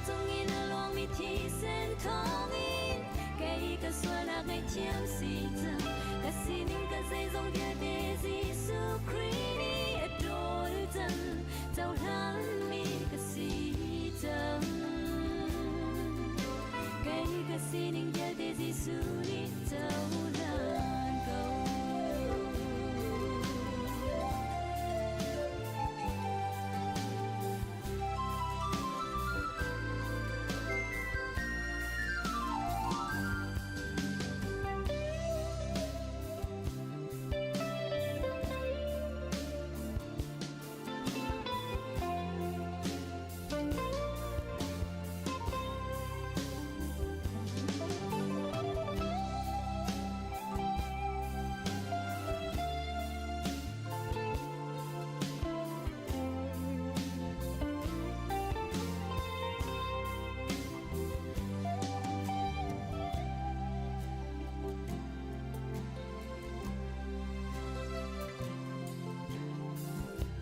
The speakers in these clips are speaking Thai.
tung in along mi thi sen thong in cái cái xua là ngày chiêm xì giờ cái xin in cái dây dòng địa để Jesus Christ đôi chân dẫu lắm mi cái xì giờ cái xin in địa để Jesus đi dẫu lan cầu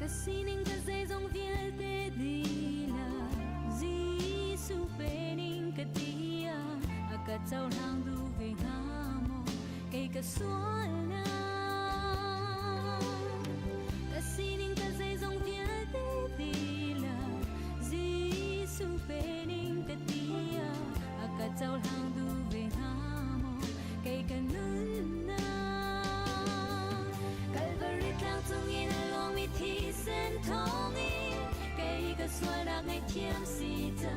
Sining ka zay zong viel te dila Gisu pening ka dia Akat sau lang du về hamo Kay ka sual na Ka sining ka zay zong viel te dila Gisu pening ka dia Akat sau lang du về hamo Kay ka nun na Calvary lang tung in along mi thi sen thong in cái xua là ngày chiêm xì giờ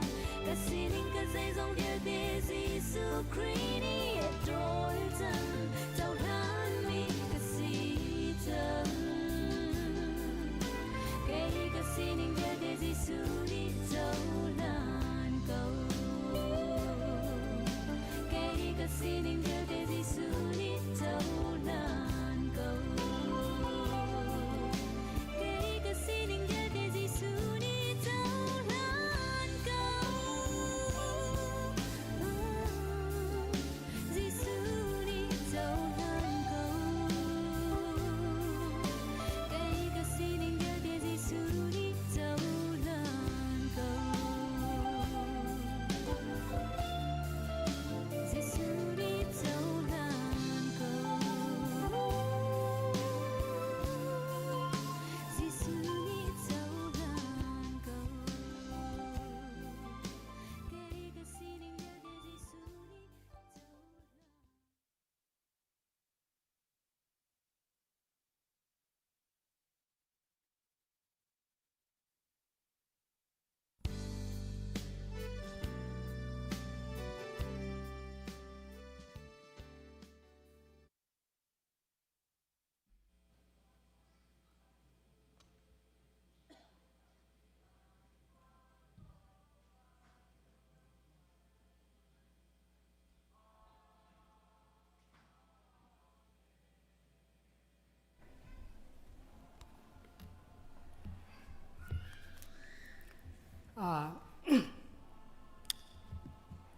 cái xin in cái dây dòng địa để Jesus Christ đi đôi chân dẫu lan mi cái xì giờ cái xin in địa để Jesus đi dẫu lan cầu cái xin in địa để Jesus đi dẫu lan cầu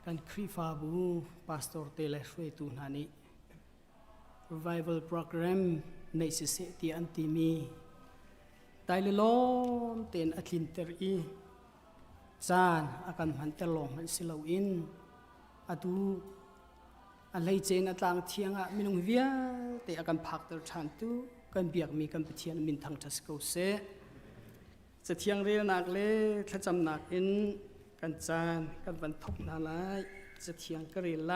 kan krifabu pastor tele shwe tu nani revival program nei se ti antimi tailelom ten atlin ter i chan akan hantelom han silo in atu alei chen atlang thianga minung via te akan phak ter than tu kan biak mi kan pathian min thang thas ko seจะเที่ยงเรียนักเล่ถ้าจำหนักอินกันจานกันบรรทบนาไลจะเที่ยงกรีไล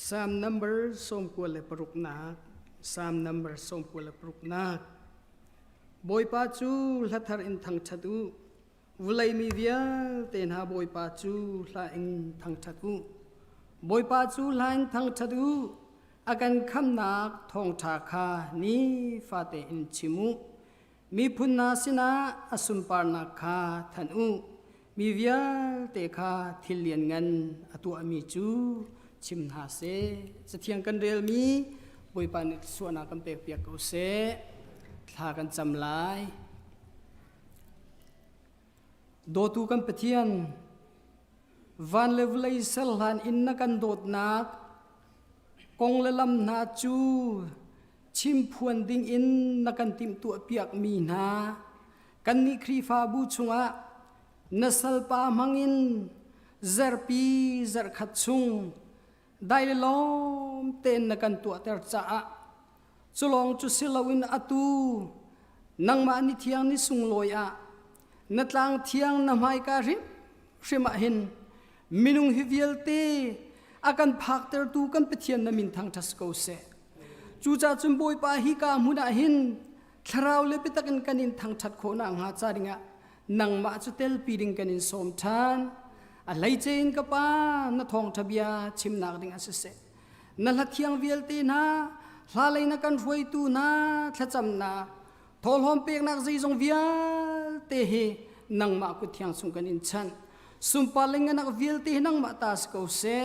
3 number ส้มกวลปรุกนัก3 number ส้มกวลปรุกนักบอยปาจูลัทธาอินทางชัดูวุไลมีเวียเตนหาบอยปาจูลาอินทางชัดูบอยปาจูลาอินทางชัดูakan khamnak Thawngṭha kha ni fate in chimu mi phunna sina asumparna kha thanu mi vial te kha thilian ngan atu ami chu chim ha se sathiang kan rel mi boipan suana kan pek piak ko se thla kan chamlai do tu kan pathian van levlai salhan inna kan dot nak kong lelam na chu chim phuan ding in nakan tim tu piak mi na kan ni khri fa bu chunga nasal pa mangin zarpi zar khat chung dai lom ten na kan tu ter cha chulong chu silawin atu nangma ni thiang ni sung loya natlang thiang na mai ka rim shima hin minung hivialte akan phak ter tu kan pethian na min thang thas ko se chu cha chum boi pa hi ka muna hin tharau le pitakan kanin thang that kho na nga charinga nangma chu tel piring kanin som than a lai chen ka pa na Thawngṭha bia chim nak ding asese na la thiang vialte na hla leina kan roi tu na thacham na thol hom pek nak zai jong vial te he nangma ku thiang sung kanin chan sumpa lenga nak vialte nangma tas ko se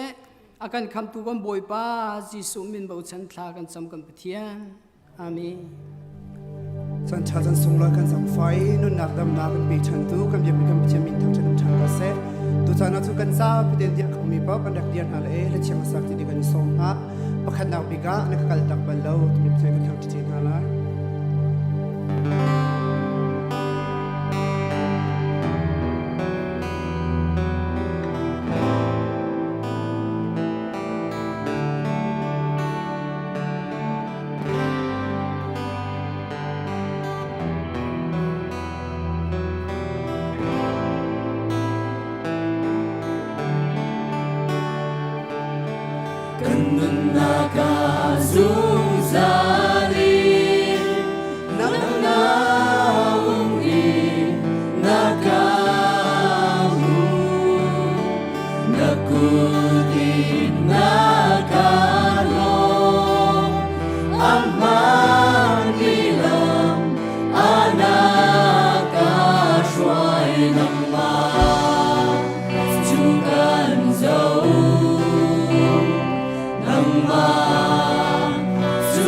akan kham tu gom boi pa jisu min bo chan thla kan cham kan pathian amen chan cha chan sung loi kan sam fai nun nak dam na kan bi chan tu kan bi kan chim min thang chan thang ka se tu cha na chu kan sa pi den dia khami pa pan dak dian hal e le chiang sak ti kan som ha pakhat naw bi ga na kal tak bal lo tu mi thai kan thang ti chin halai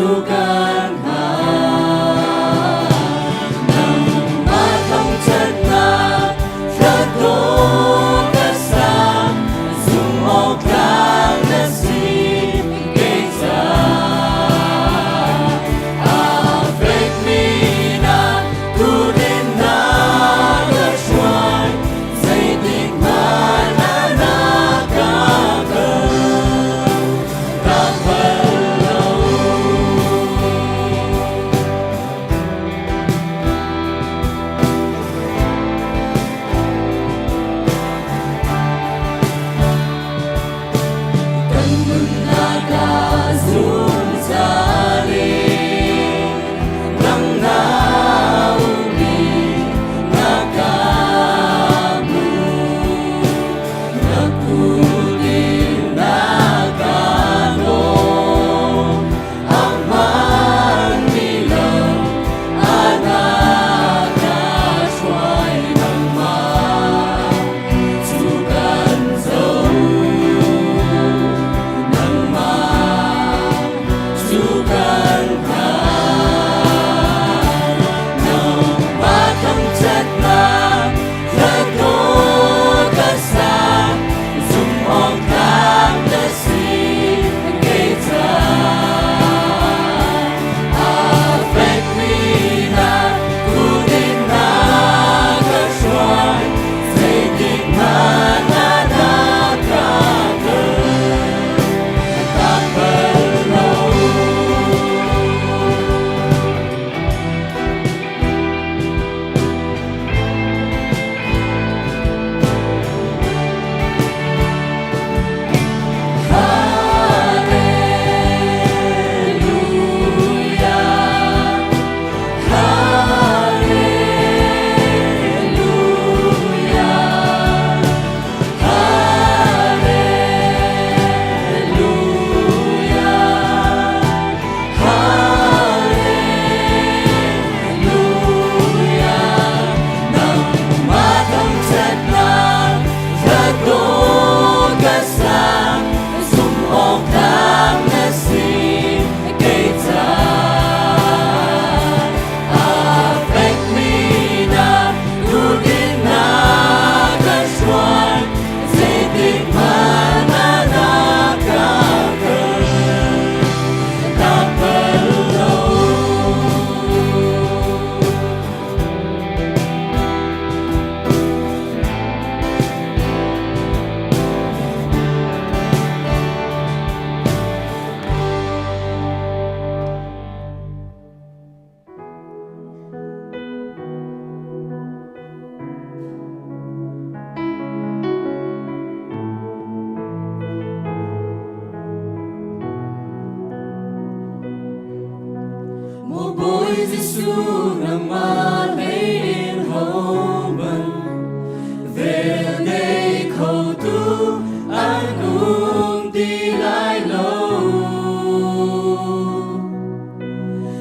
Suka nang malay hoban Vel day khâu tu anung di lai lo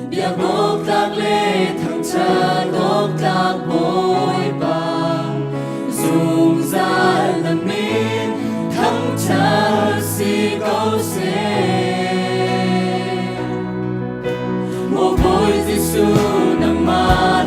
Bia bốc tak le thang cha gok tak bôi bang Dung ra lần min thang cha si câu se Một bôi Giêsu nang ma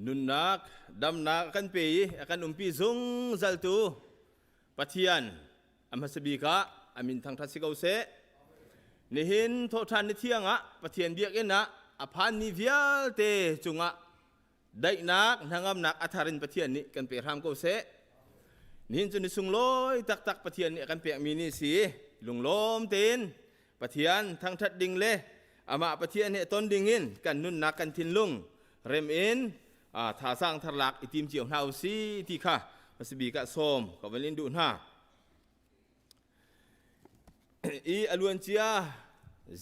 นุนนักดำนักกันปีกันปีซุงจัลตูปะเทียนอัมฮัสบีกะอามินทางทัศน์เกาเสนิหินโทษทานนิเทียงะปะเทียนเบียกเอ็นนะอภันนิเวียลเตจุงะได้นักนางนักอัธารินปะเทียนนี้กันเปรามเกาเสนิหินจุนิสุงลอยตักปะเทียนนี้กันเปรมีนิสีลุงลมเต็นปะเทียนทางทัดดิงเลอามาปะเทียนเนี่ยต้นดิงินกันนุนนักกันทินลุงเรมเอ็นท่าสร้างทลักอิติมเจียวนาอุซีที่ค่ะมัสบีกะโสมกับวันลินดูน่าอีอลวนเชีย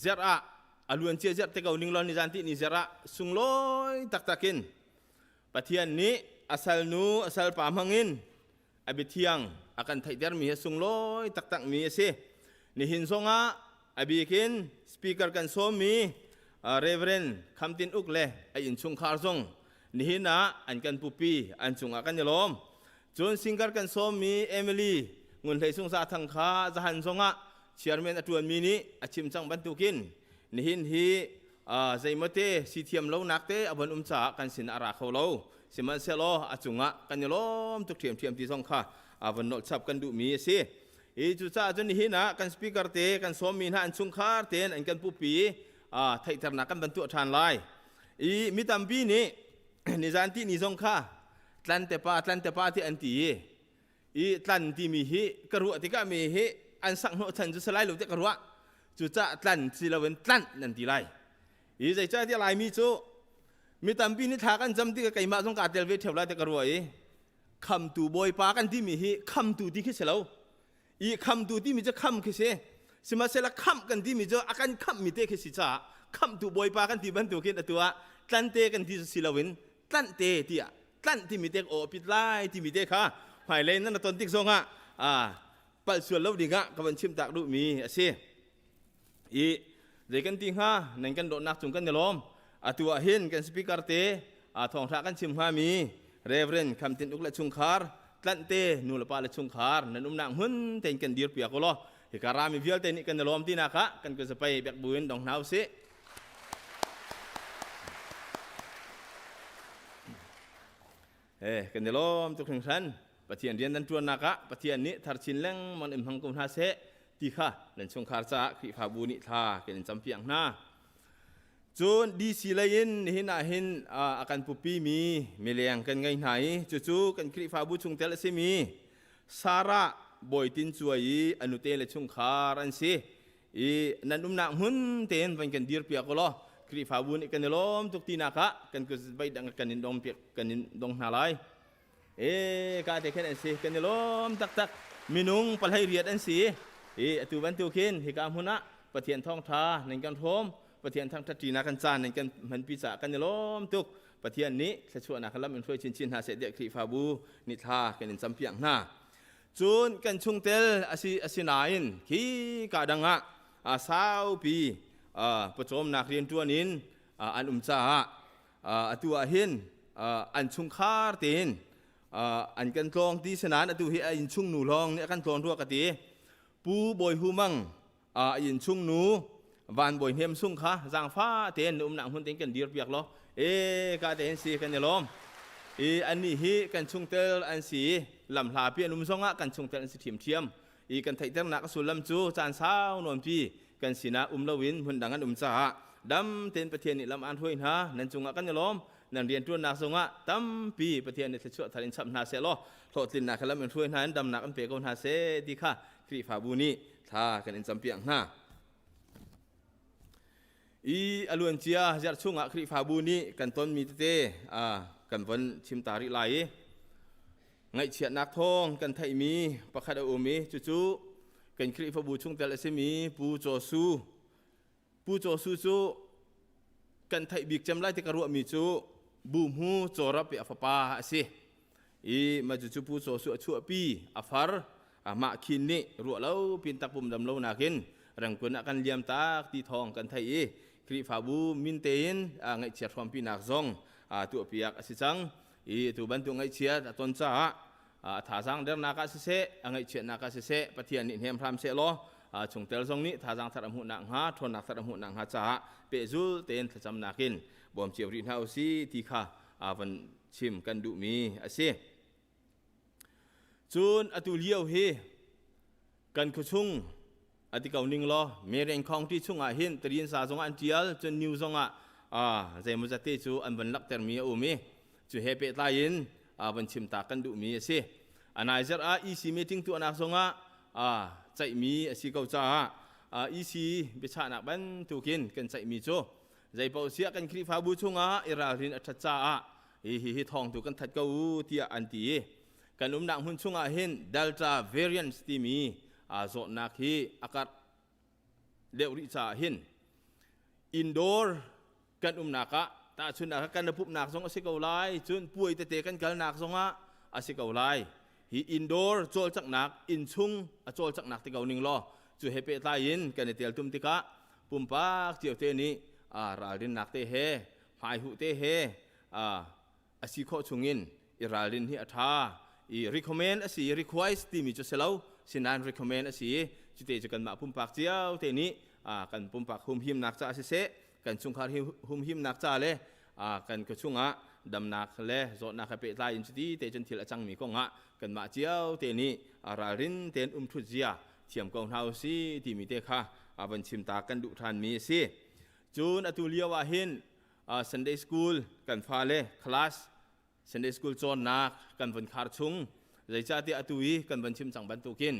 เจระอลวนเชียเจระเตกเอานิงลอนนิจันตินิเจระสุงลอยตักกินปะเทียนนี้asal nu asal pamangin abitiang akan thaidar mi sung loi tak mi se ni hin songa abikin speaker kan so mi reverend khamtin ukle ai in chung khar song ni hina an kan pupi an chung akan yalom chon singer kan so mi emily ngun thei sung sa thang kha jahan songa chairman atuan mi ni achim chang ban tukin ni hin hi zaimote sithiam lo nakte abon cha kan sin ara kholo siman selo achunga kan yalom tuk thiam ti song kha abon no chap kan du mi se e chu cha chon ni hina kan speaker te kan so mi na an chung khar ten an kan pupi thai tar na kan ban tu than lai i mi tam bi ni ni zan ti ni song kha tlan te pa ti an ti i tlan ti mi hi karu ti ka mi hi an sang no chan ju salai lu te karu chu cha tlan si la wen tlan nan ti lai i zai cha ti lai mi chu mi tam bi ni tha kan jam ti ka kai ma song ka tel ve theu la te karu ai kham tu boy pa kan ti mi hi kham tu ti khi selo i kham tu ti miจะkham khi se sima sela kham kan ti mi jo akan kham mi te khi si cha kham tu boy pa kan ti ban tu kin atua tlan te kan ti si la wen tlan te ti a tlan ti mi te o pit lai ti mi te kha hai le nan ton tik zonga pal sual lo dinga ka ban chim tak du mi ase i de kan ti ha nan kan do nak chung kan lom atua hin kan speaker te Thawngṭha kan chim ha mi reverend khamtin ukla chung khar tlan te nu la pa la chung khar nan nang hun ten kan dir pia ko lo hi karami vial te ni kan lom ti na kha kan ko sapai bek buin dong nau se kan lom tuk thing san pathian rian dan tuan naka pathian ni thar chin leng mon im hang kum ha se ti kha nan chung khar cha khi pha bu ni tha ken champiang na chun di silain hin a hin akan pupi mi mileng kan ngai nai chu kan kri pha bu chung tel se mi sara boy tin chuai anute le chung khar an se i nan na hun ten van kan dir pia ko lo kri pha bu ni kan lom tuk ti na kha kan ko bai dang kan in dong pia kan in dong na lai ka te khen an se kan lom tak minung palhai riat an se atu ban tu khin hi kam huna pathian Thawngṭha nen kan thomปะเทียนทั้งทัศนากันจานในกันมันพิจารกันล้อมตุกปะเทียนนี้จะช่วยนักลับมันช่วยชินหาเสด็จครีฟาบูนิทากันจำเพียงหน้าจูนกันชุงเตลอาศินาอินขี้กาดังสาวปีประจมนักเรียนตัวนินอันจ่าตัวหินอันชุงคาร์เตนอันกันกลองที่สนานตัวเฮียอันชุงหนูลองเนี่ยกันกลองทั่วกติปูบอยหูมังอันชุงหนูวันบ่อยเฮียมสุ่งค่ะจางฟ้าเตียนหนังหุ่นเตียนกันเดียร์เปียกล้อกาเตียนสีกันเนี่ยล้อมอันนี้ฮีกันชุ่งเตลอันสีลำลาเปียนุ่มซงะกันชุ่งเตลอันสีเทียมกันไทยเต็มหนักสุดลำจูจานเช้านวลปีกันสีนาละวินหุ่นดังกันจ่าดำเตียนประเทศนี่ลำอันห้วยนะนั่นจุงะกันเนี่ยล้อมนั่นเรียนตัวนักซงะตั้มปีประเทศนี่จะช่วยทารินชับนาเซลโทษตินนักขลังมันห้วยนั้นดำนักกันเปียกนาเซดีค่ะครีฟาบูนี่ท่ากันจำเปียงหน้าอลวนเชียจัดช่วงคริฟาบูนี่กันต้นมีเตกันวันชิมตาริไลไงเชียนักทองกันไทยมีประคาดโอมีจูกันคริฟาบูช่วงแต่ละเซมีปูโจซูกันไทยบิกจำไล่ที่กระรัวมีจูบูมฮูโจรับเปียฟปาสิมาจูปูโจซูชั่วปีอัฟาร์มาคินนี่รัวเล่าพินตักปุ่มดำเล่านาคินรังคนกันเลี้ยมตาตีทองกันไทยคริฟาบูมินเตนไงเชียร์ความปีนักซองตัวเปียกสิจังตัวบันตัวไงเชียร์ต้นจ้าท่าสังเดิมนักสิเสไงเชียร์นักสิเสปะเทียนนิเฮมพรามเสลอชงเตลซองนี้ท่าสังทัดมุนังฮาทนนักทัดมุนังฮาจ้าเปจูเตนจำนักินบอมเชียร์รินเฮาซีที่ข้าวัน ชิมกันดูมีอาเซจูนอตุเลียวเฮกันขชุงอติเกานิงล้อเมริงคองที่ชุงอาหินตรีนสาสงอันเจียลจนนิวสงใจมุจติจูอันบันลักเตอร์มีอุมีจูเฮเปตายินบันชิมตากันดูมีอาเซอันไหนจะอีซีมีทิ้งตัวนักสงใจมีอาศิเกาจ้าอีซีเบชานักบันตุกินกันใจมีโจใจเป่าเสียกันคริฟาบูชุงอิรารินอัจฉริยะทองตุกันทัดเกาเทียอันตีกันนักหุ่นชุงอาหินเดลต้าเวริอันสตีมีโซนักฮีอากาศเดวริชาหินอินดอร์กันนักตาชุนนักกันนับนักสงอาศิเกาไลจุนป่วยเตะกันกันนักสงอาศิเกาไลฮีอินดอร์โจลจักนักอินชุงโจลจักนักที่เกาหนิงล้อจูเฮเปตายินกันเตียลตุมติกะปุ่มปากเจียวเตนี้ราลินนักเตเฮหายหุเตเฮอาศิโคชุงินอิราลินฮิอัฐาrecommend อาศิ request ที่มีจุดเสลาสินัน recommend อาศิจุดเตจกันมาปุ่มปากเจียวเตนี้กันปุ่มปากหุมหิมนักจ่าเสกันชุงคาร์หุมหิมนักจ่าเลยกันกชุงดำนักเลยโจนักเปตายินจุดที่เตจนทิลจังมีกงกันมาเจียวเตนี้ราลินเตนทุจเจียเทียมกองเท้าซีที่มีเตค่ะบันชิมตากันดุทานมีซีจูนอตุเลียวาหินSunday School กันฟ้าเล่คลาส Sunday School จอนนักกันบันคาร์ชุงใจจ่าที่อตุยกันบันชิมจังบันตุกิน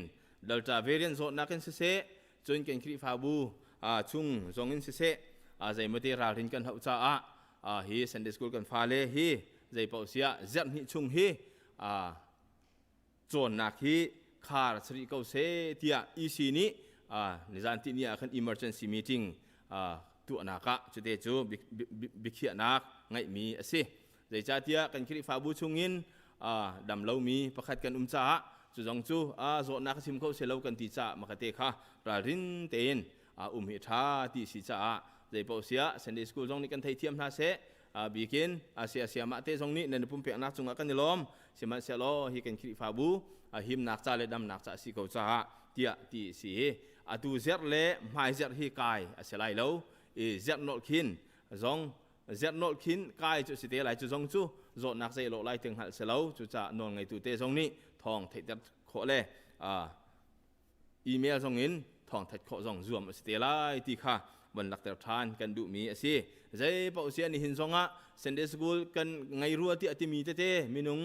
เดลต้าเวริอันโซนักกันเสจนกันคริฟาบูชุงจงอินเสใจมาเตราลินกันหัวจ่าฮี Sunday School กันฟ้าเล่ฮีใจเป่าเสียเจ็ดนิชุงฮีจอนนักฮีคาร์สริเกาเซที่อีซีนี้ในจานที่นี่คัน emergency meeting ตัวนักจุดเดจูบิเขียนักไงมีสิใจจ่าที่กันคริฟาบูชุงินดำเล่ามีประคัดกันจ่าจุดจงจูโซนักชิมเขาเสลากันตีจ่ามาคเตค่ะรารินเตนหิธาที่สิจ่าใจเป่าเสีย Sunday School จงนี้กันไทยเทียมนาเสบิกินเสียมาเตจงนี้ในปุ่มเปียนักจงกันนิลอมเสียมันเสลอฮิกันคริฟาบูหิมนักจ่าเลดำนักจ่าสิเขาจ่าเตียที่สิตูเซร์เล่ไม่เซร์ฮิกายเสลายแล้วเซร์นอลคินจงเซร์นอลคินกายจุดสิเตไหลจุดจงจูโจนักใจโลไลถึงหัดเสลาจุดจะนอนไงตัวเตจงนี้ทองเถิดขอเล่อีเมลจงอินทองเถิดขอจงรวมสิเตไลที่ค่ะบนหลักฐานกันดูมีสิใจเป่าเสียนี่หินจงSunday School กันไงรัวที่อติมีเตมีนุง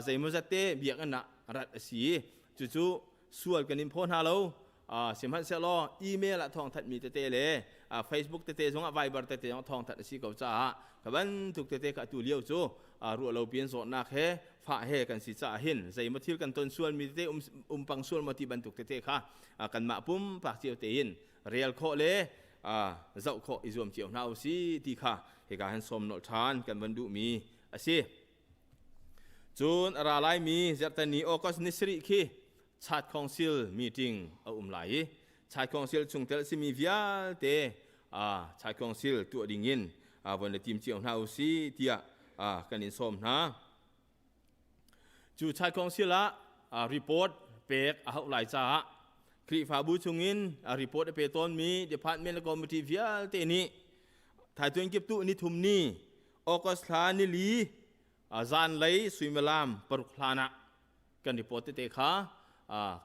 ใจมุจัตเตเบียกันนะรัดสีจู่ๆส่วนกันนิมพนฮาโลเสียมันเสลออีเมลละทองถัดมีเตเลยFacebook เตจงไวเบอร์เตจงทองถัดสีเก่าจ้ากับบันทุกเตกับตัวเลี้ยวจู่รัวเราเปลี่ยนโซนนักเฮฝ่าเฮกันสิจ้าหินใจมาทิลกันต้นส่วนมีเตปังส่วนมาที่บรรทุกเตค่ะกันมาปุ่มปากเจียวเตียนเรียลโคเลยเจ้าโคอิจวมเจียวนาอุสีที่ค่ะเหตุการณ์สมโนทานกันบรรดุมีสิจูนอะไรไลมีจัตนีออกัสนิสริคีชาติคอนซิลมีติ้งไหลชาติคอนซิลชุงเตลซิมีวิอาเตชาติคอนซิลตัวดิ่งยินวันทีมเจียวนาอุสีที่กันอินสมนะจูชาติคอนซิลรีพอร์ตเปกไหลจ้าคริฟาบูชุงินรีพอร์ตเปตอนมีเดพาร์ตเมนต์คอมมิตี้วิอาเตนี้ถ่ายตัวเก็บตู้นิทุมนี้ออกัสลานิลีจานเลยสุยเมลามปรุขลานะกันรีพอร์ตเตค่ะ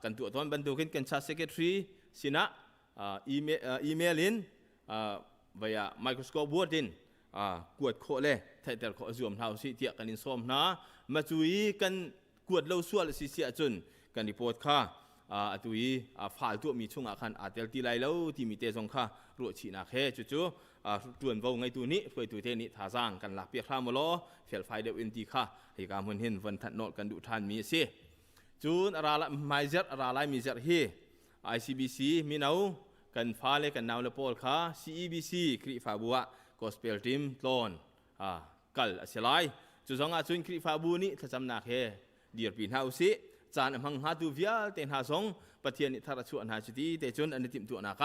กันตัวตอนบรรทุกกันชาเซกเตอรีสินะอีเมลินvia microscope wordin กวดโคเลยไทยแต่ขอรวมเท่าสิเทียกันอินสมนะมาจุยกันกวดเล่าส่วนสิเสียจนกันรีพอร์ตค่ะตุยฝ่ายตัวมีช่วงอาคารอาเตลตีไลแล้วที่มีเตจงค่ะรัวชีนักเฮจู่ๆตัวนวงไงตัวนี้เพื่อตัวเทนี้ท่าสร้างกันหลักเปียกข้ามล้อเฟลไฟเดวินตีค่ะให้การมันเห็นวันทัดโนดกันดุทานมีสิจูนอะไรไม่เจออะไรมีเจอฮี ICBC มีเอากันฟ้าเลยกันนาวเลปอลค่ะ CEBC คริฟาบัวกอสเปลทีมโลนกัลเสลายจู่ๆจุนคริฟาบูนี้ถ้าจำนักเฮเดียร์ปีนเฮาสิจานมังหาดูวิอาเตนหาสงปะเทียนิทารชวนหาจุดที่เตจนอันนี้ติมตัวนัก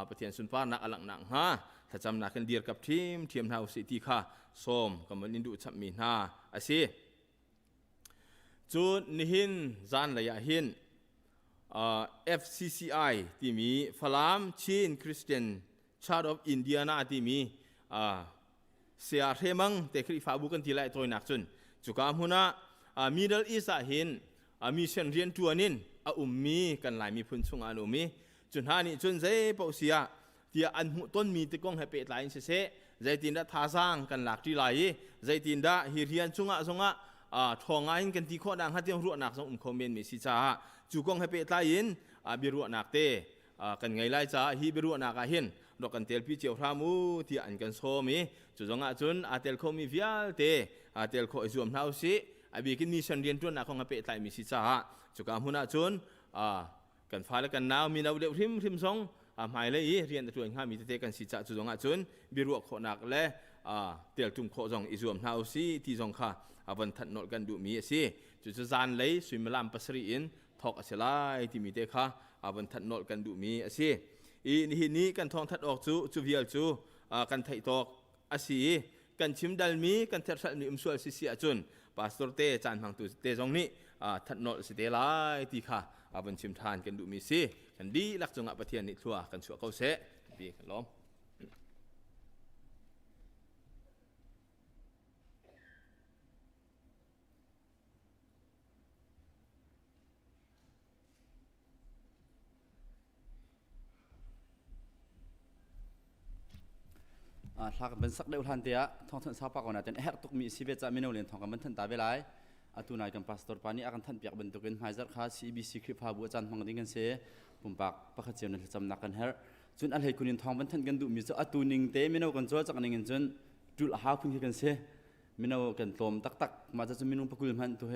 ปะเทียนสุนปานักอลังนักฮะถ้าจำนักกันเดียร์กับทีมเฮาสิที่ค่ะส้มกับมันอินดูชับมีนาอาศิจุดนิหินจานระยะหินFCCI ที่มีฟลามชีนคริสเตียนชาร์ดออฟอินเดียนาที่มีเสียเทมังแต่คริฟาบุกันที่ไล่ตัวนักจุน จุกามุนะMiddle East หินมีเช่นเรียนตัวนินมีกันหลายมีพุนซุงมีจุนหานี่จุนเซ่ปอเสียที่อันหุต้นมีตะกงให้เป็ดหลายเสใจตินดาท่าสร้างกันหลักที่ไหลใจตินดาฮิเรียนซุงทองอินกันที่ข้อดังฮัตยังรัวหนักสงคอมเมนต์มีสิจ้าจุกงให้เป็ดหลายอินบิรัวหนักเตกันไงไล่จ้าฮิบิรัวหนักเห็นดอกกันเตลพิเจียวรามูที่อันกันโซมีจุดจุนเตลโคมีวิลเตเตลโคอิซุมนาอุสิบิกินมีชันเรียนตัวหนักของให้เป็ดหลายมีสิจ้าจุกามุนะจุนกันฟ้าและกันหนาวมีนาวเดือดริมซงหมายเลยเรียนตัวง่ายมีเตกันสิจ้าจุดจุนบิรัวโคหนักและเตลจุ่มโคจงอิซุมนาอุสิที่จงค่ะวันทัดนอกันดูมีสิจุดจานเลยสุยมลามปัสรีอินทอกเสลายที่มีเตค่ะวันทัดนอกันดูมีสินี่กันทองทัดออกจูวิลจูกันไทยตอกสิกันชิมดัลมีกันเทศมีส่วนสิจุนปาสตอร์เตจานพังตุเตจงนี้ทัดนอสิเตลายที่ค่ะวันชิมทานกันดูมีสิกันดีลักจงปะเทียนนิทัวกันชัวเขาเสปีกันล้อมถ้ากันเป็นสักเดียวทันเดียท้องท่านสาวปากก่อนนะแต่แฮกตุกมีสิเวจามิโนเลียนท้องกันเป็นทันตาเวลาตูนายกันพาสตอร์ปานี่อากันทันเปียกบรรทุกเป็นไฮซัร์ค่า CBC คลิปพาบัวจันทร์มังดิ้งกันเสปุ่มปากปากเจียวในจำนักกันเฮร์จนอะไรคุณยินท้องเป็นทันกันดูมีเจ้าตูนิงเตมิโนกันจ้าจากนิงจนจุลหาคุณกันเสมิโนกันตอมตักมาจากจนมิโนปกุลมันตัวเฮ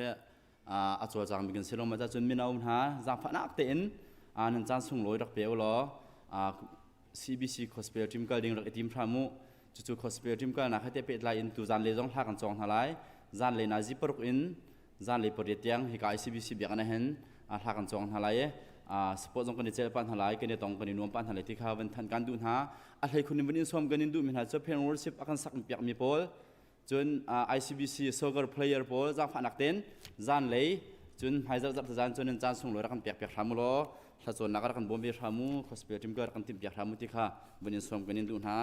จ้าจากมีกันเสลงมาจากจนมิโนหาจากฝันนักเต้นนั่นจานส่งลอยรักเปียวล้อCBC คอสเปลทีมกันดิ้งรักทีมพรามุจู่ๆคอสเปลทีมกันนักให้เตะเป็ดลายอินตูจานเลยจงท่ากันจองทลายจานเลยนาจิปรุกอินจานเลยปริยัติยังให้กับ ICBC เบียกันเห็นท่ากันจองทลายสปอร์ตจงกันเจริญปันทลายกันเนตองกันนวมปันทลายที่เขาเป็นทันการดูหาอะไรคุณนิมิตส่งกันนิดูมีหาจะเพลย์วอร์ชิปอากันสักเปียกมีโพลจนICBC Soccer Player โพลจางฝันนักเต้นจานเลยจนไฮจับจานจนจานส่งลอยรักกันเปียกทำมุโลถ้าส่วนนักรักกันบอมเบียทำมุคอสเปลทีมกันรักกันทีมเปียกทำมุที่เขาเป็นส่งกันนิดูหา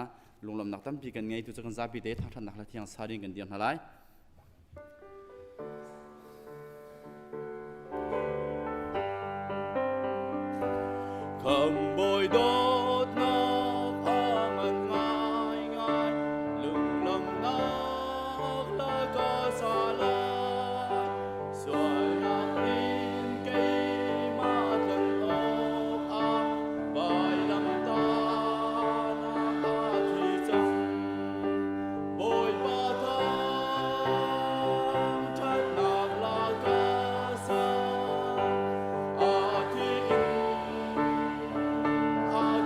ลงลำนักตั้มปีกันไงตัวจะกันซาปีเตทักทันนักละที่ยังซาดิงกันเดียนอะไรคำบอยดอดนักอ่างง่ายง่ายลุงลำนักละก็สาลายส่วนนักอินเกมากันออกไปลำตาค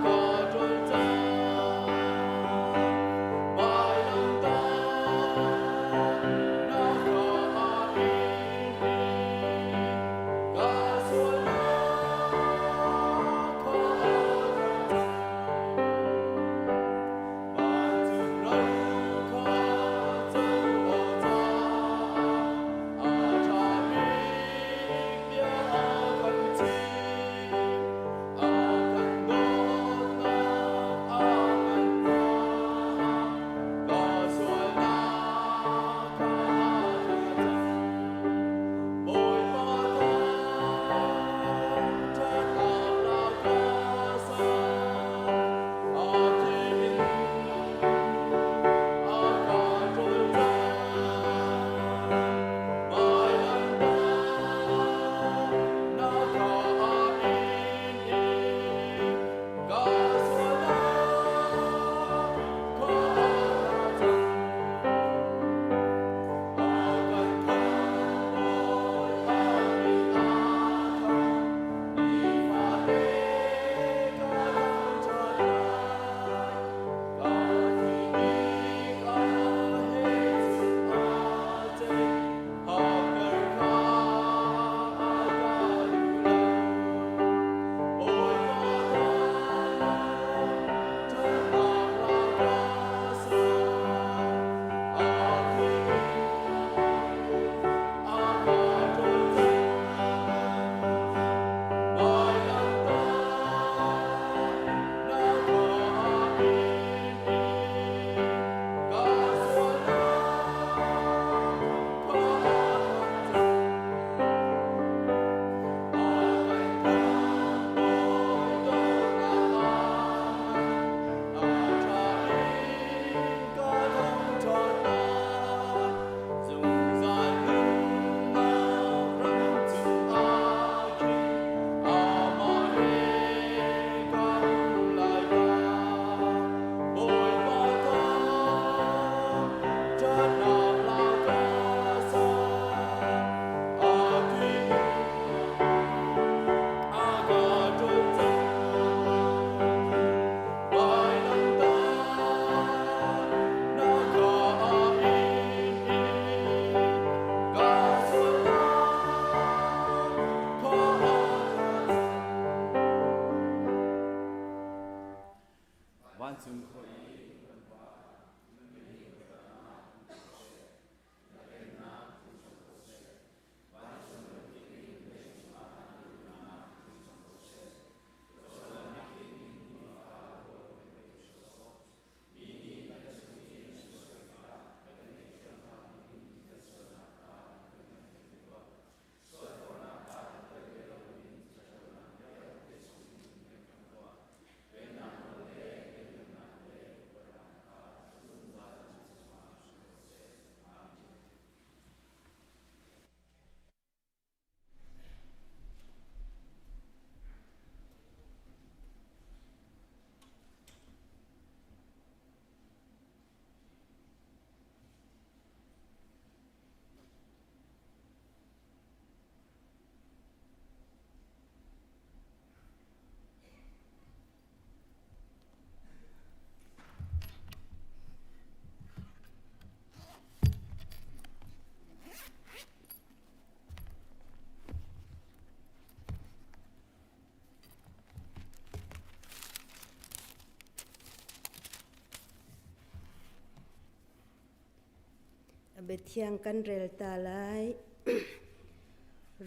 เบเทียงกันเรลตาไล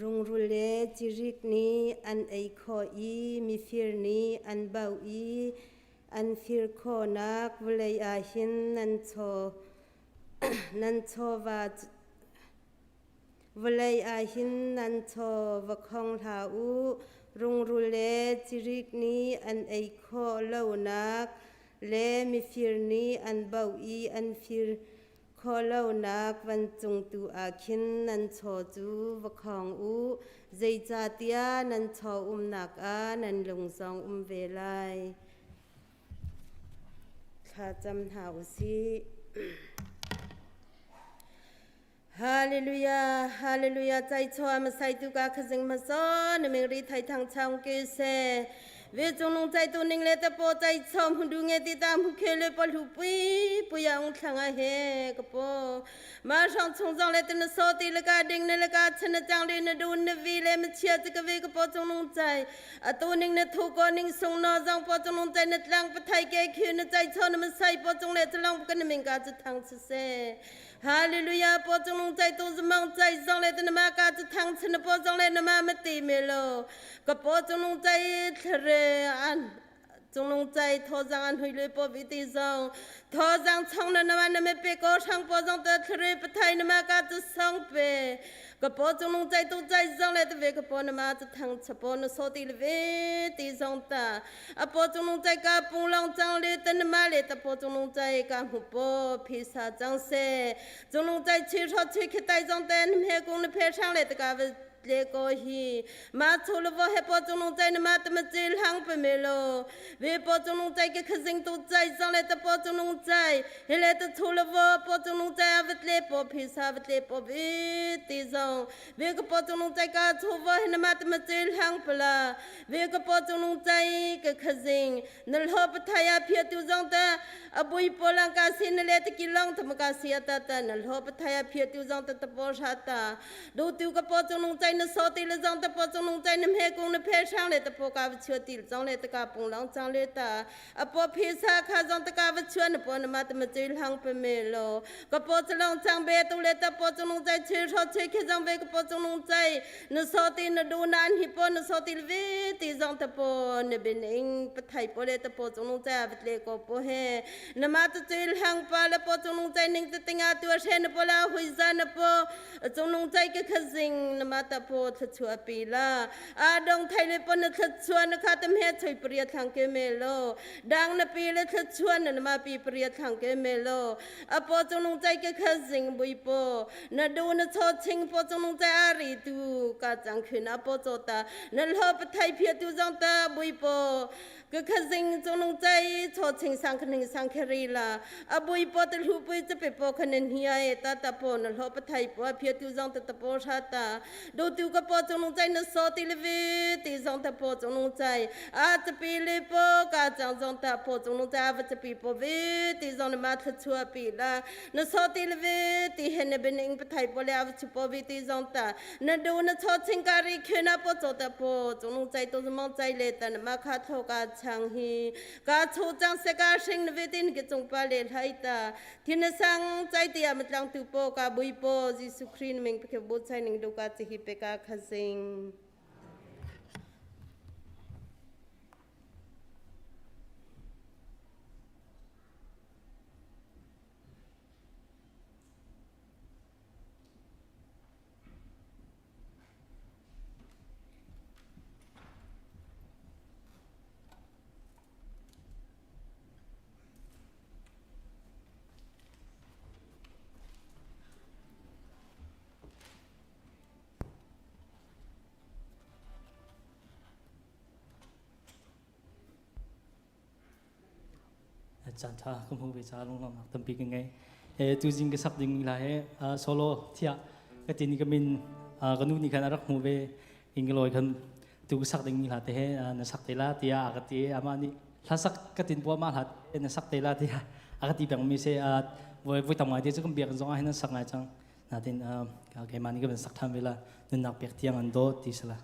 รุงรุเลจิริกนี้อันไอคออีมีฟิรนี้อันเบาอีอันฟิรโคนักวเลยอาหินนันโช นันโชวาวเลยอาหินนันโชวะคองทาอูรุงรุเลจิริกนี้อันไอคอเล่านักเลมีฟิรนี้อันเบาอีอันฟิรขอเล่านักวันจงตูอาคินนันโชจูวะคองอูใจจาติยานันโชนักอานันลงซองเวไลข้าจำหาอุสิฮาเลลูยาฮาเลลูยาใจชวมาใส่ตุกาขจิงมาซ้อนเมงรีไทยทางชาวเกษเวจงลงใจตัวหนึ่งเลตโปใจชมหุ่นดูเงติตามหุเคเลปลุปีปุยองทางอาเฮกโปมาช่องชงจังเลตนโซติลกาดิ่งนลกาชนะจังเลนดูนวีเลมเชียตกเวกโปจงลงใจตัวหนึ่งนทุกหนึ่งทรงนอจังปจงลงใจนตลังปไทยแก่คืนใจชนมันใส่ปจงเลตลังกันเมงกาจะทางเสฮาเลลูยาปจงลงใจตัวสมังใจจังเลตนมากาจะทางชนะปจงเลนมามติเมโลกโปจงลงใจเทเรอันจงลงใจทอจังอันหุยเลยปวิติจังทอจังช่องนั้นมันไม่เปก็ช่างปจังแต่เทเรปไทยนมากาจะส่งเปกปจงลงใจตัวใจจังเลยแต่เวกปนมาจะทางฉปนโซติลเวติจังตาอปจงลงใจกาปุงลองจังเลยแต่นมาเลยแต่ปจงลงใจกาหุปพิสาจังเซจงลงใจชีชดชีคิดใจจังแต่นเฮกงนเพช่างเลยแต่กาเลโกฮีมาทุลวะเฮปจงลงใจนมาตมจิลหังเปเมโลเวปจงลงใจก็ขจิงตัวใจจังเลยแต่ปจงลงใจเฮเลตทุลวะปจงลงใจอวิตเลปพิสาวิตเลปวิติจังเวกปจงลงใจกาทุวะเฮนมาตมจิลหังเปลาเวกปจงลงใจก็ขจิงนลหอบทายาเพียตุจังแต่อบุยปลังกาสินเลตกิลังธรรมกาเสียตาตานลหอบทายาเพียตุจังแต่ตปชาตาดูติวกปจงลงใจนโซติลจังตะปจงลงใจนเฮกงนเพช่างเลตะปกาวิชวติลจังเลตะกาปงลังจังเลตาอปพิสาคาจังตะกาวิชวนปนมาตมจิลหังเปเมโลกปจลังจังเบตุเลตะปจงลงใจเชชเชคจังเบกปจงลงใจนโซตินดูนานหิปนโซติลเวติจังตะปนเบนอิงปไทยปเลตะปจงลงใจวิเลกปเฮนมาตจิลหังปาลปจงลงใจนิงตะติงาตัวเชนปลาหุยซานปจงลงใจกะขจิงนมาตะปทัชวปีลาอาดงไทยเลยปนทัชวนนะคะตมเฮช่วยเปรียทางเกเมโลดังนปีเลยทัชวนนมาปีเปรียทางเกเมโลอปอจงลงใจกะขจิงบุยปนดูนชดชิงปอจงลงใจอาริตูกาจังคืนอปอจตานลหอบไทยเพียตุจังตาบุยปก็ขจิงจงลงใจชดชิงสังคนึงสังครีลาอบุยปตลูปุยจะไปปอคะแนนเฮียตาตาปนลหอบไทยปอเพียตุจังตะตะปอชาตาดูติวกปอจงลงใจนโซติลเวติจังตะปอจงลงใจอาจะปีเลปกาจังจังตะปอจงลงใจอาจะปีปอเวติจังนมาทัชัวปีลานโซติลเวติเห็นเบนอิงปไทยปอเลอาจะปอเวติจังตานดูนชดชิงการิคืนปอจตะปอจงลงใจตัวสมองใจเลตันมาคาโทกาชังฮีกาโชจังเสกาชิงนเวตินกจงปาเลไทตาทินสังใจเตียมตลังตุปกาบุยปอจิสุครีนเมงเปกบุใจนิงดูกาจิฮิเปกาขจิงจันทร์คุณผู้วิจารณ์ลงมาตั้งปีกันไงตัวจริงก็สักดิ่งละโซโล่เที่ยก็ทีนี้ก็มินก็นู่นนี่กันรักหัวเวอิงก็ลอยกันตัวสักดิ่งละแต่นักสักเตล่าเที่ยก็ที่อามานี่ถ้าสักก็ตินปัวมาหัดนักสักเตล่าเที่ยก็ที่แบบมีเสียไว้ทำไงที่จะก็เบียร์กันสองให้นักสักไงจังนั่นเองก็แค่มานี่ก็เป็นสักทำเวลานักเบียร์เที่ยงอันโดที่สละ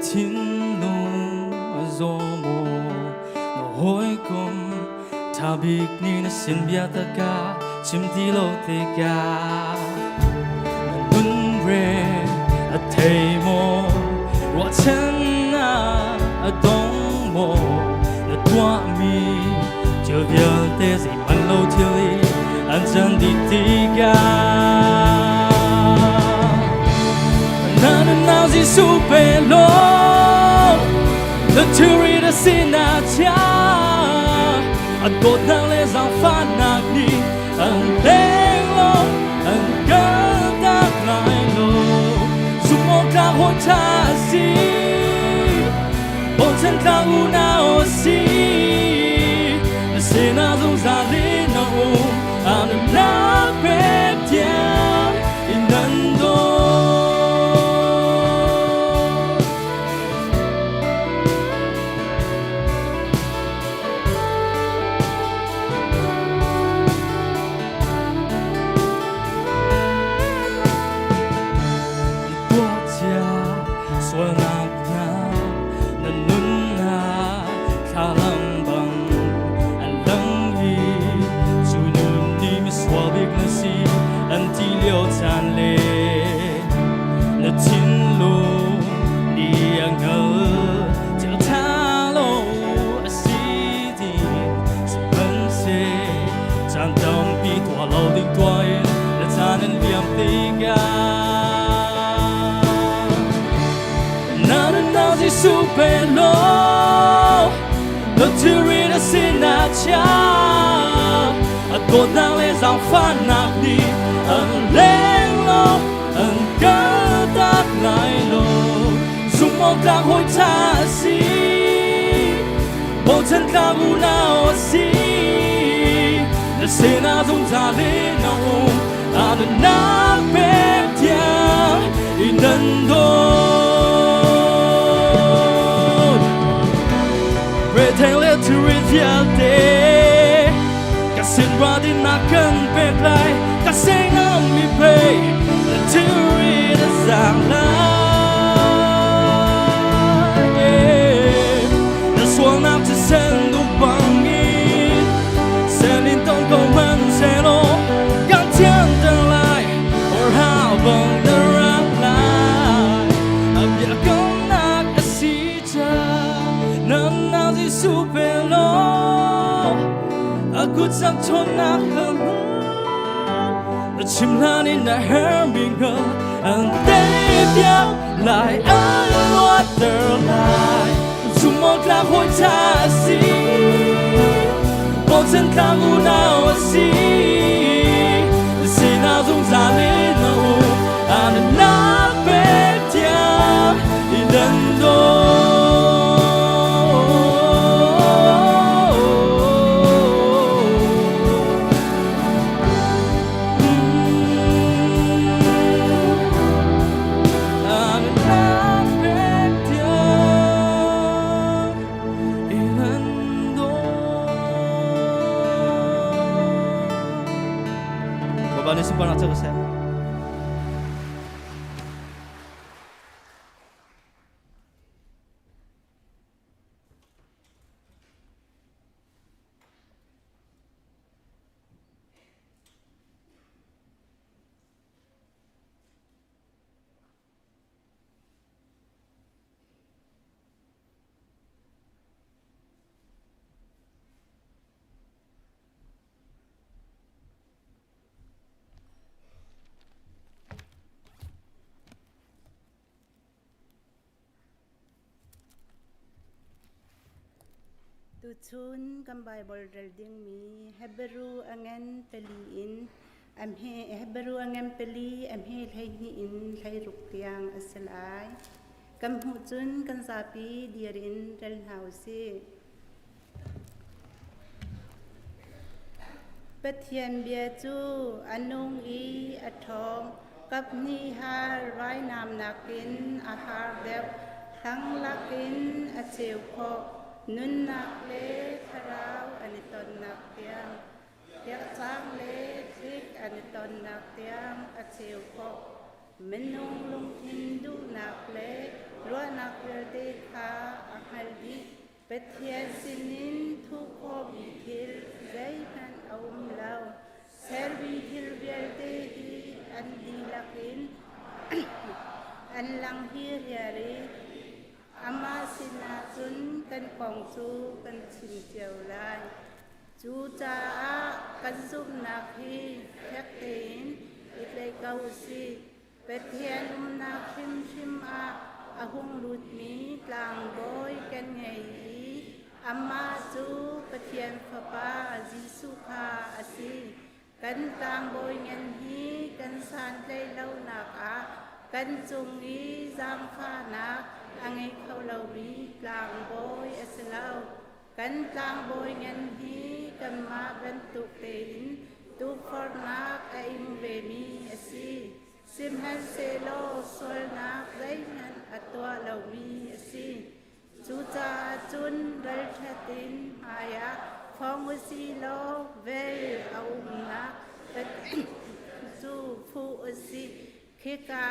thiên lu zo mo no hoi kum tha bik ni na sin bia ta ka chim ti lo te ka na bun re a thei mo wa chen na a dong mo na tua mi chưa bia te si man lo thiêu li an chan di ti ka na na na si super lo the theory the sin na cha an cột nang le giang pha nang ni an đen lo an cơ tác lại lo sum mo ka ho cha si bon chân ka u na o si se na zong za le no an na pe tia in nan do super low the theory the sin na cha a cột nang le giang pha nạc đi an lên lo an cơ tác lại lo sum mo ka hoi cha si bo chân ka u na o si na se na zong za le no an na pe tia in nan do Pretend to reveal day Kasin radin na kan pe play Kasing am mi pay To read a sang lai Na suang nam to send du bang in Send in tong kong man se lo Gan tian den lai Or how bang the rap lai Ab ya kong nak a si cha Nan super low aku chẳng chôn nát hơn chim lan in the hair mình ngờ anh tê bia lại anh water lại dùng một lá hôi cha si một chân ca u nào si si nào dùng giá lên nào anh nát bếp tia đi đến đâu Bạn xin bạn cho xem. Tu chun kam Bible reading mi Hebrew angen peli in am he Hebrew angen peli am he thai ni in thai ruk tiang asalai kam hu chun kan sapi diarin rel hausi Pathian bia chu anung i athong kap ni har rai nam nakin ahar dep thang lakin acheu kho nun nak le tharau aniton nak tiang tiak sang le tik aniton nak tiang acheu kho menung lung hindu nak le ล้วนนักเวลเตคาอัคลดีเป็ดเทียนสินินทุกข้อบิทิลใจนั้นเอามิลาวเซร์บิทิลเวลเตฮีอันดีลักิน อันลังฮีเรียรีอามาสินาจุนกันกองจูกันชิมเจียวลายจูจ้ากันซุบนักฮีแท็กเตนอิเลกาอุซีเป็ดเทียนนักชิมอาหุงรุดมีกลางบอยกันไงอามาจูเป็ดเทียนฟ้าป้าจิสุคาอาซีกันกลางบอยเงินฮีกันสานใจเล่านักกันจงอีจามข้านักอังไงเขาเล่าบีกลางบอยอสลาวกันกลางบอยเงินฮีกันมาเป็นตุกเต็นตุกฟอร์นักไอมุเวมีอซีซิมฮันเซโลโซลนักไรนั้นอัตัวเล่ามีอซีจูจาจุนดัลชตินหายาฟองอุซีโลเวลเอานักเป็นจูฟูอุซีคิกา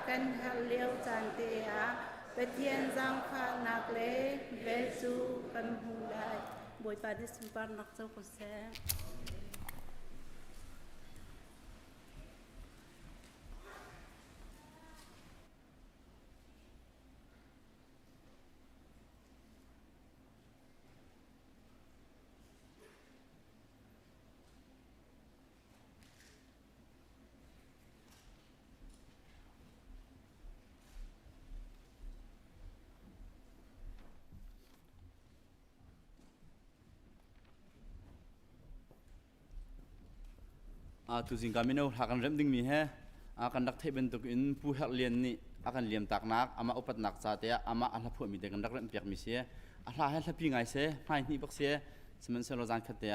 กันฮัลเลียวจันเตียเป็ดเทียนจังข้านักเล่เบจูกันหูได้บอยปาดิสปาร์นักเจ้ากุศล tu jing kami no hakan rem ding mi he akan dak thei ben tuk in pu hak lian ni akan liam tak nak ama upat nak cha te ama ala phu mi de kan dak rem piak mi se ala he thapi ngai se mai ni bak se semen se lo jan khat te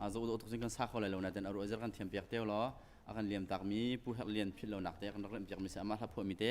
a zo do tu jing kan sa kho le lo na den aru ajar kan thiam piak te lo akan liam tak mi pu hak lian phil lo nak te kan dak rem piak mi se ama ala phu mi te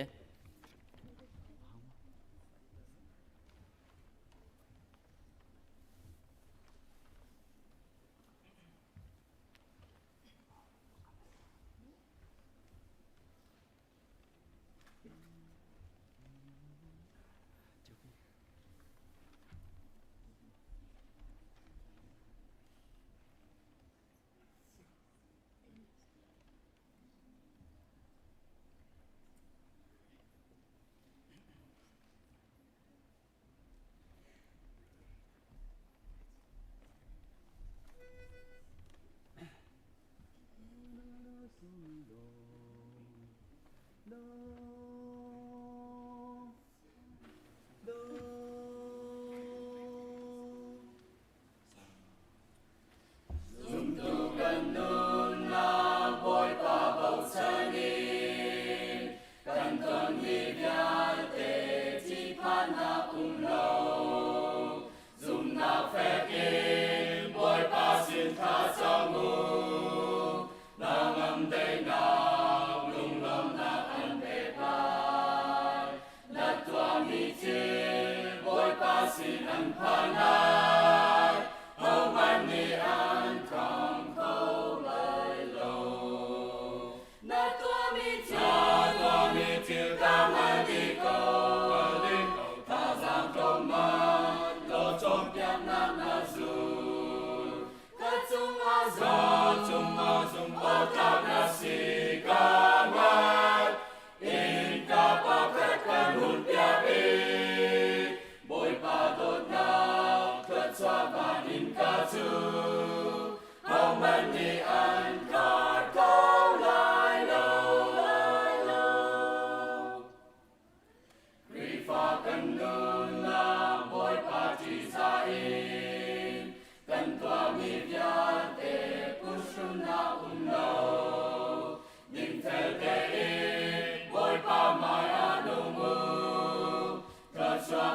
Hãy subscribe cho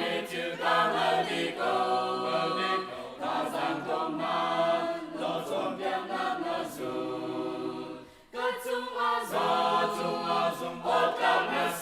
kênh Ghiền Mì Gõ để không bỏ lỡ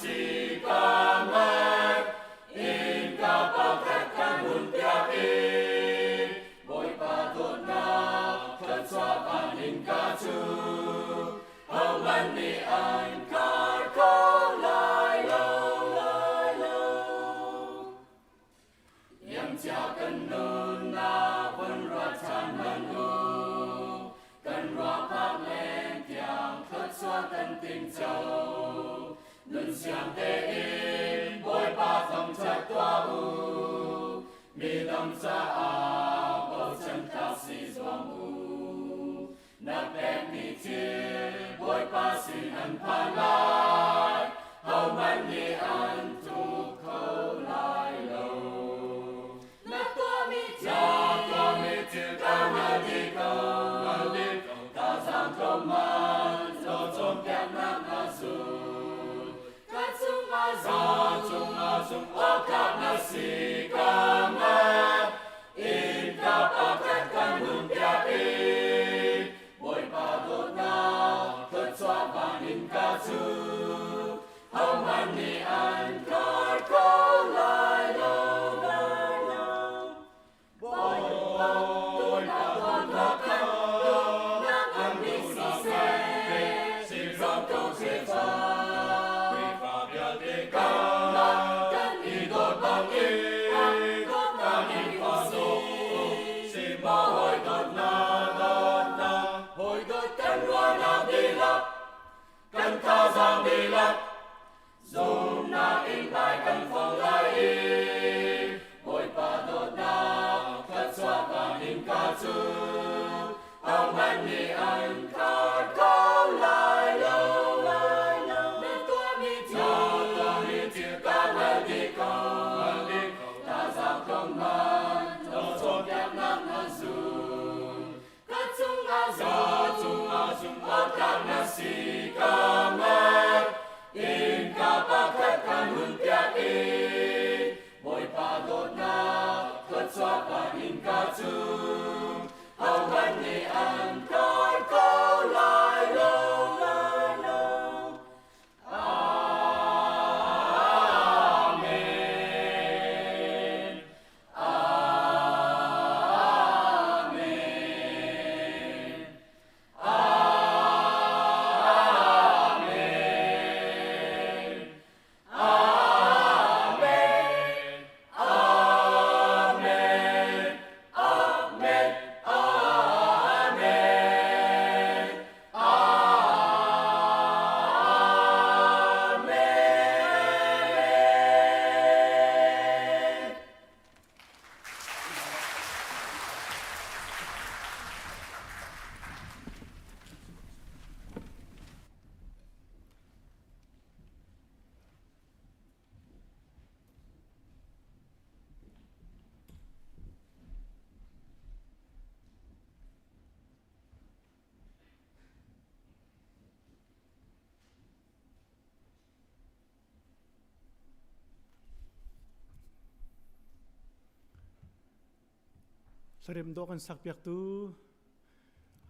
Sarem do kan sakpiak tu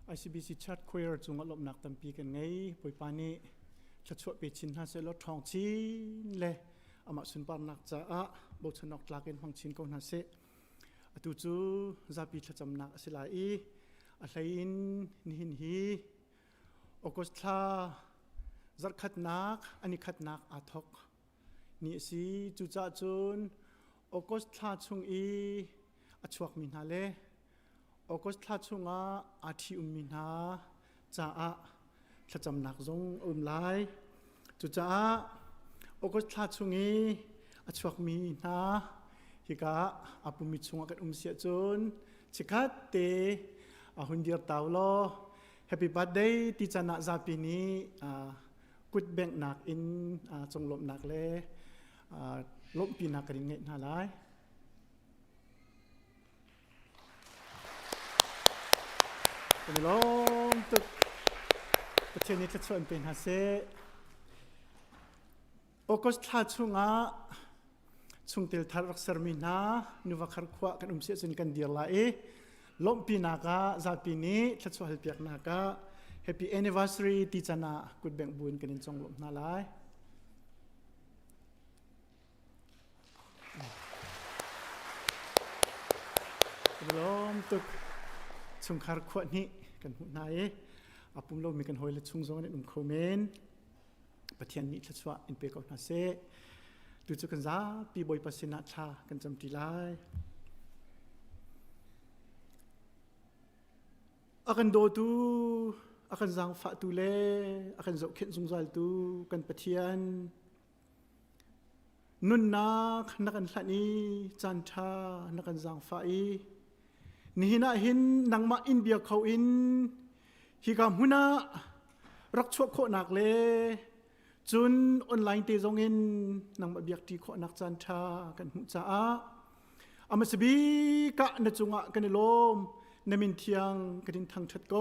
ICBC chat queer chung alop nak tampi kan ngai poipani chachua pe chin ha se lo thong chin le ama sun par nak cha a bo chanok tlaken hong chin ko na se atu chu zapi thacham nak silai a hlain ni hin hi okos thla zar khat nak ani khat nak a thok ni si chu cha chun okos thla chung i achuak min ha le okos thla chunga athi min ha cha a thacham nak zong lai chu cha okos thla chungi achuak min ha hika apumi chunga kan sia chun chikat te a hundir tawlo happy birthday ti chana zapini kut bank nak in chonglom nak le lom pi nak ring ngai na laiเป็นลมตึกประเทศนี้จะชวนเป็นฮาเซโอก็ท่าช่วงช่วงเตลทารักษามินานุวัครขวากันเสียจนกันเดียร์ไล่ลมปีนากาซาปีนี้จะชวนเปียกนากา Happy Anniversary ที่จะน่ากุดแบ่งบุญกันในจงลมนาไลเป็นลมตึกchung khar khwa ni kan hu nai apum lo mi kan hoile chung zong ne khomen pathian ni thachwa in pe ko na se tu chu kan za pi boy pasina tha kan cham ti lai akan do tu akan zang fa tu le akan zo khen zung zal tu kan pathian นุนนักนักันขันีจันทานักันจางไฟนี่นะหินนังมาอินเบียเขาอินฮิกามหุนารักชั่วโคนักเลจุนออนไลน์เตจงอินนังมาเบียกตีโคนักจันทากันหุจ้าอามาสบีกะนจุงะกันลมนมินเทียงกันทางชัดโก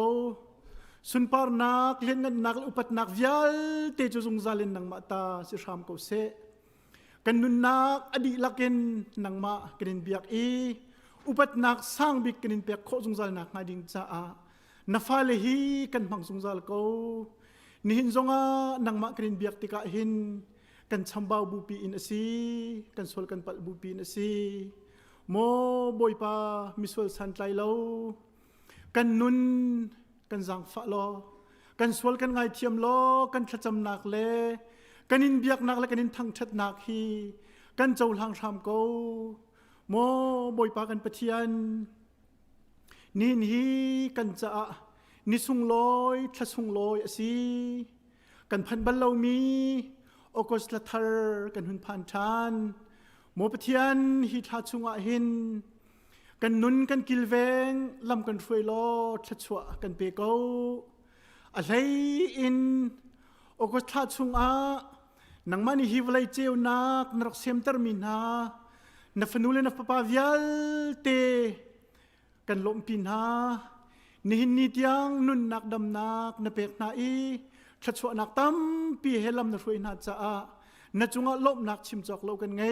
สุนปาร์นักเล่นนันนักอุปัตนักวิลเตจุงซาเลนนังมาตาสิรามโกเซกันนุนนักอดีลักินนังมากันเบียกอีอุปัตนักสร้างบิกกันเบียกโคจุงซาลนักมาดิงจ้านาฟาเลฮีกันพังจุงซาลโกนิหินจงะนังมากันเบียกติกาหินกันชัมบาวบูปีอินสีกันสวลกันปัลบูปีอินสีโมบอยปามิสวลสันไลโลกันนุนกันจังฟ้าโลกันสวลกันไงเทียมโลกันขจำนักเลกันอินเบียกนักและกันอินทั้งชัดนักฮีกันเจ้าหางชามโกโมบอยปากันปะเทียนนี่กันจะนิสุงลอยทัสุงลอยสิกันพันบัลลามีโอกสละทาร์กันหุนพันทานโมปะเทียนฮิทัสุงะหินกันนุนกันกิลเวงลำกันฟวยโลทัชวะกันเปโกอะไรอินโอกสละสุงะนังมันฮิวไลเจวนักนรกเซมเตอร์มินานัฟนูเลนัฟปาวิลเตกันลมปินานิหินนิดยังนุนนักดำนักนเปกนาอีชัดชวนักตั้มปีเฮลัมนรวยนาจ้านจุงะลบนักชิมจอกโลกันไง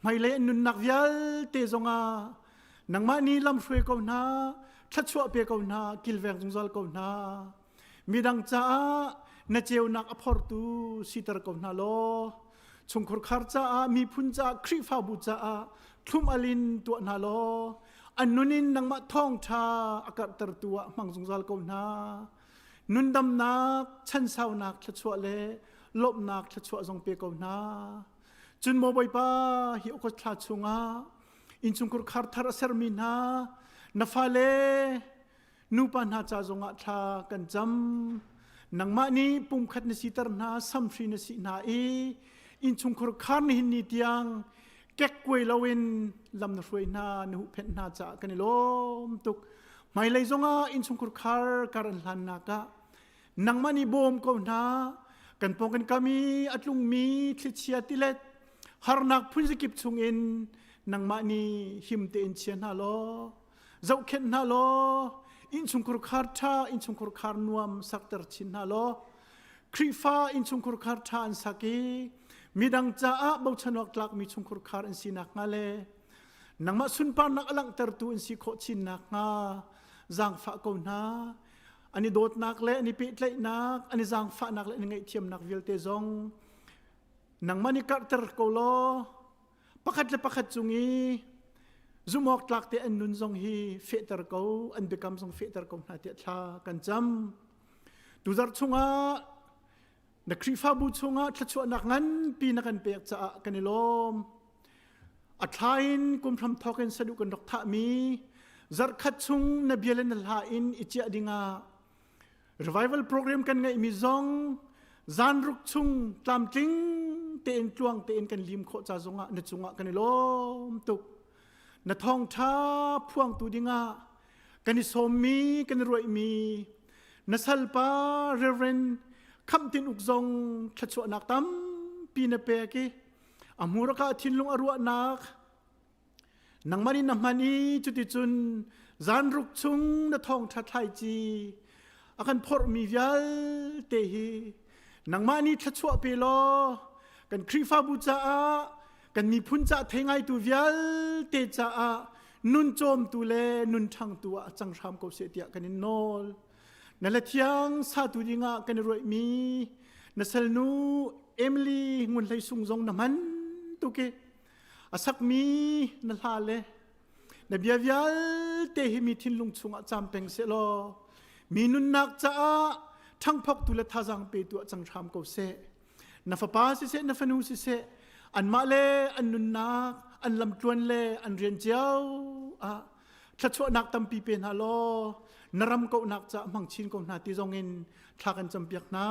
ไม่เล่นนุนนักวิลเตจงะนังมานีลำรวยกาวนาชัดชวเปกาวนากิลแวงจงซัลกาวนามีดังจ้านเจียวนักอภรตูสิตรกาวนาโลชงครคาร์จ้ามีพุนจ้าคริฟาบุจ้าทุมอลินตัวนาโลอันนุนินนังมาท่องชาอากาศตรตัวมังสงสารกาวนานุนดำนักชันเศร้านักชัดชัวเลลบนักชัดชัวทรงเปียกาวนาจุนโมบอยป้าฮิโอกชาชุงาอินชุงครคาร์ทาร์เซอร์มินานาฟาเลนูปันหาจาจงอาชากันจำนังมานีปุ่มขัดนสิตรนาสัมฟรีนสินาอินชุงครคาร์นิหินนิตยังแกกวยลาวินลำนรวยนาหนุเพนนาจากันลมตุกไม่เลยจงอาอินชุงครคาร์การันลันนากะนังมานีบอมก็นากันปองกันกามีอัตลุงมีทิเชียติเลตฮาร์นักพุนสกิบชุงอินนังมานีหิมเตอินเชียนาโลเจ้าเข็นนาโลอินชุงครคาร์ท่าอินชุงครคาร์นวมสักเตอร์ชินนาโลครีฟ้าอินชุงครคาร์ท่าอันสักีมีดังจ้าบ่าวชนวกลักมีชุงครคาร์อินสีนักงาเลนังมาสุนปานักอลังเตอร์ตูอินสีโคชินนักงาจางฟ้ากูนาอันนี้โดดนักเละอันนี้ปิดเละนักอันนี้จางฟ้านักเละนี่ไงเทียมนักวิลเตจงนังมานี่กัดเตอร์กูโลปักขัดleปักขัดจุงีจุมอกลักเตอันนุนจงฮีเฟเตอร์กูอันเบกัมจงเฟเตอร์กูนาเตชากันจำดูจาร์ชุงานักครีฟ้าบูชงะทัชวนักงั้นปีนักกันเปียกจะกันลมอัฐาอินกุมพรำทอกันสะดุกันดอกท่ามีจาร์ขัดชุงนบีเลนลาอินอิจดิงา revival program กันไงมีจงจานรุกชุงตามจริงเตียนจวงเตียนกันลิมโคจาจงะนจุงะกันลมตุกนทองท้าพวงตูดิงากันสมมีกันรวยมีนสัลปาเรเวนคำตินอุกจงชัดชวนักตั้มปีนเปกีอามูรกาทินลงอรัวนักนังมานีนังมานีจุดจุนจานรุกชุงนทองทัดไทจีอาการพอมีวิลเตหีนังมานีชัดชวเปโลกันครีฟ้าบูจ้ากันมีพุนจ้าเทงไงตัววิลเตจ้านุนโจมตัวเลนุนทางตัวจังรามกเสียเตียกันนอลนั่นแหละที่ยังซาตุดิงะกันรวยมีนั่นสนูเอมิลีงุนไหลสุงจงน้ำมันตุกอาศักมีนั่นฮาเลนั่นเบียวิลเตหิมีทินลุงชุงจำเป็นเสลอมีนุนนักจ้าทั้งพกตุเลท่าจังเปตัวจังรามกเสนั่นฟ้าป้าสิเสนั่นฟนูสิเสอันมาเลอันนุนนักอันลำจวนเลอันเรียนเจ้าชัดชวนักตั้มปีเป็นฮัลโหลนรำก็นักจะมังชินก็นาที่จงอินทากันจำเปียกนะ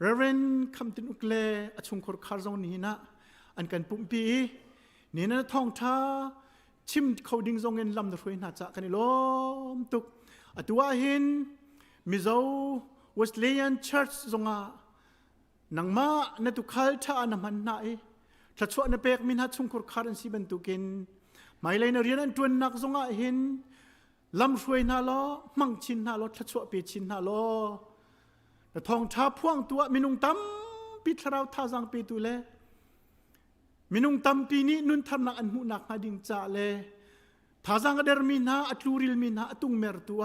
เรเวนคำตินุกเลอชุงครคาร์จงนี้นะ อันกันปุ่มปีนี่นั่นท่องท่าชิมเขาดิ้งทรงเงินลำตะรวยน่าจะกันล้มตุกตัวหินมิโซเวสเลยันเชิร์ชทรงนังมาในตุคัลท่าน้ำมันนาถ้าชวนในเปกมินหัดชงคุรคารันซีบรรทุกินไม่เลยนเรียนอันตัวนักทรงหินลำรวยน่าล้อมังชินน่าล้อถ้าชวนเปชินน่าล้อแต่ทองท่าพ่วงตัวมินุงตั้มปิดเราท่าสังปีตุเลมินุงตั้มปีนี้นุนทำนักอันหูนักมาดิ่งจ่าเลท่าสังกระเดรมินาอัตลูริลมินาอัตุงเมรตัว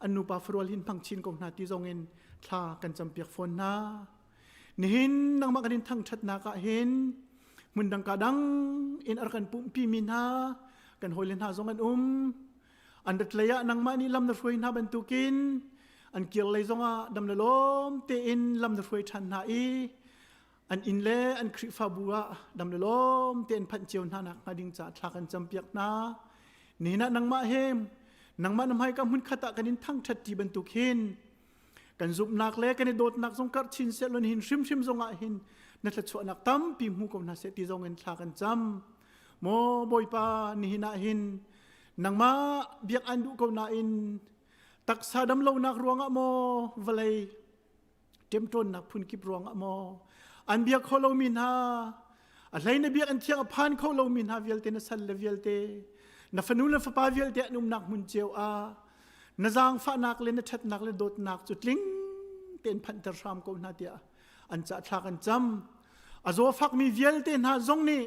อันนุปาฟรวลหินพังชินกองนาที่ทรงเงินท่ากันจำเปียกฝนนานี่หินนังมากันดินทั้งชัดนากะหินมุนดังกาดังอินอากันปุ่มปีมินากันหอยเลนหาทรงกันอันดัดเลยะนังมานี่ลำนรวยนาบรรทุกินอันเกี่ยวเลยทรงดำเลลมเตอินลำนรวยชันนาอีอันอินเล่อันคริฟาบัวดำเลลมเตอินพันเจียวนานักมาดิ่งจ่าทากันจำเปียกนานี่นะนังมาเฮมนังมานำให้กับมุนขตะกันดินทั้งชัดที่บรรทุกินกันซุบนักเล่กันโดดนักทรงกัดชินเซลนหินชิมทรงหินนั่นจะชวนนักตั้มปีมูกบนาเสติทรงเงินทากันจำโมบอยปานี่หินาหินนังมาเบียกอันดุกบนาอินตักสาดำลงนักรวงอะโมวลัยเต็มต้นนักพุนกิบรวงอะโมอันเบียกเขาลงมินฮาอะไรในเบียกอันเทียงอภันเขาลงมินฮาเวลเตนสัลเลเวลเตนัฟนูนฟปาเวลเตนุ่มนักมุนเจียวนาจางฟ้านักเล่นชัดนักเล่นโดดนักจุดลิงเต็นพันตรามกบนาเดียอันจะทากันจำอาโซฟักมีเวลเตนหาซงนี่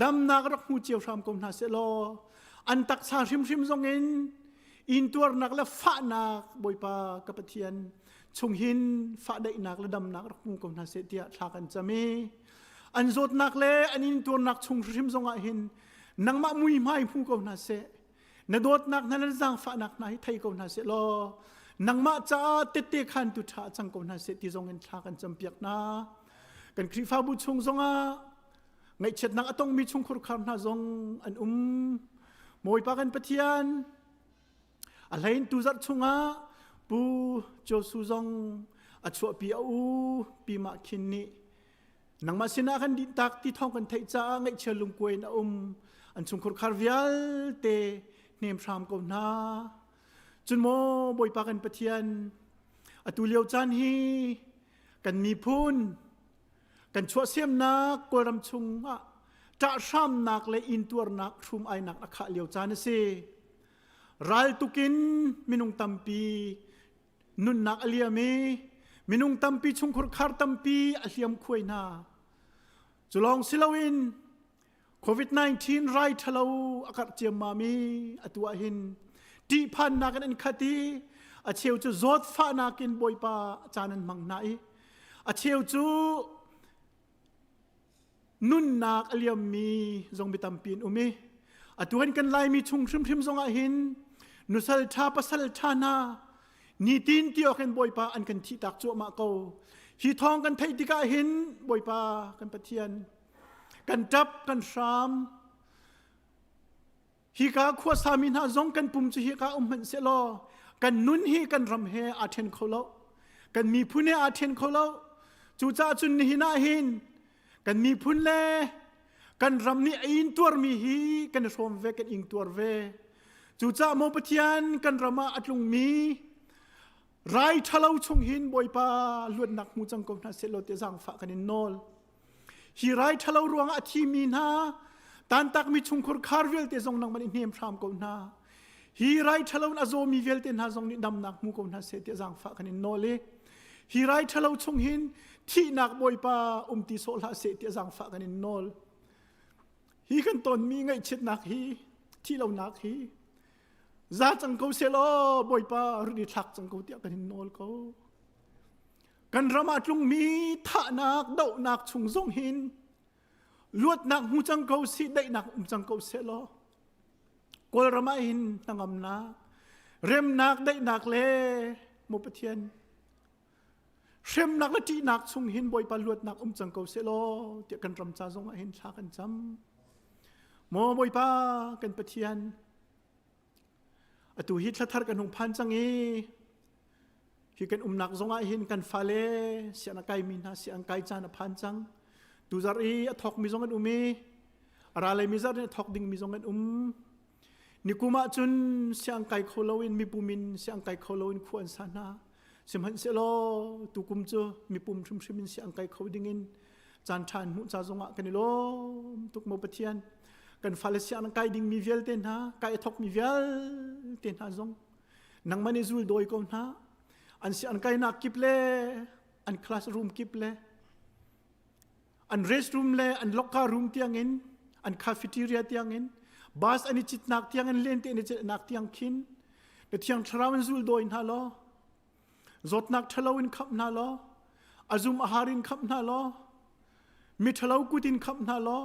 ดำนักรักมูเจียวรามกบนาเซโลอันตักสาชิมซงอินตัวนักและฟ้านักบอยปากับเทียนชงหินฟ้าได้นักและดำนักรักมูกบนาเซเดียทากันจำมีอันโซดนักเล่อันอินตัวนักชงชิมซงหินนังมามุยไม้มูกบนาเซนโดดนักนั้นจางฟ้านักไหนไทยกบนาเสโลนังมาจ้าเตเตขันตุชาจังกบนาเสที่ทรงเงินทากันจำเปียกนากันคริฟ้าบุชงทรงไงเช็ดนักต้องมีชงคุรคารนาทรงอันมวยปากันปะเทียนอะไรตุจัดชงปูโจสุซงอัจฉริยะปีมาคินนี่นังมาสินากันดิตักที่ท้องกันไทยจ้าไงเชลุงกวยนะอันชงคุรคารวิลเตเนมพรามกบนาจนโมบอยปากันปะเทียนอตุเลียวจันฮีกันมีพูนกันชัวเสียมนักกวรำชุงจะช้ำนักและอินตัวนักชุมไอนักนักขะเลียวจันเสรัลตุกินมินุงตัมปีนุนนักอเลียเมมินุงตัมปีชงคุรคาร์ตัมปีอเลียมควยนาจุลองสิลาวินCOVID-19 ไรทะเลาอากาศเจียมมามีอตัวหินที่พันนักนันคดีอาเชียวจูโจดฟ้านักินบอยปาจานันมังไนอาเชียวจูนุนนักอเลียมมีทรงบิตัมปีนอุมีอตัวหินกันไลมีชุงชิมทรงหินนุสัลชาปัสลชานานีตินที่ออกกันบอยปาอันกันที่ตักจั่วมาเกาฮีทองกันไทยติกาหินบอยปากันปะเทียนกันจับกันสามฮิกาขวดสามินหาจงกันปุ่มจุฮิกามันเสลอกันนุนฮีกันรำเฮอาเทนเขาเล่ากันมีพุนเนอาเทนเขาเล่าจูจ่าจุนหินาหินกันมีพุนเล่กันรำนี่อินตัวมีฮีกันรวมเวกันอิงตัวเวจูจ่าโมปเทียนกันรำมาอัดลงมีไรทะเลาชงหินบอยปาลวดหนักมูจังกบนาเสลอเตจังฝากกันนอลฮีไรทะเลารวงอาทีมีนาตันตักมีชุงคุรคาร์เวลเตซงนังมันอินเฮมพรามกบนาฮีไรทะเลอาโซมีเวลเตนาซงนิดำนักมูกบนาเสเตจังฝากกันนอลฮีไรทะเลชงหินที่นักบอยปาติโซลาเสเตจังฝากกันนอลฮีกันตนมีไงเช็ดนักฮีที่เรานักฮีซาจังเขาเซลอบอยปารุดิทักจังเขาเตียกันนอลเขากันรำอัดลุงมีท่านักเดานักชุงซงหินลวดนักหูจังเขาสิได้นักจังเขาเสลอกอลรำหินนังอำนาเร็มนักได้นักเล่โมปเทียนเร็มนักละจีนักชุงหินบอยปาลวดนักจังเขาเสลอเตียกันรำจาซงหินชากันจำโมบอยปากันปเทียนอตุฮิตละทัดกันหงพันจังฮีกันนักซงหินกันฟาเลเสียนักไก่มินาเสียงไก่จานพันจัง tu zari athok mi zongan umi aralai mi zar athok ding mi zongan ni kuma chun siang kai kholawin mi pumin siang kai kholawin khuan sana simhan selo tu kum chu mi pum thum thrimin siang kai khodingin chan than mu cha zonga kanilo tuk mo pathian kan falesian kai ding mi vel ten ha kai thok mi vel ten ha zong nang mani zul doi ko na an sian kai na kiple an classroom kiple an restroom le an locker room tiangin an cafeteria tiangin bas ani chit nak tiangin len te ani chit nak tiang khin de tiang thrawan zul doi na lo zot nak thalawin khap na lo azum aharin khap na lo mi thalaw kutin khap na lo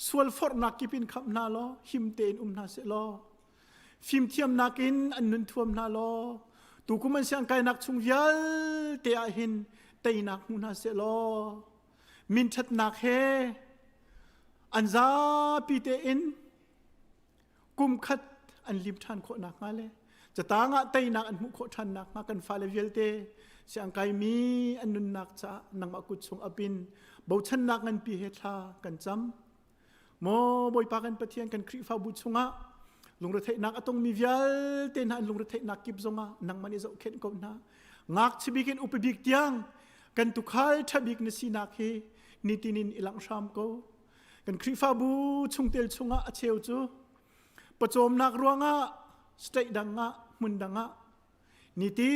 sual for nak kipin khap na lo him ten na se lo phim thiam nakin an nun thuam na lo tu kuman siang kai nak chung yal te a hin tei nak mu na se lo min that nak he an za pi te in kum khat an lim than kho nak ma leจะตางะเตยนักอันมุขทันนักมากันฟาเลเวลเตเสียงไกมีอันนุนนักจะนังมากุดสงอปินบ่ชันนักอันปีเฮทากันจำโมบ่อยปากันปะเทียนกันคริฟ้าบุชงะลุงระเทนักอตงมีเวลเตนันลุงระเทนักกิบจงะนังมันอิจะเข็นกบนะงักชิบิกันอุปบิกเตียงกันตุขัลทับิกนสีนักเฮนิตินินอิลังชามโกกันคริฟ้าบุชงเตลชงะเชวจูปะโจมนักรวงะสเตดังะมุนดังะนิติ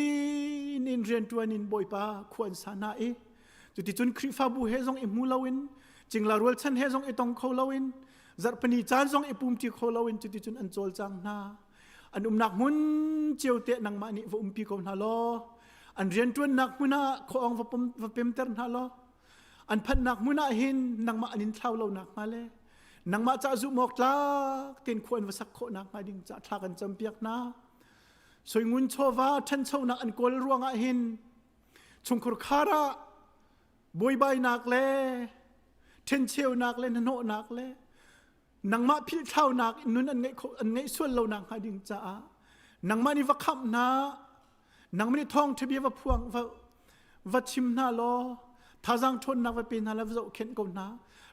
นินเรียนตัวนินบอยปาควรสานาจุดที่จุนคริฟ้าบุเฮซงอิมูลาวินจิงลารวลชันเฮซงอิตองเขาลาวินจัดปนิจานซงอิปุ่มที่เขาลาวินจุดที่จุนอันโจลจังนาอันนักมุนเจียวเตะนังมานิวปีกนาลออันเรียนตัวนักมุนาขอองวเปมเตอร์นาลออันพันนักมุนาหินนังมาอันินเท่าเรานักมาเลยนังมาจะจุมอกลากเต็นควรวสักโคนักมาดิ่งจะทากันจำเปียกนาสวยงุนโชวาท่านเช่านักอันกอลรวงอาหินชงครคาระบอยใบนักเล่เทนเชลนักเล่นโนนักเล่นังมาพิลเท่านักนุนอันไงส่วนเรานักมาดิ่งจะนังมานี่ว่าคำนานังไม่ได้ท่องทะเบียนว่าพวงว่าชิมนาลอท่าจังทนนักว่าเป็นนาแล้วว่าจะเข็นกนา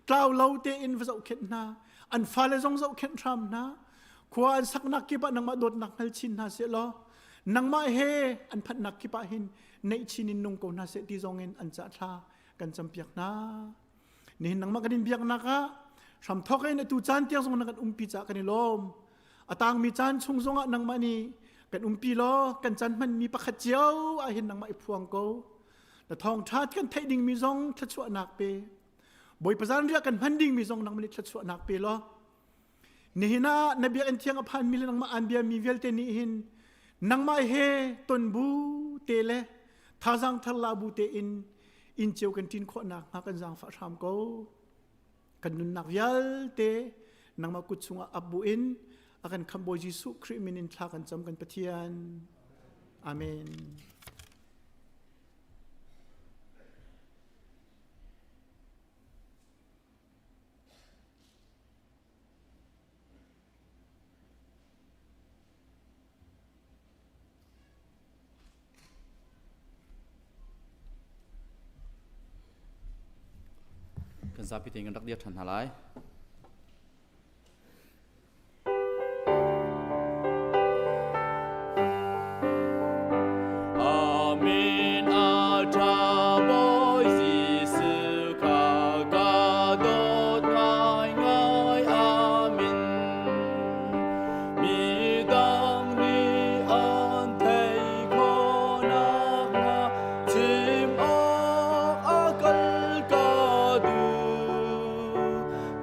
กล่าวเล่าเตอินว่าจะเข็นนาอันฟ้าเลยจงจะเข็นทำนาขวานสักนักกิบะนังมาโดดนักนัลชินนาเสลอนังมาเฮอันพัดนักกิบะหินในชินินนุงกนาเสติจงเงินอันจะทากันจำเปียกนานี่นังมากันดินเปียกนักะทำทอกให้ในตูจานเตียงจงนักกันปีจากกันในลมอตางมีจานชงจงนังมานี่กันปีล้อกันจันมันมีปะขเจียวอาหินนังมาพวงโกแต่ทองทัดกันไทยดิ่งมีจงทัดชั่วนักเปบ่อยประจานเรียกกันพันดิ่งมีจงนังมันทัดชั่วนักเปล้อนี่หินะนบีอันเทียงอภันมิลนังมาอันเบียมีเวลเตนี่หินนังมาเฮตนบูเตเลท่าจังทัลลาบูเตอินเจียวกันทินขนักมากันจังฟ้าทำก็กันนุนนักเวลเตนังมากุดสุงอับบูอินอากันคำบอยยิสุคริมินินทากันจำกันปะเทียนอาเมนกันซาพิธีกันรักเดียดทันหาไล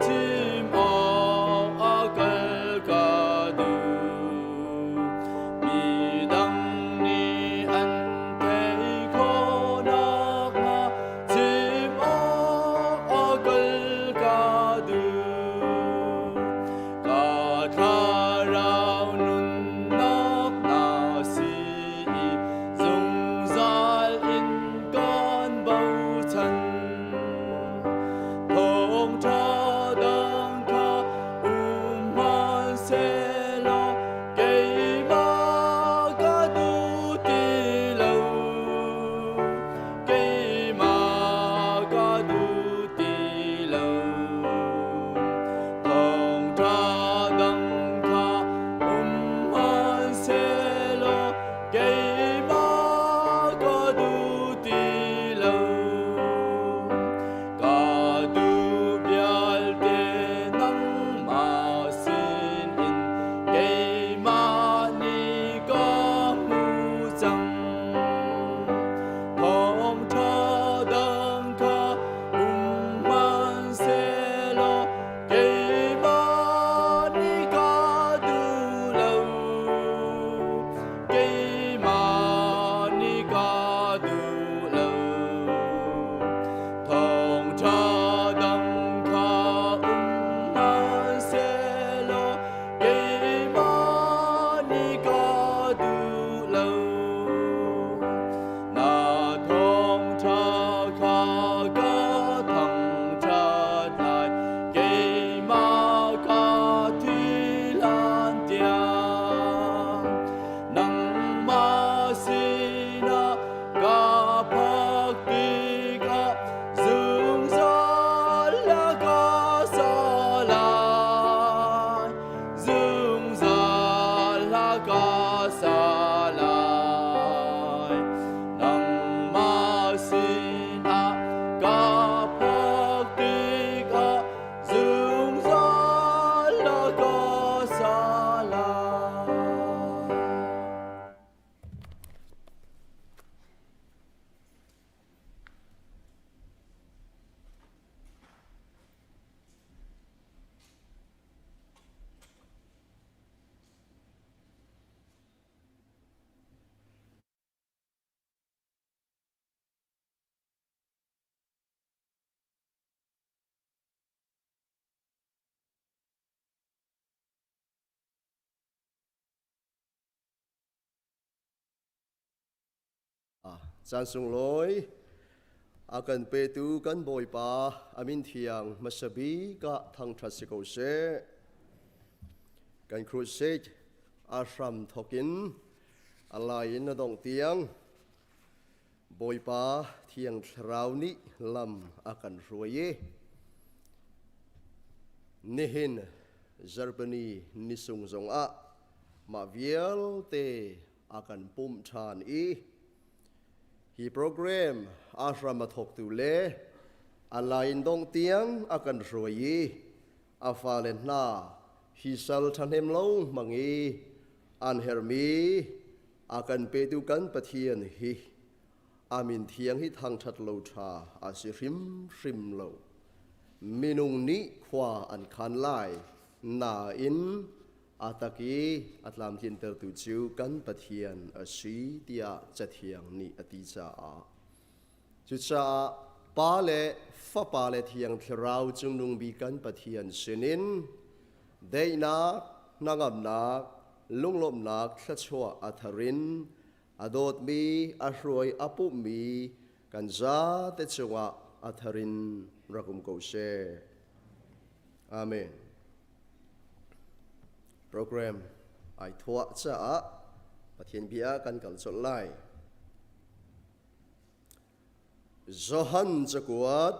Chim Chan sung loi akan pe tu kan boi pa amin thiang masabi ka Thawngṭha siko se kan crusade ashram thokin alain na dong tiang boi pa thiang thrau ni lam akan ruye nihin Germany nisung zong a ma viel te akan pum than i hi program ashram thok tu le alain dong tiang akan roi afalen na hi sal thanem lo mangi an hermi akan pe tu kan pathian hi amin thiang hi Thawngṭhat lo tha asirim rim lo minung ni khwa an khan lai na in ataki atlam tin ter tu chu kan pathian asi tia chathiang ni ati cha a chu cha pa le fa pa le thiang thrau chung nung bi kan pathian sinin deina nangam na lunglom nak thachwa atharin adot mi ahroi apu mi kan za te chunga atharin rakum ko se amen program ai thua cha pathian bia kan kal chol lai zohan chakuat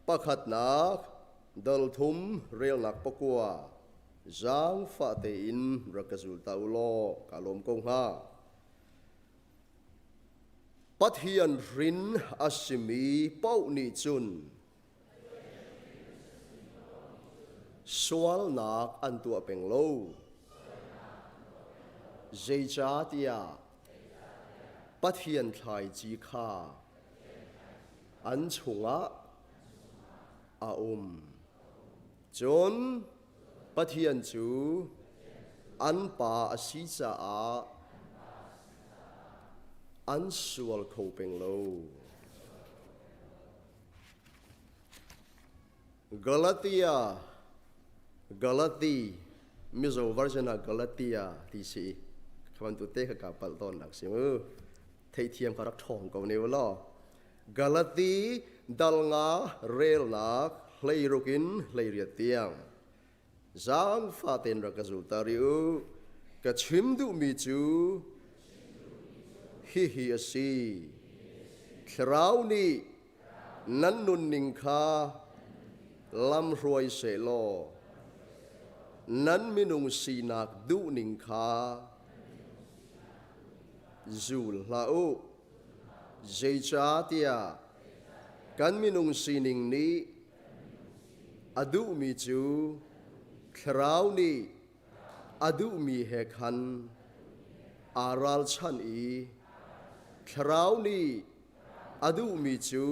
pakhat nak dal thum rel nak pakua zang fa te in rakazul taulo kalom kong ha pathian rin asimi pau ni chun sual nak an tua peng lo zai cha tia pathian thai chi kha an chunga a chon pathian chu an pa asi cha a an sual kho peng lo Galati mizo version a Galatia ti si khawan tu te ka pal ton nak simu thei thiam kharak thong ko ne lo Galati dalnga rel nak hlei rukin hlei riat tiang zang fa ten ra ka zul tariu ka chim du mi chu hi asi thrau ni nan nun ning kha lam ruai se lo นั้นมินุงสีนักดูนิงคาจูลลาอุเจจาเตียกันมินุงสีนิงนี้อดูมีจูคราวนี้อดูมีเฮคันอารัลชันอีคราวนี้อดูมีจู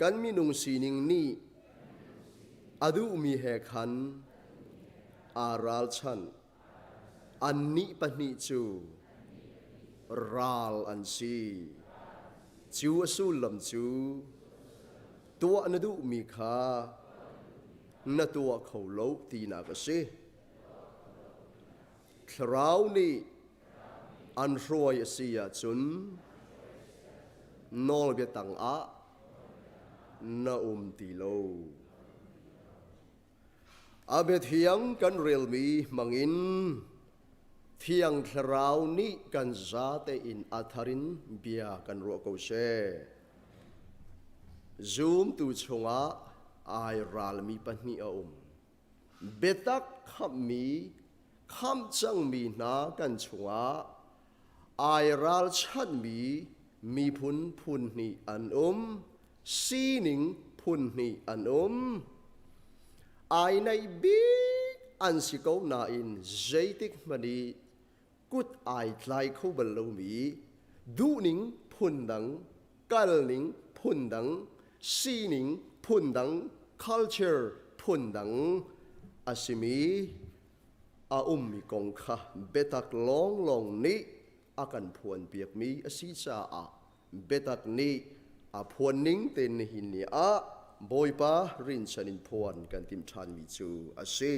กันมินุงสีนิงนี้อดูมีเฮคันอารัลชันอันนี้ปนิจูรัลอันซีจูสูลมจูตัวนัดูมีขานัตัวเขาโลตีนากสิคราวนี้อันรวยเสียจุนนอลเบตังอานาตีโลอาเบเทียงกันเรียลมีมังอินเทียงคราวนี้กันซาเตอินอัธรินเบียกันรัวโกเชซูมตูชงอาไอรัลมีปัญญาเบตักขับมีคำจังมีนากันชงอาไอรัลชันมีพุนนี่อันซีนิงพุนนี่อันไอในบีอันสิโกนาอินเจติกมันดีกุดไอไลคูบลมีดูนิงพุนดังกัลนิงพุนดังซีนิงพุนดัง culture พุนดังอาสิมีมีกงค่ะเบตักลองนี้อากันพวนเปียกมีอาศิจาเบตักนี้พวนนิ่งเต็นหินนี้บอยปารินชันินพวนกันติมชันมีจูอาศิ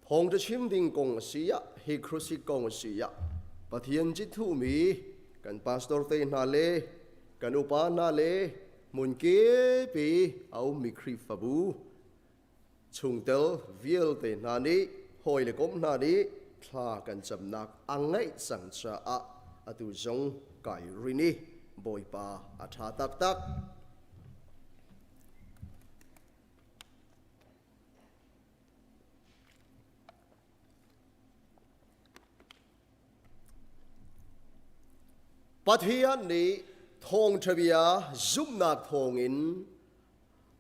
พงจะชิมดิ่งกงอาศิยะเฮครุสิกงอาศิยะปะเทียนจิตทูมีกันพาสตอร์เตนาเลกันอุปานาเลมุนเกปีมีคริฟบูชุงเตลวิลเตนานีหอยเลกมนานีทลากันจำนักอังไงสังชาอตุจงไกรินีบอยปาอัฐาตักปะเทียนนี้ทองทวียซุมนักทองอิน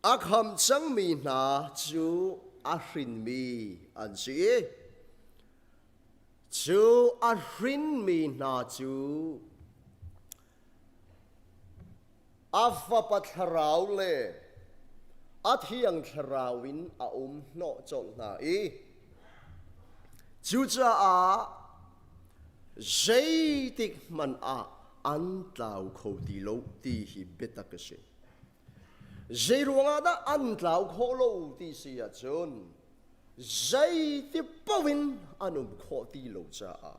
อาคำจังมีนาจูอารินมีอันซีจูอารินมีนาจูอาฟปัทราวเลอาเทียงทราวินโนจงนาจูจะเจติกมันอันตาวเขาตีโลตีฮิเบตักเชเจรวงอาดาอันตาวเขาโลตีเสียจนเจติปวินอันุมเขาตีโลจ้า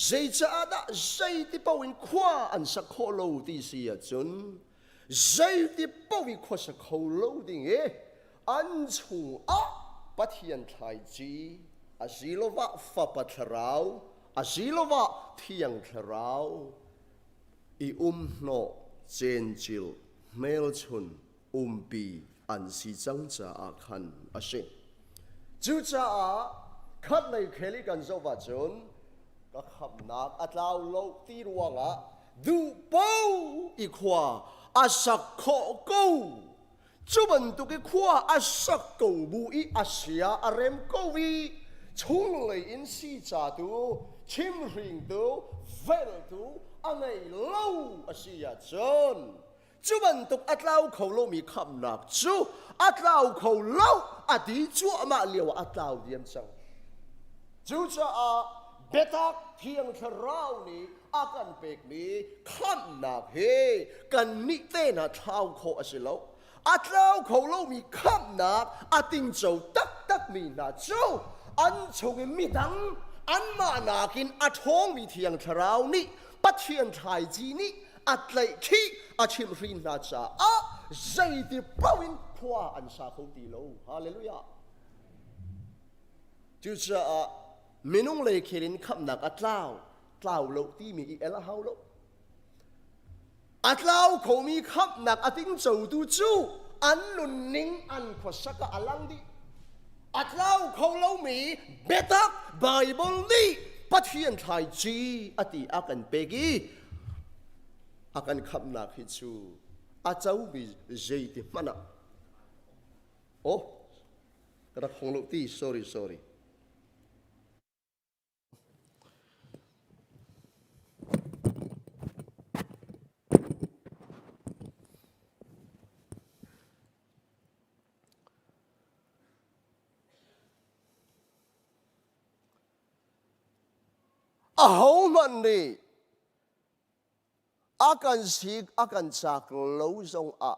เจจ้าดาเจติปวินขวาอันสักเขาโลตีเสียจนเจติปวินขวาสักเขาโลตีเออันชูปัทยันไทยจีอาศิโลวะฟับปัทราวอาศิโลวะเทียงทราวโนเจนจิลเมลชุนปีอันสีจังจะคันอาเชจูจ้าคัดในเคลิกันโจวาจนก็ขับนักอัตลาวโลตีรวงดูเป้าอีขวาอาสักโคกูจุบันตุกขวาอาสักกูบุอีอาเซียอาเรมกูวีชุงเลยอินสีจ่าตูชิมริงตูเวลตูอันไหนเล่าอาเซียจนจุบันตุกอัตลาวเขาโลมีคำนักจูอัตลาวเขาเล่าอดีจูมาเลียวอัตลาวเดียมจังจูจะเบตักเพียงทราวนี้อากันเปกมีคำนักเฮกันนิเตนะเท้าเขาอาศิโลอัตลาวเขาโลมีคำนักอติงโจตักมีนาจูอันชงมีดังอันมานากินอัทองมีเทียงทราวนี้ปัทเทียนไทยจีนี้อัตไลคีอาชิมรินนาจาใจที่ปวินขวาอันสาเขาตีโลฮาเลลูยาจุดจะมินุงเลยเคลินคำนักอัตลาวโลที่มีเอลฮาวโลอัตลาวเขามีคำนักอติงโจดูจูอันนุนนิงอันขวสักอัลังดี อัดเล่าเขาเล่ามีเบตักไบเบิลนี้ปะเทียนไทยจีอติอากันเปกีอากันคำนักฮิจูอาเจ้ามีเจติมันอะโอ้กระของลูกที่ sorry เอามันนี่อาการสิกอาการจากโลจงอะ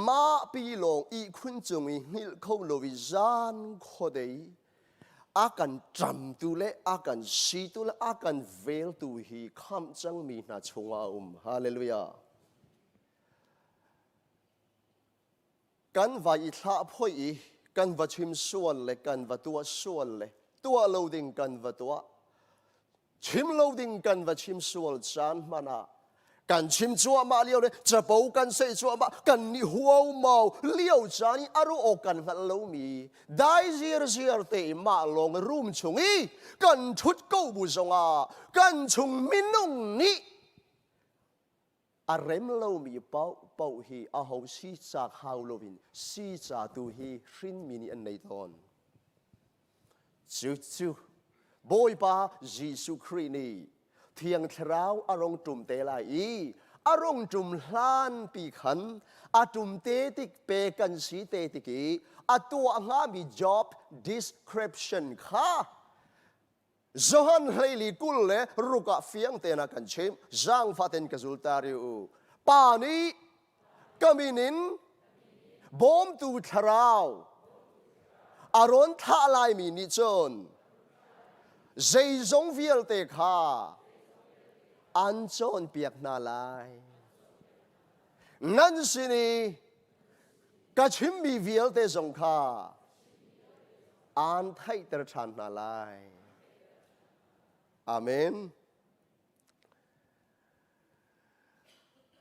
มาปีลงอีคุณจงอีนิลเขาโลวิจานโคเดยอาการจำตุเลอาการสีตุเลอาการเวลตุฮีคำจังมีนาชงอาฮาเลลูยากันว่าอิทลาพ่อยกันว่าชิมส่วนเลยกันว่าตัวส่วนเลยตัวโลดิงกันว่าตัวชิมโลดิงกันว่าชิมส่วนจานมานะกันชิมจัวมาเลี้ยวเลยจะปูกันเสจัวมากันนี่หัวเมาเลี้ยวจานี่อารุโอกันหันโลมีได้เสียเตะมาลงรูมชงอีกันชุดกู้บุษงากันชงมินุงนี่อารมณ์เรามีเป้าฮีอาหูซีจากฮาวโลวินซีจากตูฮีรินมินิอันในตอนจู่บอยปาเยซูคริสต์นี่เทียงเท้าอารมณ์จุ่มเตลายอารมณ์จุ่มล้านปีขันอาจุ่มเตติกเปกันสีเตติกีอาตัวงามี job description ค่ะจอห์นเฮลีกุลเลรุกะเฟียงเตนักันชิมจางฟาเตนกะซุลตาริอูปานีกามินินบอมตูทราวอารอนท่าลายมีนิจนเจจงเวียลเตคาอันจนเปียกนาลายนั่นสินีกะชิมมีเวียลเตจงคาอันไทยตระชันนาลายอาเมน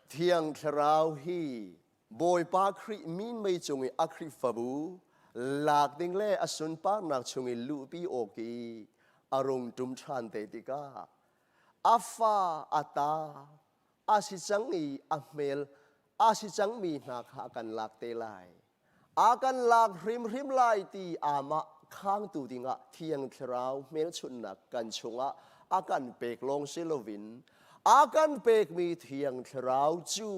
เที่ยงคราวฮีบอยปาคริมินไม่จงอัคริฟบูหลากดิ่งเล่อสุนปานักจงลูปีโอกีอารมณ์จุมชันเตติกาอาฟาอาตาอาสิจังอีอัเมลอาสิจังมีนักอากันหลากเตลายอากันหลากริมไลตีอามาข้างตูดิงะเที่ยงคราวเมลชุนนักกันชงะอากันเปกลงเซโลวินอากันเปกมีเที่ยงคราวจู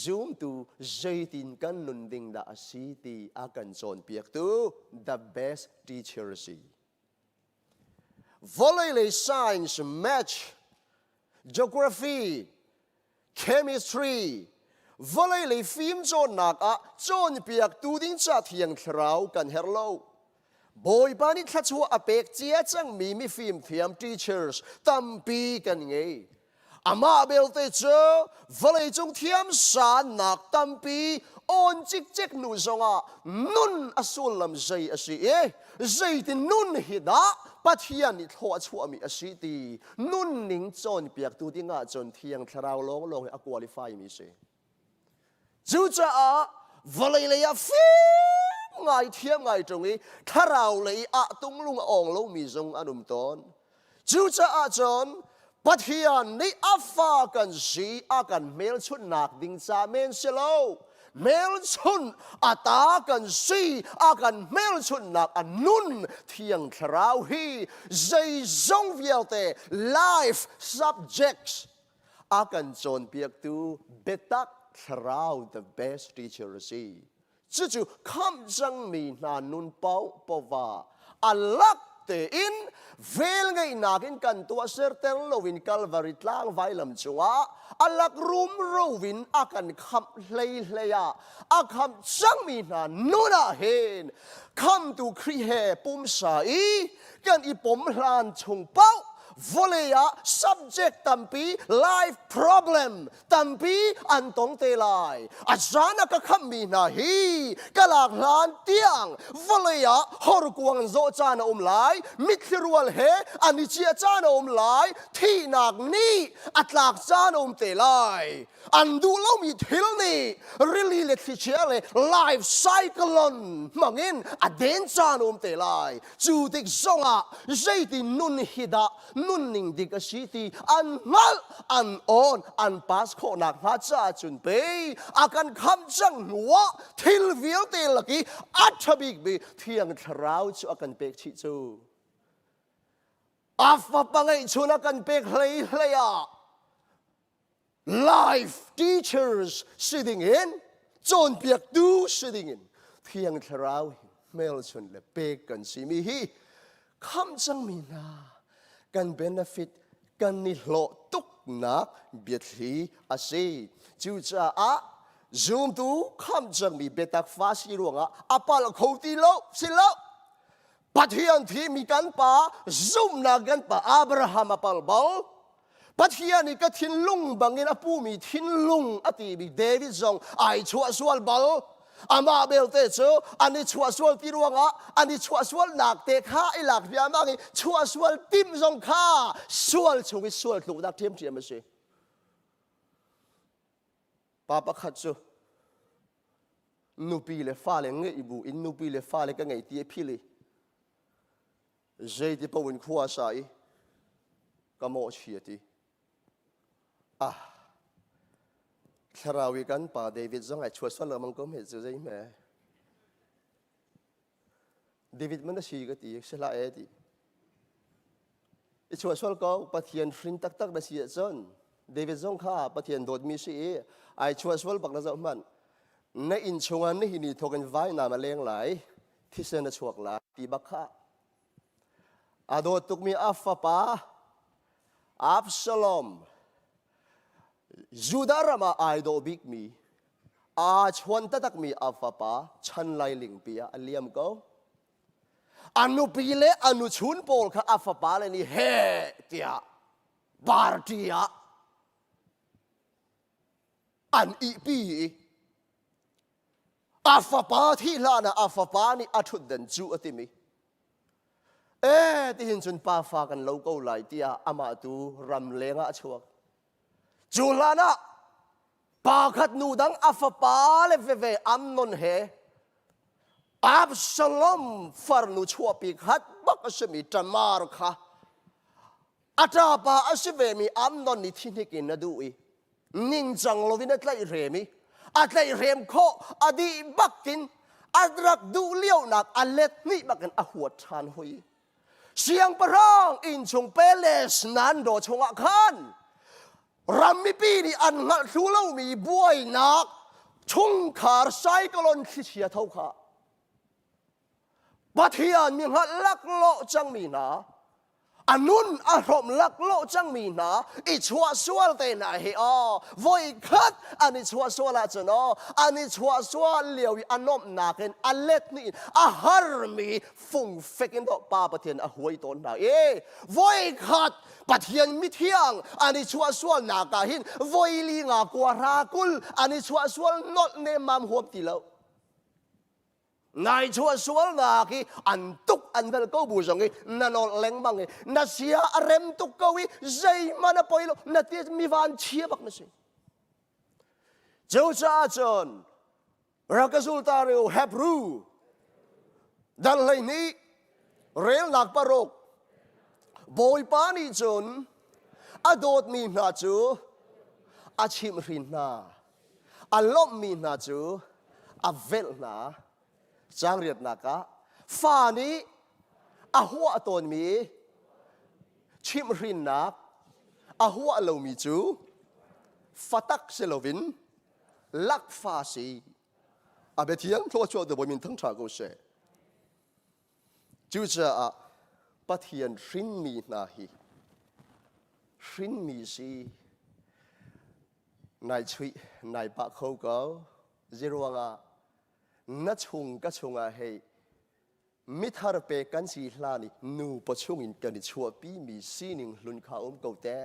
ซูมตูเจตินกันนุนดิงดาสีตีอากันจนเปียกตู the best teacher สิVolley science, match, geography, chemistry. Volley film zone nak a zone piak tu ding cha thiang thrau kan herlo. Boy bani thachua apek chia chang mi film thiam teachers tampi kan ngei. Ama belte cho volley chung thiam san nak tampi on chik nu zonga nun asul lam zai asi zai tin nun hidaปัทยานิทว่าชัวมีอาชีพนุ่นนิ่งจนเปียกตัวที่งาจนเทียงคราวลงให้อควอลิฟายมีเสจู่จ้าวันเลยฟิงไงเทียมไงตรงนี้คราวเลยตุ้งลุงอ่องลงมีจงอนุมตนจู่จ้าจนปัทยานิอัฟฟากันสีอากันเมลชุดหนักดิ่งจาเมนเชลเมลชุนอาตากันสีอากันเมลชุนนักอันนุนเทียงคราวฮีใจจงเวียลเต life subjects อากันจนเปียกตูเบตักคราว the best teacher สิจู่ๆคำจังมีนานุนเป้าปว่าอัลลักเตอินเวลไงนักอินกันตัวเซอร์เตลโลวินกัลวาริตลางไวลำจัวอัลลักรุมโรวินอากันคำเลยอาคำจังมีนานุนาเฮนคำตูครีเฮปุ่มสายกันอีปมลานชงเป้า voleya subject tampi life problem tampi an tong te lai azana ka khammi na hi kalak hlan tiang voleya hor kuang zo chana lai mithirual he ani chia chana lai thi nak ni atlak chana te lai an du lo mi thil ni really let thi chia le life cycle on mangin aden chana te lai chu tik zonga zeiti nun hida nun ning dik asiti an ngal an on an pas kho nak ha cha chun pe akan kham chang nuwa thil vial te laki athabik be thiang thrau chu akan pek chi chu afa pangai chuna kan pek hlaya life teachers sitting in chon piak tu sitting in thiang thrau mel chun le pek kan si mi hi kham chang mi na kan benefit kan ni hlo tuk nak biat hi ase chu cha a zoom tu kham chang mi betak fa si ruanga apal khoti lo silo pathian thi mi kan pa zoom na kan pa abraham apal bal pathian ni ka thin lung bangin apu mi thin lung ati bi david zong ai chua sual bal ama belte cho ani chua sual tiruanga ani chua sual nak te kha ilak bia mangi chua sual tim zong kha sual chuwi sual lu dak thiam thiam se papa khat chu nupi le fa le nge ibu in nupi le fa le ka ngai ti phili zai ti pawin khuwa sai ka mo chiati Tharawi kan pa David zong ai chua swal mang kom he chu zai me David man si ga ti sela e ti I chua swal ko pathian frin tak tak da si chon David zong kha pathian dot mi si ai chua swal bak na zo man na in chunga ni hi ni thokan vai na ma leng lai thi sen na chuak la ti bakha adot tuk mi afa pa Absalom Judarama aido big mi a chwan tatak mi afapa chan lai ling pia aliam ko anu pile anu chun pol kha afapa le ni he tia bar tia an I pi afapa thi lana afapa ni athud dan chu atimi ti hin chun pa fa kan lo ko lai tia ama tu ram lenga chuak Julana pakhat nu dang afapa le ve amnon he Absalom farnu chuapi khat bak asmi tamar kha atapa asve mi amnon ni thinikin na dui ning jang lovina tlai remi atlai rem kho adi bakin adrak du liau nak alet ni bakan ahuat than hoi siang parang in chung peles nan do chunga khan Rammi pini an ngal thulau mi buai nak chung khar cyclone khisia thau kha pathian mi ngat lak lo chang mi na anun arom lak lo chang mi na I chua sual te na he voi khat ani chua suala chano ani chua sual lewi anom naken alet ni a har mi fung fekin do pa pathian a huai ton na voi khat pathian mi thiang ani chua sual na ka hin voi li nga kwa rakul ani chua sual not ne mam huap ti lo Nai chua sual na ki an tuk an vel ko bu jong na no leng mang na sia rem tuk ko wi zai mana poilo na ti mi van chia bak na si Joe cha chon rakasultario hebrew dan lai ni rel nak parok boy pani chon adot mi na chu achim rin na alom mi na chu avel na Chang riat naka fani ahua ton mi chim rin nak ahua lo mi chu fatak selovin lak fa si abetiang thlo cho de bomin thang tha go se chu cha a pathian rin mi na hi rin mi si nai chui nai pa khâu ko zirwanga na chung ka chunga hei มิทารเปกันสีลานี่นูปชงอินกันนี่ชัวปีมีซีนิงลุนข้าเก่าแต่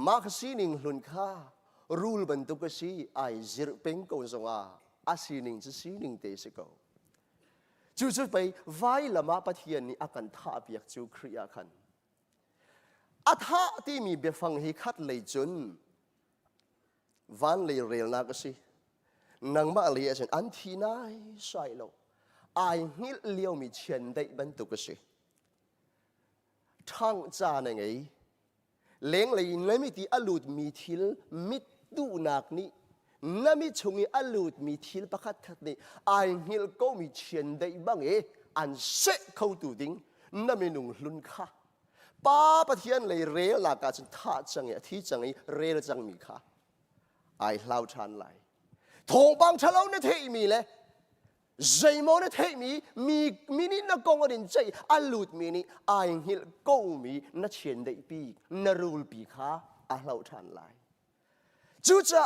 มักซีนิงลุนข้ารูลบรรทุกสีไอจิรเป็นกงสงอาซีนิงจะซีนิงเตสเก่าจู่ๆไปไว้ละมาปะเทียนนี่อาการท่าเปียกจู่ครีอาคันอาท่าที่มีเบียฟังให้คัดเลยจนวันเลยเรียลนักสินังมาเลียเช่นอันที่นายใส่โลไอหิลเลี้ยวมีเชียนได้บรรทุกสิทั้งจานไงเลี้ยงเลยนั่นไม่ที่อลูดมีทิลมิดดูนักนี่นั่นไม่ชงอลูดมีทิลประคัดทัดนี่ไอหิลก็มีเชียนได้บ้างอันเสกเข้าตูดิ้งนั่นไม่นุ่งลุนค่าป้าปะเทียนเลยเรียลากาจนท่าจังที่จังเรียลจังมีค่าไอเล่าชันไหลทงบางชะเลาเนี่ยเทมีเลยใจมองเนี่ยเทมีนี่นักกงอดินใจอัลลูดมีนี่ไอหิลก็มีนักเชียนได้ปีนรูลปีค่าไอเล่าชันไหลจู่จะ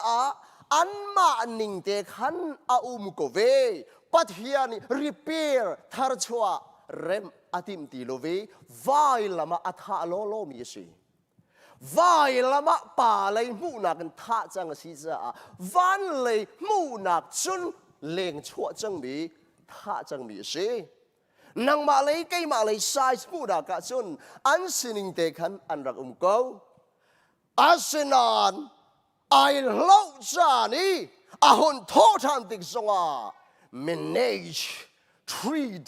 อันมาหนิงเตขันอามุกเวปัทยานี่รีเพร์ทาร์ชัวเร็มอาติมตีโลเววายละมาอัฐาโลโลมีสิวายละมาป่าเลยมูนักท่าจังสิจ้าวันเลยมูนักจุนเลี้ยงชั่วจังมีท่าจังมีสินังมาเลยใกล้มาเลยไซส์มูนักจุนอันสินิงเตขันอันรักเกาอาเซนานไอเล่าจานี่อาหุนโททันติกสงา manage treat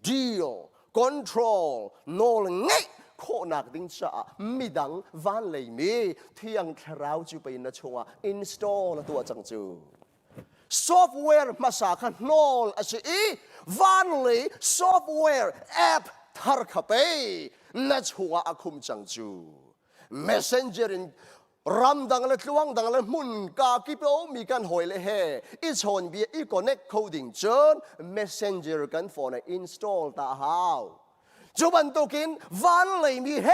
deal control โนลไงโคนักดิ้งจ้ามีดังวันเลยมีที่ยังคราวจูไปนะชัว install นะตัวจังจู software มาสาขันโนลอาศัยวันเลย software app ทาร์ขับไปนะชัวอาคุมจังจู messenger รำดังและทวงดังและมุนกากิเปโอมีการหอยเลยเฮอีชนเบียอีคอนเนคโคดิ้งจน messenger กัน for ใน install ตาหาวจูบันตุกินวันเลยมีเฮ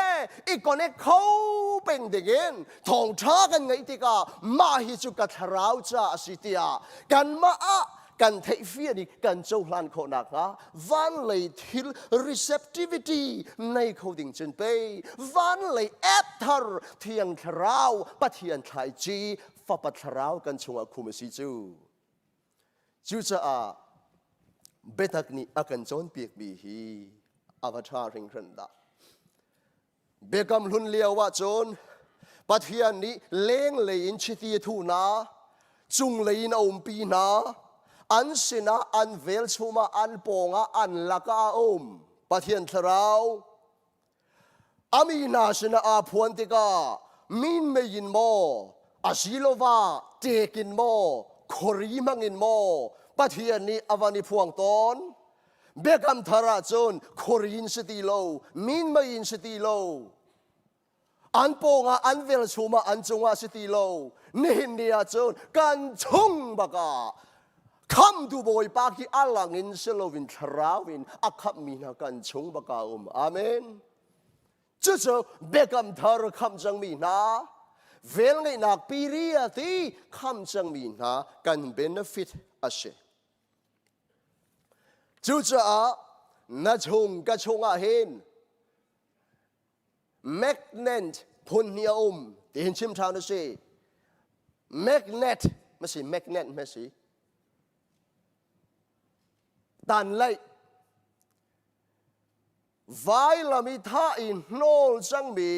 อีคอนเนคเขาเป็นเด็กนทองช้ากันไงติกามาฮิจุกัทราวจ้าสิติยากันมากันเทฟีนี่กันโจหลันโคนักนะวันเลยทิล receptivity ในโคดิ้งจนไปวันเลยแอปทาร์เทียงทราวปะเทียนไทยจีฟ้าปะทราวกันชงอาคุมสิจูจะเบตักนี่อากันจนเปียกบีฮีอวตารริงรันดาเบกำลุนเลียวว่าจนปะเทียนนี้เล้งเลยอินชิตีทูนาจุงเลยอินอมปีนาอันสินะอันเวลชูมาอันปงอันลักอาปะเทียนทราวอามีนาสินะอาพวนติกามินไม่ยินโมอาศิโลวาเตกินโมโครีมังอินโมปะเทียนนี้อวานิพวงตอนเบกัมทาราจนโครีนสติโลมินไม่ยินสติโลอันปงอันเวลชูมาอันจงอาสติโลนี่เนียจนกันชงบกาคำดูบอยปากีอัลลังอินเซโลวินทราวินอักขมีนากันชงบกาอาเมนจู่ๆเบกัมทาร์คำจังมีนาเวลในนักปีรียตีคำจังมีนากันเบนฟิตอาเชจู่ๆนัชงกะชงอาเฮนแมกเนตพุนเนียที่เห็นชิมทางนั่นสิแมกเนตไม่ใช่แมกเนตไม่ใช่ตันเลยไว้ละมีท่าอินโนลจังมี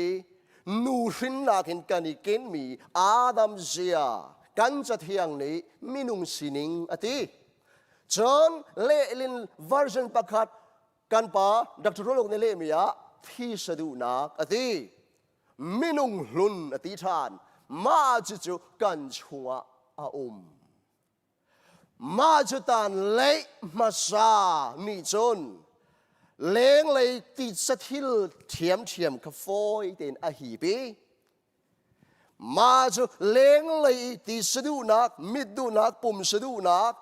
นูรินนักเห็นกันอีกเกณฑ์มีอาดัมเซียกันจะเที่ยงนี้มินุงสินิงอติจนเล่นเวอร์ชันประคัดกันป่าดักทุรลงในเล่มีอะที่สะดุนักอติมินุงลุนอติทานมาจุกันชัวอามาจุตันเละมาซานี่จนเล้งเลยติดสถิลเทียมขฟอยเต็นอหีปีมาจุเล้งเลยติดสะดุนักมิดดูนักปุ่มสะดุนัก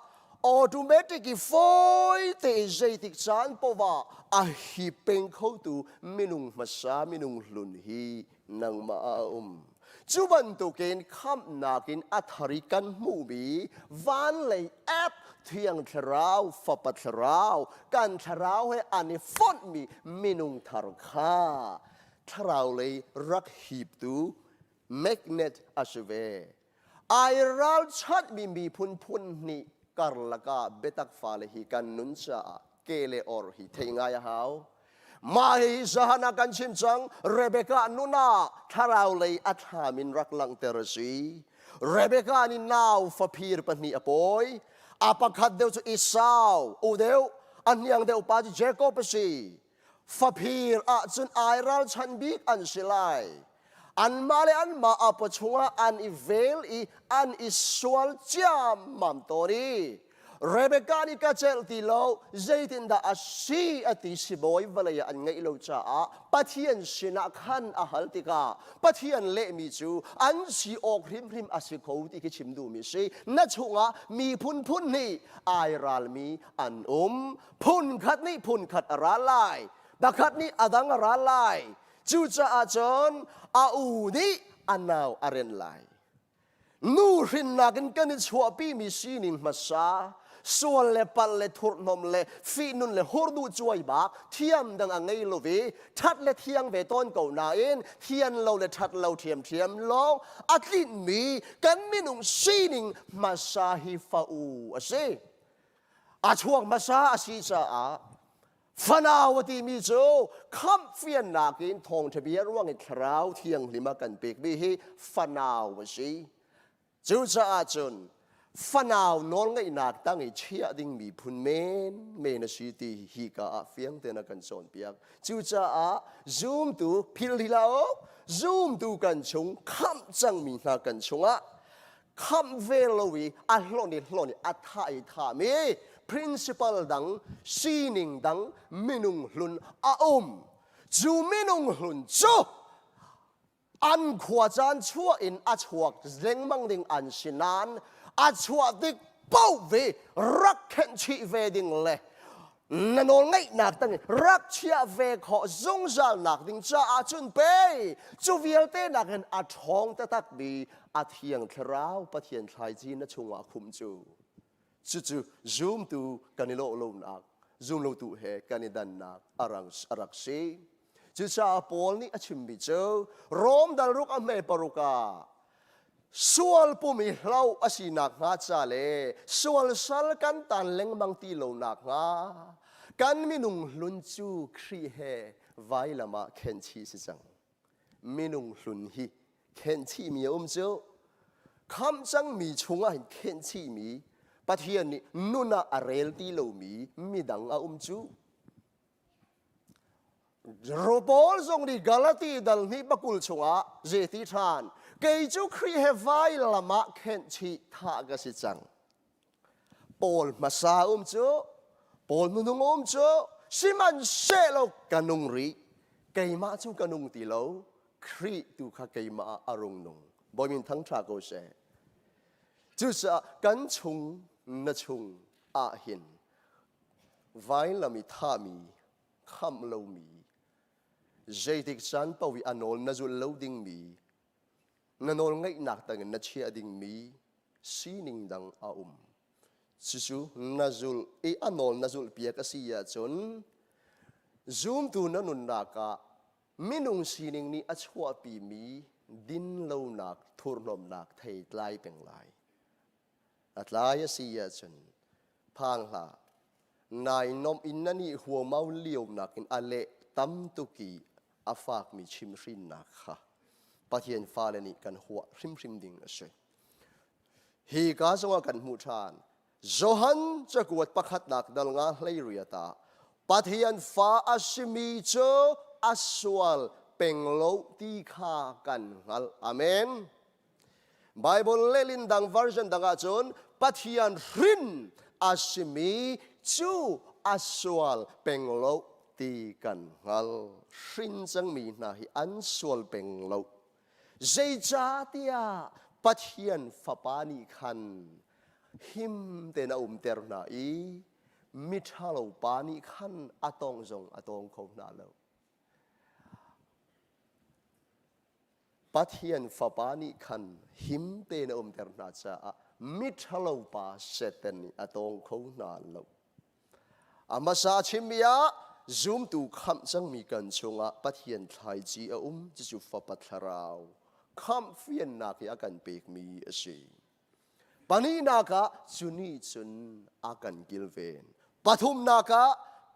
ออโตเมติกฟอยเตใจติดจานปว่าอหีเป็นเข้าตูมินุงมาซามินุงลุนฮีนังมาจูบันตุเกนคำนากินอัธริกันมูบีวันเลยแอป เที่ยงทราวฟปัทราวกันทราวให้อันนี้ฟอนมีมินุงทารคาทราวเลยรักหีบตูแมกเนตอาชเวไอรัลชัดมีพุนนี่การละกาเบตักฟาเลฮีกันนุนชาเกเลอร์ฮีเทงายฮาวมาฮิซาฮานากันชิมจังเรเบกานุนาทาราวเลยอัฐามินรักลังเตรซีเรเบกานี่นาวฟะพีร์ปนีอปอยอาปักขัดเดวจูอิสาวอูเดวอันยังเดวปาจิเจโกปซีฟะพีร์อาจุนไอรัลชันบิกอันสิไลอันมาเลอันมาอัปชงอันอีเวลอีอันอิสวลจามมัมตอรีเรเบกานี่ก็เจลติโลเจตินดาอาชีอติสิบอยเวลยอันไงโลจ้าปัทยันชินักขันอาฮัลติกาปัทยันเลมิจูอันสีออกริมอาศิโคติกิชิมดูมิซีนัชงะมีพุนนี่ไอรัลมีอันพุนขัดนี่พุนขัดอาราไลบักขัดนี่อดังอาราไลจูจ้าอาจอนอาอูนี่อันนาวอาเรนไลนูรินนักกันนิชวปีมิซีนินมาซาส่วนเลปัลเลทุรนมเลฟีนุนเลฮอร์ดูจวยบักเทียมดังอังไงโลวีทัดเลเทียงเวต้นเก่านาเอ็นเทียนเราเลทัดเราเทียมลองอัดลินมีกันมินุงซีนิงมาซาฮิฟาอูอาเซอาช่วงมาซาอาซีซาอาฟนาวตีมีโจคำเฟียนนากินทองทะเบียร่วงไอ้คราวเทียงลิมากันเปกบีฮีฟนาวซีจูจ้าอาจนฟนาวนอนไงนักตั้งไอเชียดิ่งมีพุนเมนสิตีฮีกาเฟียงเตนักันสอนเปียกจูจ้าซูมตูพิลฮิลาโอซูมตูกันชงคำจังมีนักกันชงคำเวลวีอัลโลนิอัฐาอิธามี principle ดังซีนิงดังมินุงหลุนจูมินุงหลุนจูอันขวาจานชั่วอินอัชวกเร่งมังดิงอันชินานอาชวดิกเป้าเวรักเข็นชีเวดิงเลยนั่นโง่ไงนักตั้งรักเชียเวขอจงจานักดิงจ้าอาจุนเปจูเวลเตนักเห็นอาทองตะตักดีอาเทียงคราวปะเทียนชายจีนชงอาคุมจูซูมตูกันนิโลโลนักซูมโลตูเฮกันนิดันนักอารักซีจูจ้าปอลนี่อาชิมบิจูโรมดัลรุกอเมปารุกาส่วนปุ่มิเราอาศินักงาจ้าเลส่วนสัลกันตันเล็งบางทีเราหนักงากันมินุงลุนจูครีเฮไว้ละมาเข็นชีสิจังมินุงลุนฮีเข็นชีมีเจ้าคำจังมีชงอ่ะเข็นชีมีปะเทียนนี่นุนาอาเรลตีเรามีดังจูโรบอลทรงดีกาลตีดัลนี้บักุลชงอ่ะเจติทานเกจูครีเฮไวละมาเข็นชีทากสิจังปอลมาซาจูปอลมุนุงจูสิมันเชลกันุงรีเกยมาจูกันุงตีโลครีตูข้าเกยมาอารุงนงบอยมินทั้งทราโกเซจูจะกันชงนชงอาหินไวละมีท่ามีคำเลามีเจติกสันปวิอนอลนจุลเลาดิงมีนั่นโง่ไงนักตั้งนัชเชียดิ่งมีซีนิงดังชิชูนัจุลอนอลนัจุลเปียกสียจนซูมตูนันุนนักมินุงซีนิงนี้อัชวาปีมีดินเลานักทุรนมนักไทยไลเป็นไลอัตลายสียจนพังหานายนมอินนันนี่หัวเมาเลี้ยวนักอินอเลตั้มตุกีอาฟากมีชิมรินนักค่ะปะเทียนฟ้าเลนิกันหัวริมดิ่งเฉยฮีกาสงกันมูชานโจฮันจะกวดประคัดนักดัลงาเลยเรียตาปะเทียนฟ้าอาชิมีโจอัสวลเป็นโลตีขากันฮัลอาเมนไบเบิลเลลินดังวอร์ชันดังอาจนปะเทียนรินอาชิมีโจอัสวลเป็นโลตีกันฮัลรินจังมีนาฮิอันสวลเป็นโลเจจาติยาปัทยันฟปานิคันหิมเตนะเตอร์นาอีมิทาโลปานิคันอตองจงอตองคงนาโลปัทยันฟปานิคันหิมเตนะเตอร์นาจา มิทะโลปาเสตันอตองเขานานโลอามาซาชิมยาซูมตูคำจังมีกันชงะปัทยันไทยจีจะจูฟปัทราวคำเฟียนนักอากันเปกมีเสีปานีนักจุนีจุนอากันกิลเวนปฐุมนัก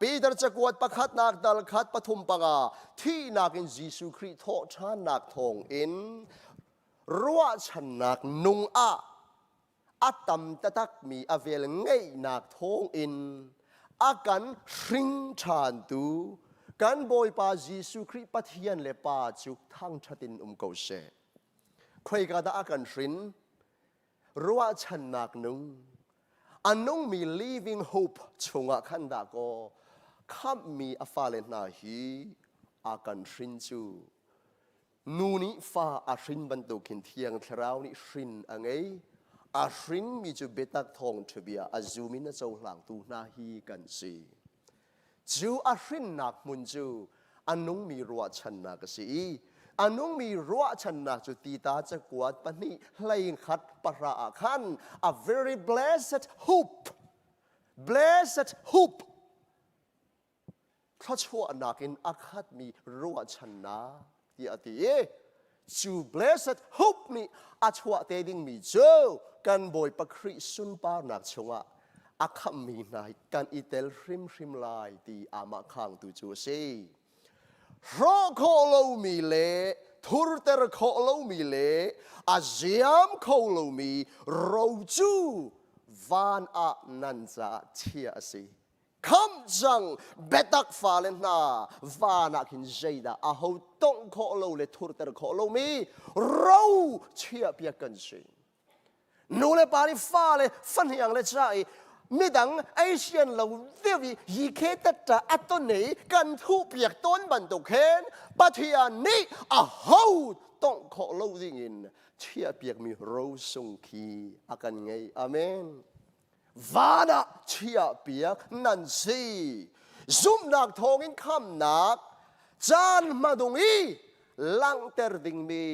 ปีดรจักวัดประคัดนักดัลคัดปฐุมปงาที่นักอินยิสุคริโตชานักทองอินรัวชันนักนุงอัตมตะตักมีอเวลไงนักทองอินอากันชิงชานตูกันบอยปายิสุคริปัทยันเลปาจุกทั้งชัดินเกาเสใครก็ได้อากันชินรัวชันนักนุงอันนุงมี living hope ชงอาคันดาโกข้ามมีอฟาเลนาฮีอากันชินจูนูนี้ฟ้าอาชินบรรทุกินเทียงเทราวนี้ชินอังไงอาชินมีจูเบตักทองทบียอาจูมินะเจ้าหลังตูนาฮีกันสิจูอาชินนักมุนจูอันนุงมีรัวชันนักสิอันนุงมีรัวชันนักจูตีตาจะกวาดปนิไหลขัดปราคัน a very blessed hope เพราะชั่วนักอินอาคัดมีรัวชันนักที่อติจู blessed hope นี่อาชั่วเตดิงมีเจ้ากันบอยปะคริสุนปานักชงะอาคัมมีนายกันอิเตลริมลายตีอามาขังตูจูเซรอโคโลมีเลทุรเตรโคโลมีเลอาเซียมโคโลมีโรจูวานอานันซาเทียซีคำจังเบตักฟาเลน่าวานักินเจดาอาหูต้องโคโลเลทุรเตรโคโลมีเราเชียเปียกันสินูเลปาริฟาเลฟันยังเลใจมิดังเอเชียนเราเดียวยีเคตัดจะอัตโตนี้กันทุบเปียกต้นบรรทุกเข็นปัทยานี้อาหูต้องโคโลดิ่งินเชียเปียกมีโรสุงคีอากันไงอาเมนวานะเชียเปียกนั่นสิซุ่มนักทองอินคำนักจานมาดงอีลังเตอร์ดิงมี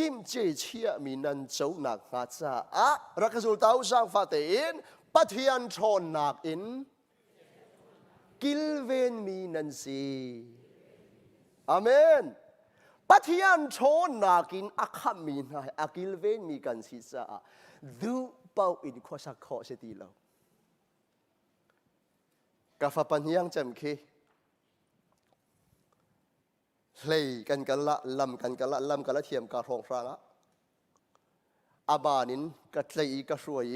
ทิมเจเชียมีนันเจ้านักหาจารักสุลตาอุสังฟาเตอินปัทยันชนนักอินกิลเวนมีนันสิอาเมนปัทยันชนนักอินอาคัมมีนายอากิลเวนมีกันสิจาดูเป้าอินข้อสักข้อเสตีเรากาฟปัญญังจำคีเลยกันกันละลำกันกันละเทียมกระทงฟางอาบานินกัดเลยกระช่วย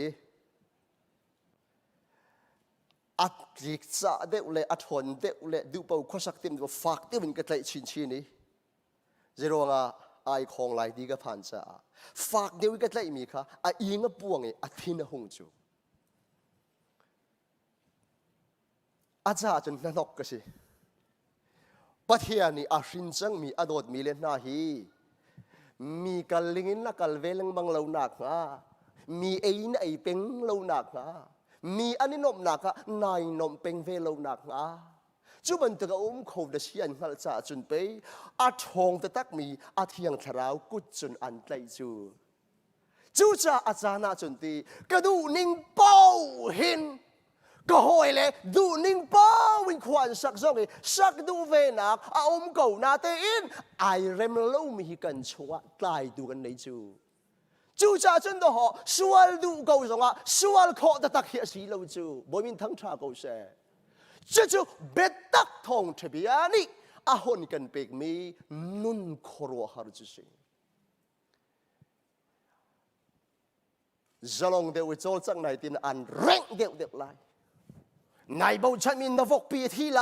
อัดจิกซาเดวเลอัดหนเดวเลดูเป้าข้อสักเต็มตัวฝากเดวินกัดเลยชินนี้เจรวงไอของไหลดีกับผ่านจ้าฝากเดวิกัดเลยมีค่ะอิงปวงอัดทินหงจูอาจารย์จนนั่นนกก็สิปัทยานี่อาชินจังมีอดอดมีเลนนาฮีมีกัลลิงินนักกัลเวลงบังเหล่านักมีไอ้นไอ้เป็งเหล่านักมีอันนี้นมนักนายนมเป็งเวลเหล่านักจุบันตะอุ้มโคดเชียนหัลจ่าจุนไปอาทองตะตักมีอาเทียงทราวกุจุนอันไตจูจ่าอาจารย์จุนตีกระดูนิ่งเป้าหินก็หอยเลยดูนิ่งเป้าวินควันสักซองสักดูเวนักอาอมเก่านาเตอินไอเรมเล่ามีกันชัวตายดูกันในจูจ่าจนตัวห่อสวลดูเก่าสงสวลขอตะตักเฮียสีเราจูบ่มีทั้งชาเก่าเสจูเบ็ดตักทองทบียานี่อาหอนกันเปกมีนุนครัวฮาร์จุสิจะลองเดี๋ยวจะจังไหนตีนอันเร่งเดี๋ยวไล่นายบอกฉันมีนวกปีที่ไหล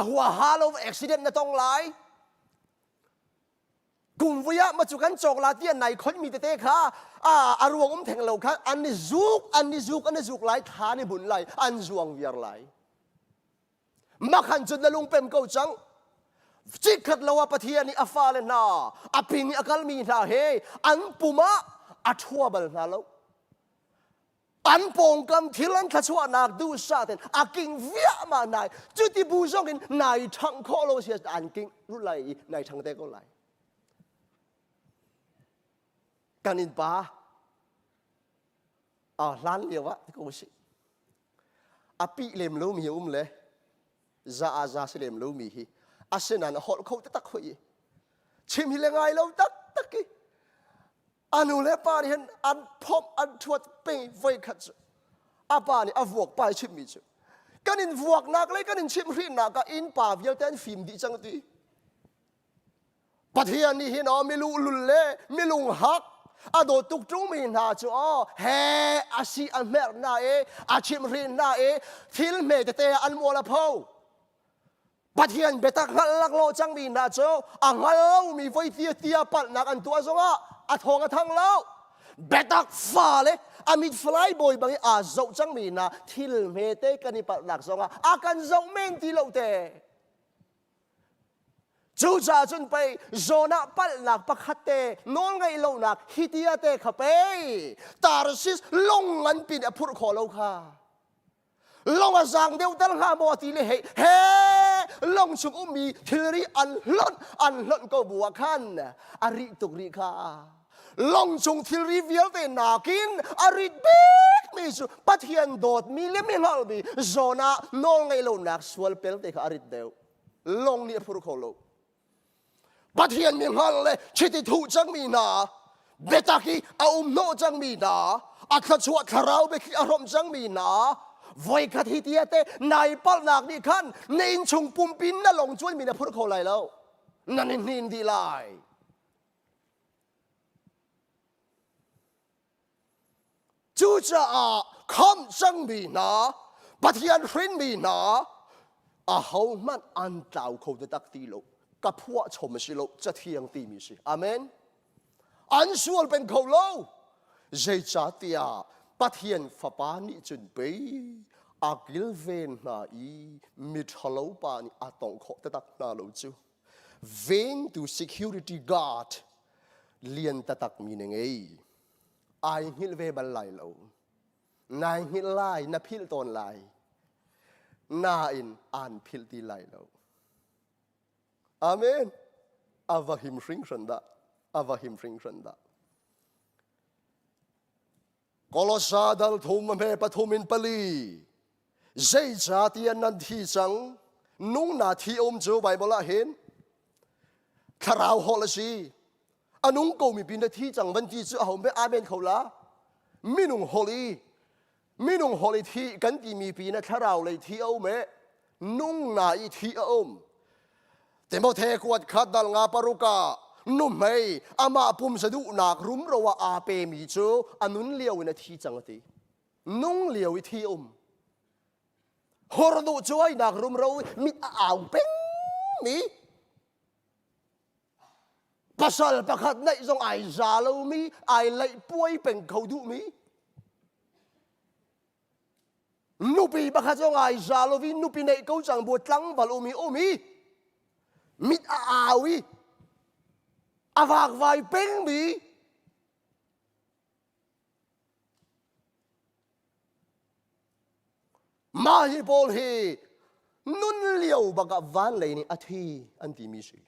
หัวฮาโลว์อุบิเหตุนั่นต้องไหลกุมวิยะมาจุกันจอกลาเตียนนายคนมีเตะค่ะอารวงแทงเราค่ะอันนี้จุกไหลฐานในบุญไหลอันจวงเวียร์ไหลมาขันจุดละลุงเป็นเก้าจังจิกัดเราว่าปะเทียนี่อัฟาเลน่าอภินิอากาลมีนาเฮอันปุมะอัทวบลนาโลอันปงกำทิลันทัชวานักดูซาเตนอากิงเวียมานายจุดที่บูซองกินนายทั้งโคโลเซียอันกิงรู้ไหลนายทั้งเตก็ไหล กันอินป้าล้านเลียวะที่กูสิปีเลมรู้มีเลยจะสิเลมรู้มีฮีเส้นนั้นหอเขาตักคุยชิมฮิเลงไงเราตักกี้นูเลป้านี่เห็นพบชวดเป็นไฟขัดป้านี่วกไปชิมมีจูกันอินวกนักเลยกันอินชิมรีนักกันอินป้าเวียเต้นฟิล์มดีจังตีปัทยานี่เห็นไม่รู้ลุเล่ไม่รู้ฮักโดตุกจุมีนาจูเฮอาชีอันเมรนาอาชิมรีนาทิลเมตเตอันมัวละพาวปัทยานเบตักหัลลักโลจังมีนาจูอังฮัลโลมีไฟเตียปัดนักอันตัวซงทองทั้งเล่าเบตักฟ้าเลยมิดฟลายบอยบางจจังมีนาทิลเมตเตกันนี่ปัดนักซงกันจงเมนที่เราเตจูจ่าจนไปโซนาปัลนักปักขัดเตน้องไงโลนักฮิตยาเตขับไปตาร์ซิสลงเงินปีนพูดขอเราค่ะลงสังเดียวตั้งห้าโมตีเลยเฮ้ลงชุกมีทีรีอันล้นก็บัวขันอาริตุกริค่ะลงชุงทีรีเวียลเตนากินอาริเบกมีสุปัทยันโดดมีเลมิลบีโซนาน้องไงโลนักสวลเปลเตค่ะอาริเดียวลงนี่พูดขอเราปัทยันมีฮัลเลยชิติทูจังมีนาเบตักีโนจังมีนาขชวดขราวเบกิอารมจังมีนาไว้ขัดฮิตยาเตนายปัลนักนี่ขันในชงปุ่มปินน่ะลงช่วยมีนะพูดเขาไรแล้วนั่นนินดีไลจูจ่าคำจังมีนาปัทยันฟินมีนาเขามันอันเจ้าเขาจะตักตีโลกับพวกชมสิโลจะเที่ยงตีมีสิอาเมนอันส่วนเป็นเขาโลเจจ่าเตียปัทยันฟ้าปานิจุนไปกิลเวนนามิดฮัลโลปานิตองขอตักนาโลจูเวนตู security guard เลียนตักมีนไงหิลเวบัลไลโลนายหิลไลนับพิลตอนไลนาอินอันพิลตีไลโลอาเมนอาวาหิมริงชันดากอลซาดัลทุมเมปทุมินปลีเจจาตียนันทีจังนุ่งนาทีจูไบเบิลเห็นคาราวฮอลซีนุ่งกูมีปีนที่จังวันที่จูเอาไม่อาเมนเขาละมินุ่งฮอลีที่กันที่มีปีนคาราวเลยที่เอาไม่นุ่งนาอีที่เอาแต่เมื่อเทกวดขัดดัลงาปารุกานุ่มไม่อามาปุ่มสะดุนักรุมระว่าอาเปมีจูนุนเลี้ยวในที่จังตีนุ่งเลี้ยวที่ฮอร์ดูช่วยนักรุมระมิเป็งมีภาษาประคัดในทรงไอซาลูมีไอไลป่วยเป็นเขาดูมีนุปีประคัดทรงไอซาลูมีนุปีในเขาจังบวชลังบาลูมีโอมีมิดวิอาวากไวเป็งมีมาฮิโปลเฮนุนเลียวบักวันเลยนี่อาทิอันที่มีสิ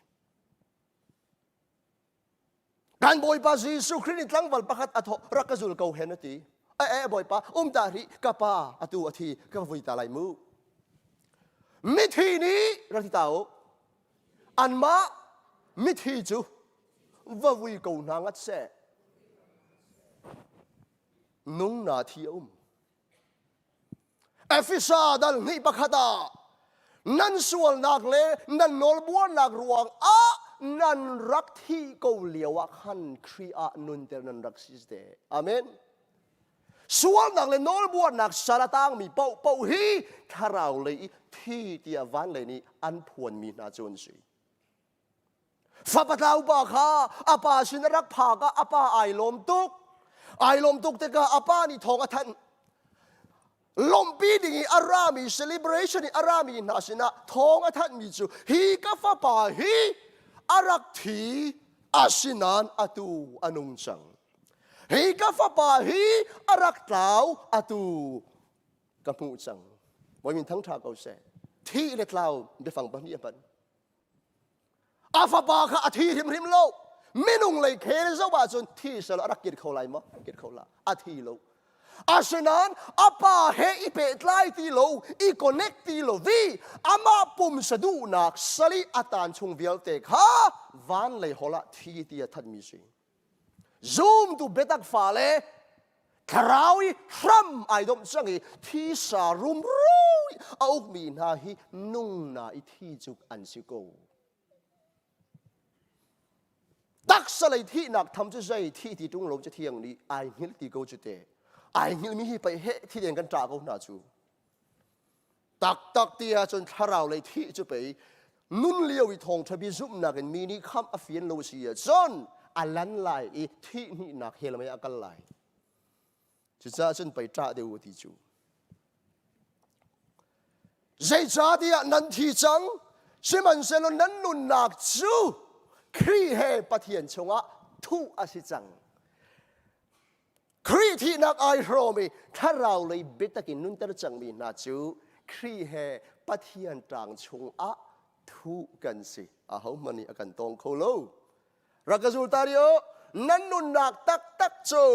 การบอยปาซีสุครินิตลังวัลประคัดอัฐรักจุลเกาเห็นตีบอยปาตาริกะปาอตุอาทิกะวิตาไลมูมิทีนี้รักที่เต่าอันมามิทีจูว่าวิโกนางอัดเสนุ่งนาทีเอฟิซาดัลนี่ปะขัดนั่นส่วนนักเลนั่นนอลบัวนักรวงนั่นรักที่เกาเลียวขันครีอานุนเตนันรักซิสเดอาเมนส่วนนักเลนอลบัวนักสารตังมีเป่าฮีคาราวเลยที่เตียวันเลยนี่อันพวนมีนาจนสีฟ้าปะทาวบาข้าอาปาชินรักผากอาปาไอลมตุกแต่ก็อาปานี่ทองทันลมปีดิ่งอารามี celebration อารามีนาชินะทองทันมีจูฮีกัฟปาฮีอารักทีอาชินานอตูอนุงจังฮีกัฟปาฮีอารักเท้าอตูกำมูจังวันมีทั้งทางเอาเสที่เล็กเราได้ฟังบ้างนี่ปันอาฟาบาค่ะอาทิริมโล ไม่นุ่งเลยเคสว่าจนที่สละรักกิจเขาไรมั้งกิจเขาละอาทิโลอาเช่นนั้นอาป่าเฮอีเปิดไล่ที่โลอีคอนเนคที่โลวีอามาปุ่มสะดุนักสลีอาตานชงเวลเตกฮะวันเลยหัวละที่ที่ทัดมีสิซูมดูเบตักฟ้าเลยคราวนี้ทรัมไอดอมจังที่สารุมรู้เอามีนาฮีนุ่งนาอีที่จุกอันสิโกตักสลายที่นักทำจะใจที่ที่ตรงลงจะเที่ยงนี้ไอหิลที่กูจะเตะไอหิลมีไปเฮที่เดียนกันจากกูน่าจูตักเตียจนทาราวเลยที่จะไปนุ่นเลี้ยวอีทองทบีซุ่มนักมีนี่คำอฟินโลเซียจนอันลันไลอีที่นี่นักเฮลไม่อากันไลจะจะจนไปจ่าเดียวที่จูใจจ่าเดียนันที่จังใช่มันเซลนันนุนนักจูครีเฮปะเทียนชงะทุอาศิจังครีที่นักไอโรมีถ้าเราเลยเบตกินนุนเตอร์จังมีนาจูครีเฮปะเทียนจางชงะทุกันสิอาหมันนี่อากันตองโคโลรักจูตาริโอนันนุนนักตักจู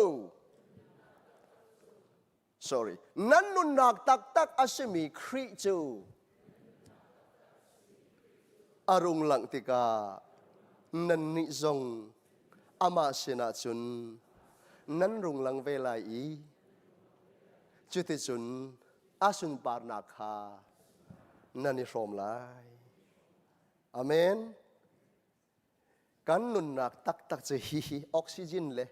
sorry นันนุนนักตักอาศิมีครีจูอารุงหลังติกานันนิจงอามาเสนาจุนนันรุงหลังเวลาอีจุดจุนอาสุนปาร์นาคานันนิพรมไลอาเมนกันนุนนักตักจะฮีออกซิเจนเลย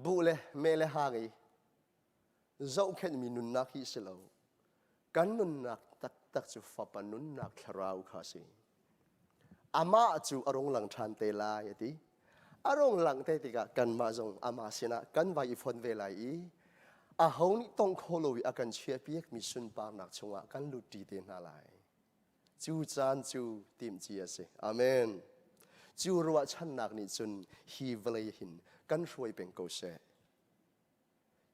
บุเลยเมลหางีเจ้าแค่มีนุนนักฮิสเลวกันนุนนักตักจะฟับนุนนักคราวข้าศึอามาจูอารมณ์หลังทันเตลายติอารมณ์หลังเตติกะกันมาจงอามาเสนากันไว้ฟอนเวลาอีอาหงนี่ต้องโคโลวิอากันเชียเปียกมีสุนปานักชงะกันลุดีเตนาลายจูจานจูติมจีเสอาเมนจูรัวชันนักนิจุนฮีเวลหินกันช่วยเป็นโกเซ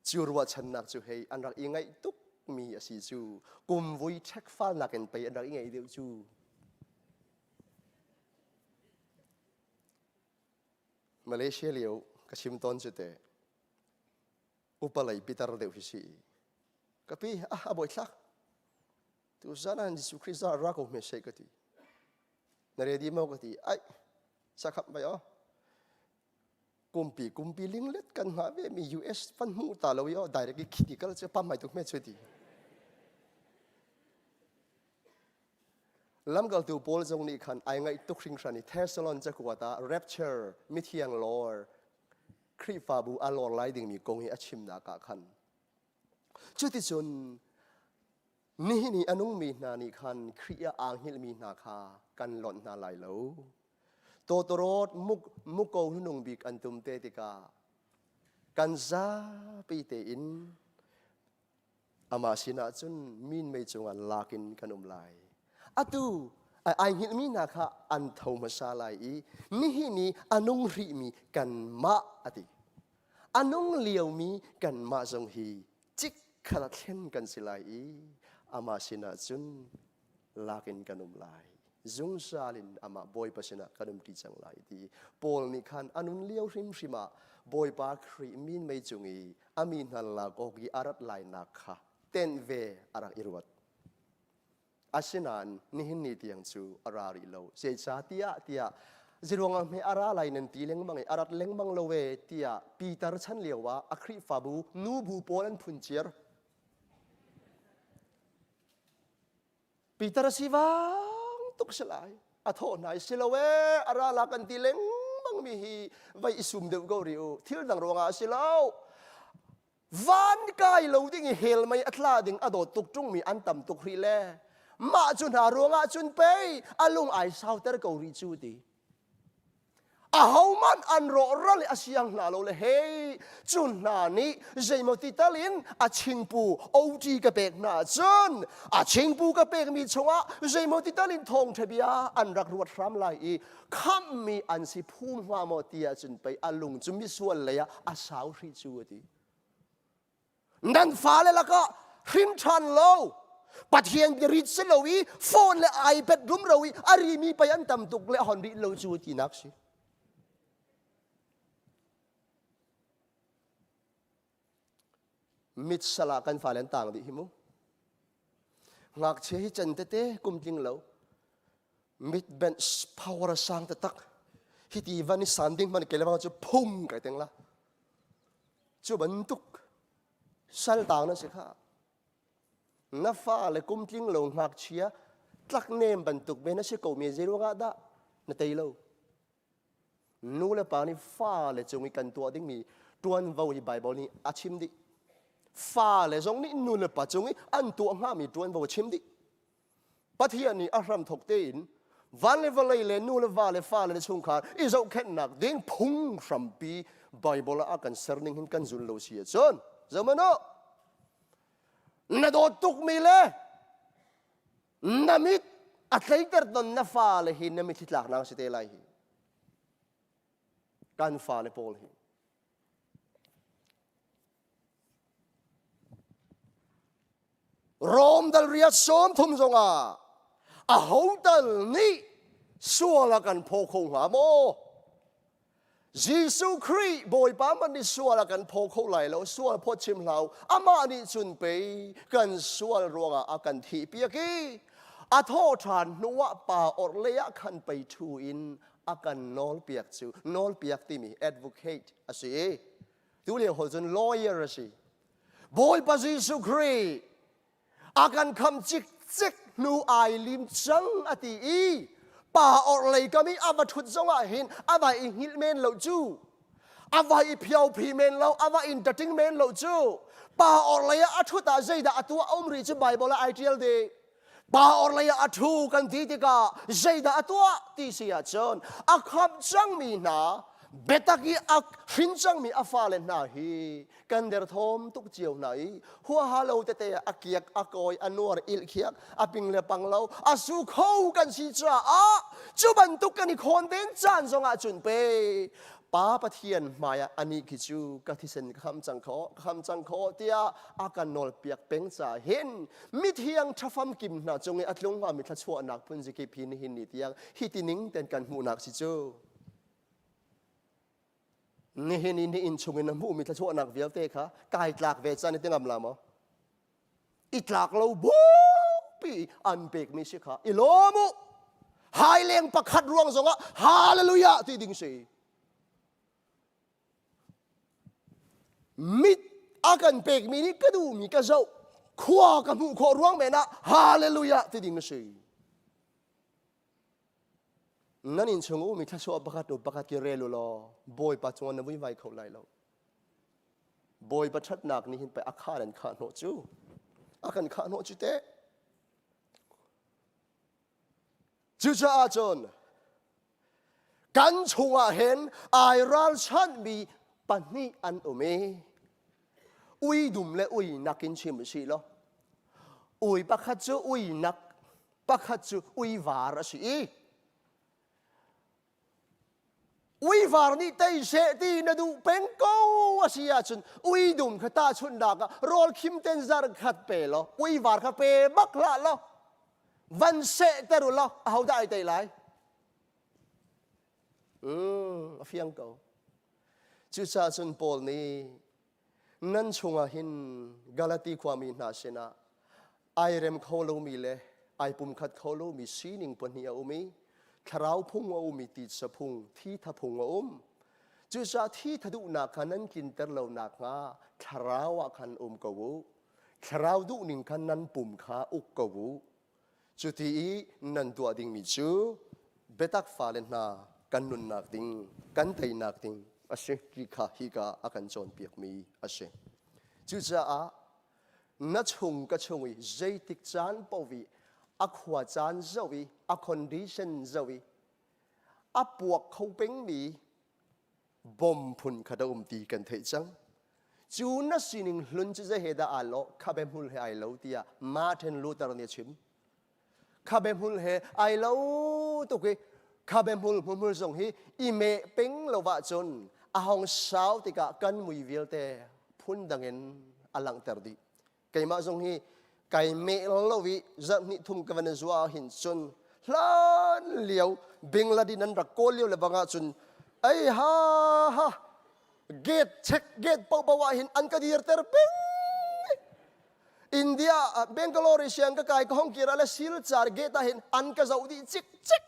จูรัวชันนักจูเฮอันรักยังไงตุกมีอาศิจูกุมวุยเช็คฟ้านักกันไปอันรักยังไงเดียวจูมาเลเซียเลี้ยวกับชิมตอนจุดเตะอุปเลยปิตาร์เดียวพิษีกับพี่บ่อยสักตัวสานันดิสุคริสต์รักของเมสเซกตินาเรดีมากติไอ้สักขับไปอ๋อกุมปีลิงเล็ดกันหาเวมี US ฟันมูตาเราอ๋อได้เลยคิดดีก็จะปั๊มไม่ถูกเมสช่วยดีลำกัลตัวโพลจงนี้ขันไอ้ไงตุกริงขันนี่เทสลอนจะกว่าตา rapture มิเทียงลอร์ครีฟาบูอลอร์ไลดิ่งมีกงฮีอชิมดากาขันจุดที่จนนี่อนุมีนานี่ขันครีอาอังฮิลมีนาคากันหล่นนาไลโลโตโตรดมุกโกหุนุงบิกอันตุมเตติกากันซาปีเตอินอามาสินาจุนมินไม่จงอันลากินกันไลอะตูไอหินมีนาคาอันทาวมาซาลายนี่อนุงรีมีกันมาอติอนุงเลียวมีกันมาจงฮีจิกขลัดเช่นกันสิลายอามาสินาจุนลากินกันลายจุงซาลินอามาบอยปัสนะกันตีจังลายดีปอลนิคันอนุงเลียวริมริมาบอยปาครีมินไม่จงฮีอามินฮัลลาโกกีอารัดลายนาคาเต้นเวอารักอิรวัตอาศินันนี่หินนี่เตียงจูอาราริโลเจจาติยาจิรวงไม่อาราไลนันตีเล็งบังอารัดเล็งบังโลเวติยาปีตาร์ชันเลียวว่าอัครีฟาบูนูบูโปลันพุนเชียร์ปีตาร์สิวังตุกสลายอาโทนายสิลเวอาราลากันตีเล็งบังมีฮีไว้อิสุมเดวกอริโอที่ดังรวงอาศิลาววันกายโลดิ้งเฮลไม่อัตลาดิ้งอดตุกจุงมีอันต่ำตุกฮีเล่มาจุนหารวงจุนเปย์อาลุงไอซาวเตอร์กอริจูดีอาหามันอันรอรัลอาเซียงนาโลเลเฮจุนนานี้เจมติตาลินอาชิงปูโอจีกะเปกนาจุนอาชิงปูกะเปกมีชงะเจมติตาลินทองเทบียอันรักรวดรำลายคัมมีอันสิพูนว่าโมติยาจุนไปอาลุงจุมิส่วนเลยอาสาวริจูดีนั่นฟ้าเลยละก็หินชันโล ปัทเทียนริดเซลวีโฟนและไอแพดรุมเราวีอารีมีไปอันตำตุกและหอนริเราจูตีนักสิมิดสลากันฝ่าเลนต่างดิหิมุงักเชยจันเตเตกุมจริงเรามิดเบนส์พาวเวอร์สังตะตักฮิตีวันนี้สันดิ้งมันเกล้าจะพุ่งกันเต็งละจูบรรทุกสัลต่างนั่นสิค่ะนับฟ้าเลยกุมจริงเรางักเชียตักเนมบรรทุกเบนัสเกาเมียเจรุกาดะนั่นเตยเรานู่นเลยป่านี่ฟ้าเลยจงมีกันตัวดิ้งมีตัวนั้นว่าอีไบเบิลนี่อาชิมดิฟ้าเลยจงนี่นู่นเลยป่าจงนี่อันตัวง่ามีตัวนั้นว่าชิมดิปัทเทียนี่อารมณ์ถกเตียนวันเลวเลยนู่นเลวาเลฟ้าเลยชงขาอีเจ้าแค่นักดิ้งพุ่งสัมปีไบเบิลอากันเสร์นิงหินกันจุนโลเสียจนจำมันเนาะนาโดตุกมีเลยนามิดอัตเลเตอร์ตอนนาฟ้าเลยหินนามิดที่หลักนางสิเตลัยหิกันฟ้าเลยโพลหิโรมดัลเรียสอมทุ่มจงอาหงดัลนี่สัวละกันโพคงหาโมยิสุครีบอยป้ามันนี่สัวละกันโพคงไหลแล้วสัวพอชิมเราอามานี่จุนไปกันสัวรวงอากันทีเปียกีอาโทษานนัวป่าอดเลียคันไปทูอินอากันนอลเปียกจูนอลเปียกที่มี advocate อาศัยดูเรียกหัวจน lawyer อาศัยบอยป้ายิสุครีอากันคำจิกจิกนูไอลิมจังอติอีป่าออกเลยก็มีอาวัตุจงอาหินอาวัยหิลเมนเหล่าจูอาวัยเพียวพีเมนเหล่าอาวัยอินเตอร์ติงเมนเหล่าจูป่าออกเลยอาทุตาใจดาตัวอมริจไบเบิลไอเทียลเดป่าออกเลยอาทูกันทีติกาใจดาตัวที่เสียจนอาขับจังมีนาเบตักีอักหินจังมีอาฟาเลนนาฮีกันเดอร์ทอมตุกเจียวไหนหัวฮาโลเตเตอักเกียกอักอยอันวรอิลเคียกอปิงเลปังเลาอาสุเข้ากันสิจ้าจูบันตุกกันอีคนเดินจานจงอาจุนเปป้าปะเทียนมายอันนี้กิจูกะทิเซนคำจังขอเตียอากันนอลเปียกเป็งจ่าเห็นมิเทียงทัฟมกิมนาจงอัดลงว่ามิทัชวนักพุนจิกิพินหินนิเตียงฮิตินิงเต็นกันหูนักสิจูนี่เห็นนี่อินชงอินน้ำมูมิทช่วยนักเวียลเตะค่ะกายหลักเวชานี่เต็งอำลามอีหลักเราบูปีอันเบกมิชิค่ะอีโลมุหายเลี้ยงประคัดรวงสงะฮาเลลูยาที่ดิ่งสีมิดอากันเบกมินี่ก็ดูมีกระเจ้าขวากับหูขอรวงแม่นะฮาเลลูยาที่ดิ่งสีนั่นอินชงอูมิทัชวประคัดอุประคัดกิเรลุลอบอยปัจจุบันนั้นวิวัยเขาไหลแล้วบอยปัจจัดหนักนี่หินไปอาคารันขาโนจูอากันขาโนจูเตจูจ้าจนกันชงอาเห็นไอรัลชันมีปันนี่อันโอเมอุยดุมและอุยนักกินชิมสิล้ออุยประคัดจูอุยนักประคัดจูอุยวาระสิอุยวาร์นี่เตยเสตีนดูเป็นก้าวเสียจนอุยดุมขตาชุนดากรอลคิมเตนซาร์ขัดเปล่ออุยวาร์ขัดเปบักละล้อวันเสตรุล้อเอาได้เตยไรเฟียงเก่าจุชาจุนโพลนี่นั่นชงหินกาลาตีความมีนาเสนาไอเรมเขาลูมีเลยไอปุ่มขัดเขาลูมีซีนิงปนียอุมีคราวพุ่งว่ามีติดสะพุงที่ทับพุงว่าจุดที่ทัดูนักนั้นกินเตอร์เรานักงาคราวคันกวูคราวดูนิ่งคันนั้นปุ่มขาอุกกวูจุดที่นั่นตัวดิ่งมีจูเบตักฟาเลนนากันนุนนักดิ่งกันไตนักดิ่งอาเชกิขาฮิกาอากันจอนเปียกมีอาเชจุดนัดชงก็ชงวิใจติกจานปวีอักหัวจานเจวีอักคอนดิชันเจวีอัปวกเขาเป็นมีบอมพุนขดมตีกันเถจังจูนัสสินิงลุนจะเฮดาอัลโลข้าเบมุลเฮไอโลตียมาเทนลูตารเนชิมข้าเบมุลเฮไอโลตุกข้าเบมุลส่งฮีอีเมเป็นโลวะจนอาหงสาวติกะกันมุยวิลเตพุนดังเงินอลังเตอร์ดีไกมาส่งฮี ไก่เมลวิจะนิทุมกันวันจัวหินจุนล้านเลี้ยวเบงลาดินันรักโกเลี้ยวเลยบางจุนไอ้ฮ่าฮ่าเกตเช็คเกตปะปะวะหินอันกระดีร์เตอร์เบงอินเดียเบงกลอริเชียงก็ไก่ก็ห้องกีฬาและซิลจาร์เกตหินอันกระเจ้าดีจิกจิก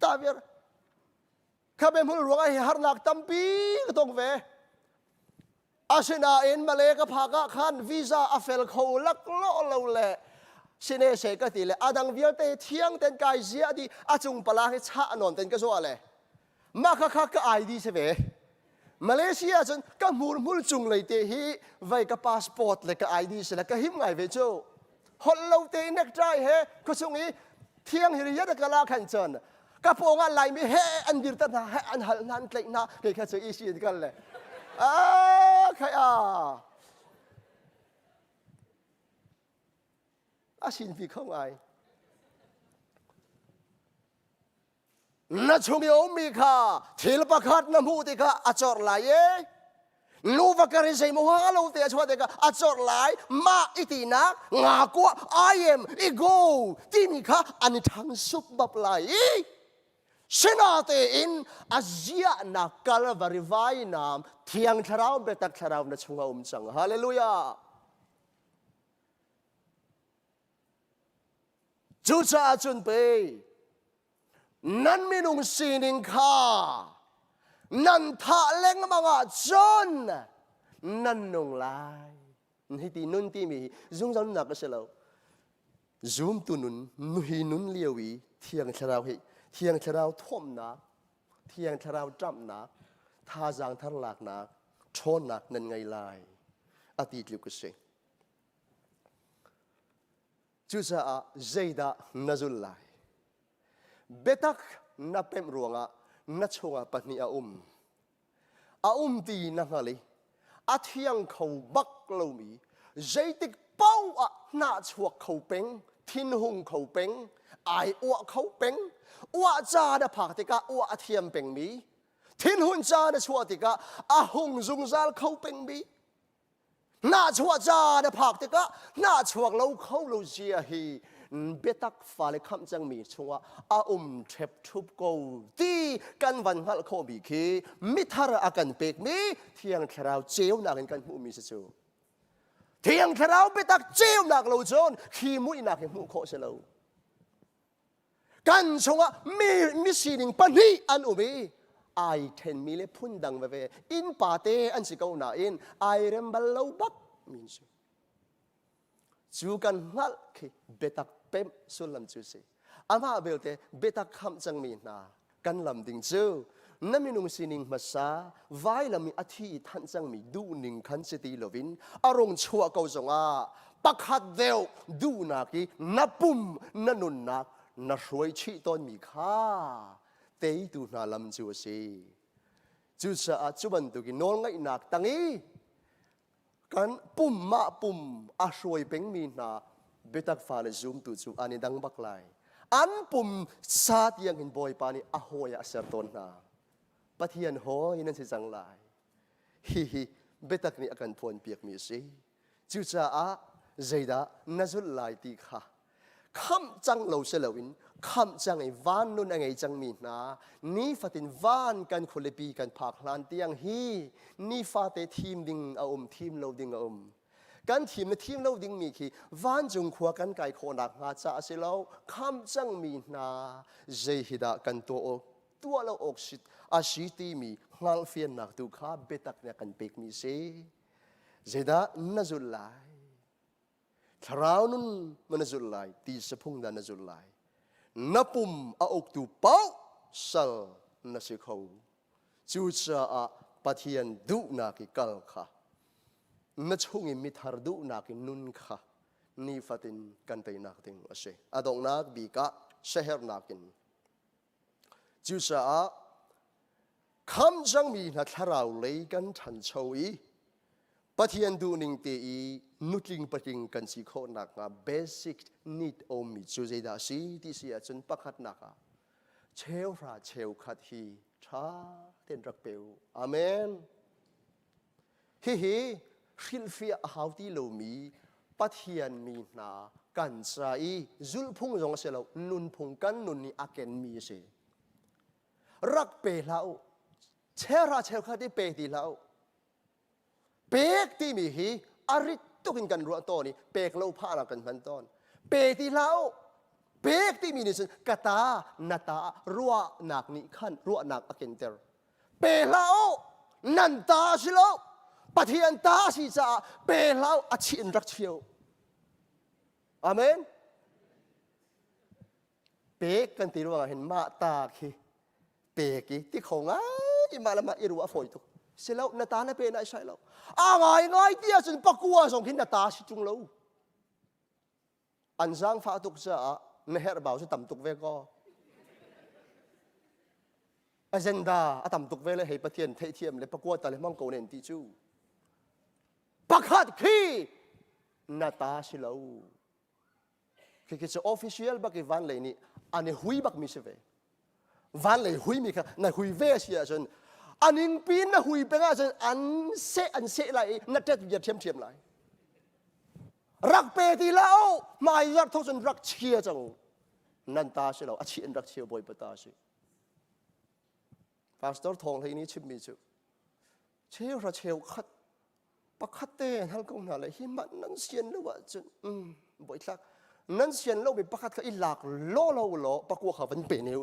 ตาเบียร์ข้าเป็นผู้หลวงไอ้ฮาร์นักตั้มปีก็ต้องเวอาชนาเอ็นมาเลกพากะขันวีซ่าอัฟเฟลเขาลักล้อเราแหละสิเนเชกติเลยอาดังเวียเตเทียงเต็นกายเสียดีอาจุงปลาให้ชะนอนเต็นก็ชัวเลยมาคักก็ไอดีเสเวมาเลเซียจนก็มูลจุงเลยเตฮีไว้กับพาสปอร์ตเลยก็ไอดีเสร็จก็หิมไงเวจูฮอลเราเตนักใจเฮก็ช่วงนี้เที่ยงฮิริยะตะกลาขันจนก็พงอะไรมีเฮอันดิรตนาเฮอันหันนันเล็กนะเกี่ยวกับอีชีกันเลยใครสินพิข้างไงนัชงยมีค่ะทิลปะขัดน้ำหูติค่ะอาจอดไหลลูกกระริเซมุฮาลูเตียชวดติค่ะอาจอดไหลมาอิตินักงากว่าไอเอ็มอีโก้ที่มีค่ะอันทั้งสุบบับไหลชนะเตอินอาเซียนักกาลวาริวายนามเทียงทราวเบตักทราวนัชงอุมจังฮาเลลูยาจูจ่าจุนเปนั่นมีนุ่งสีนิงคานั่นท่าเล็งมังอาจนนั่นนุ่งลายนี่ตีนุ่นตีมีจุงจันนักก็เสลาจุมตุนุนนุฮีนุนเลียวีเทียงทราวให้เทียงทราวท่วมนักเทียงทราวจำนักท่าจางทะลักนักชนนักนั่นไงลายอดีตลิวกุเซจูจ่าเจดานาจุลไลเบตักนับเป็นรวงนัชงปนิอาตีนังเลยอาเทียงเขาบักลูมีเจติกเป้านาชวกเขาเป็งทินหงเขาเป็งไออวเขาเป็งอวจาดผักติกาอวเทียมเป็งมีทินหุนจาดชวติกาอาหงจุงซาลเขาเป็งมีน่าชัวจาเดผักติกะน่าชัวเราเข้าเราเชียฮีเบตักฟ้าเลยคำจังมีชัวเทปทุบกูตีกันวันหัลโคบีคีมิทาระอากันเปกมีเที่ยงคราวเจียวนักกันหูมีสิจูเที่ยงคราวเบตักเจียวนักเราจนขี้มุยนักเห็นหูโคเสลากันชัวมีสิ่งปัญหาอันอุบีไอเทนมีเลพุ่นดังเวอินปาเตอันสิกาวนาอินไอเรมบัลลูบักมินซูจูกันนัลคีเบตักเป็มสุลัมจูซีอามาเบลเตเบตักคำจังมีนากันลำดิ่งจูนั่นมีนุ่งสินิงมาซาไว้ลำมีอาทิตย์ทันจังมีดูนิงคันสติลวินอารมณ์ชัวเกาจงปักหัดเดวดูนักีนับปุ่มนันุนนักนัช่วยชีตอนมีค่าเตยดูนาลำจูซีจูจ่าจูบันตุกินอลไงนักตั้งอีกันปุ่มมาปุ่มอาช่วยเป็นมีนาเบตักฟ้าเลยซูมตุจูอันนี้ดังบักไลอันปุ่มซาดยังเห็นบอยปานี่อาโหยอาเสตนนาปะเทียนโหยนั่นสิจังไลฮิเบตักนี่อาการพวนเปียกมีสิจูจ่าเจดานาจุลไลตีค่ะคำจังเราเสลวินคำจังไอ้วานนุ่นไอ้จังมีนานี่ฟาตินวานกันคนละปีกันผักลานเตียงฮีนี่ฟาเตทีมดิ่งทีมเราดิ่งกันทีมเราดิ่งมีคีวานจงขวากันไก่โคนักงาจ่าเสลาคำจังมีนาเจฮิดากันตัวเราอกสิตอาชีตีมีงัลเฟียนนักตุข้าเบตักเนี่ยกันเป็กมีเซเจดานาจุลไลทราวนุนมันจุลไลตีสะพุงดานจุลไลนับปุ่มอกตูเป้าสัลนัสิเขาจูจ่าปะเทียนดูนักกัลค่ะนัชงมิทาร์ดูนักนุนค่ะนี่ฟัตินกันไปนักติงอาเซอดองนักบีกะเชฮร์นักินจูจ่าคำจังมีนักทราวเลยกันทันชาวีปะเทียนดูนิงเตียนุติงปะติงกันสิโคนักงาเบสิกนิดอมิจูเจดาซีที่เสียจนปักขัดนักเชลราเชลขัดฮีช้าเต็นรักเปลอาเมนฮิฮิฟิลเฟียฮาวที่โลมีปะเทียนมีนากั กันใจจุลพุงจงเสลานุนพุงกันนุนนี่อาเกนมีเสรักเปล่าเชราเชลคาที่เปตีแล้วเปกที่มีฮีอาริตุกินกันรัวโตนี่เปกเล่าผ้าละกันพันต้นเปตีแล้วเปกที่มีนี่สิกตานาตารัวหนักนี่ขั้นรัวหนักอาเกนเตอร์เปล่านันตาสิแล้วปะเทียนตาสิจ้าเปล่าอาชินรักเชียวอาเมนเปกกันตีรัวเห็นมาตาคีเปกีที่เขาง่ายมาละมาอิรัวฝอยตุกเสร็จแล้วนาตาเนี่ยเป็นอะไรใช่แล้วง่ายเดียวจนปักกัวส่งหินนาตาสิจุงแล้วอันซังฟ้าตุกจะเนื้อบ่าวจะต่ำตุกเวก็อาเจนดาต่ำตุกเวเลยให้ประเทียนเทียมเลยปักกัวแต่เลยมังโกเนนที่จูปักขัดขี้นาตาสิแล้วคือจะออฟฟิเชียลบักอีวันเลยนี่อันนี้หุยบักมิเชเววันเลยหุยมีค่ะในหุยเวเสียจนอันนี้ปีนนะหุยเป็นอะไรอันเสไรนัดเด็ดอย่าเทียมไรรักเปตีแล้วไม่รักทุกคนรักเชียจังนันตาเสียแล้วอาชีพรักเชียบ่อยปตาสิพาสตอร์ทองที่นี้ชิมมีจุเชี่ยวระเชียวขัดปักขัดเต้ฮัลกงนั่นเลยหิมันนั่นเสียนแล้วว่าจนบ่อยสักนั่นเสียนเราไปปักขัดก็อีหลักล้อปักกัวเขาเป็นเปรี้ยว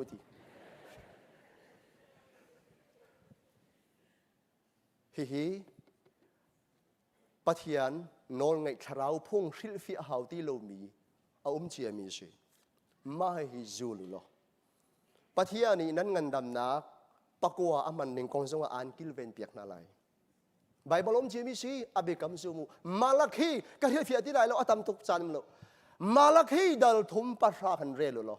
ทีฮีปะเทียนนอนไงคราวพุ่งริลฟิอาหาวที่เรามีเอาเจียมีสิไม่ให้จูลุลปะเทียนนี้นั้นเงินดำนักปะกัวอามันหนึ่งกองสงฆ์อันกิลเวนเปียกนาไลไบเบิลเจียมีสิอเบกัมซูมูมาลักฮีกระเทียฟิอาที่ไหนเราอัตมตุกจานมโลมาลักฮีดัลทุมปะราคันเรลุล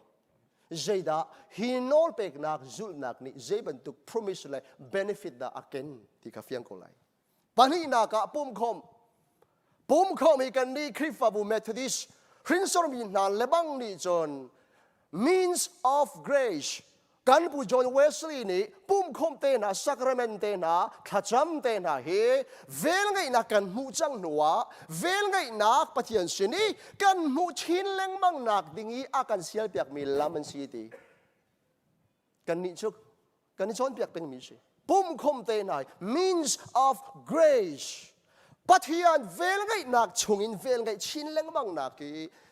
เจด้าฮีนอลเปกนักจุลนักนี่เจบันตุก promise เลย benefit ดาอาเกนที่ข้าเฟียงคนไลปนีนักปุ่มคอมอีกันนี่คริฟาบูเมทดิสครินสอร์มีนันเลบังนี่จน means of grace กันผู้จอนเวสลีนี่ปุ่มคอมเตนะสักราเมนเตนะขจำเตนะเฮเวลไงนักกันมูจังหนัวเวลไงนักปฏิญาณสินีกันมูชินเล็งมังนักดิ่งอากันเสียเปียกมีลามันสีดีกันนี่ชุกกันนี่ชนเปียกเป็นมีสิปุ่มคอมเตนะ means of grace ปฏิญาณเวลไงนักชงอินเวลไงชินเล็งมังนักกี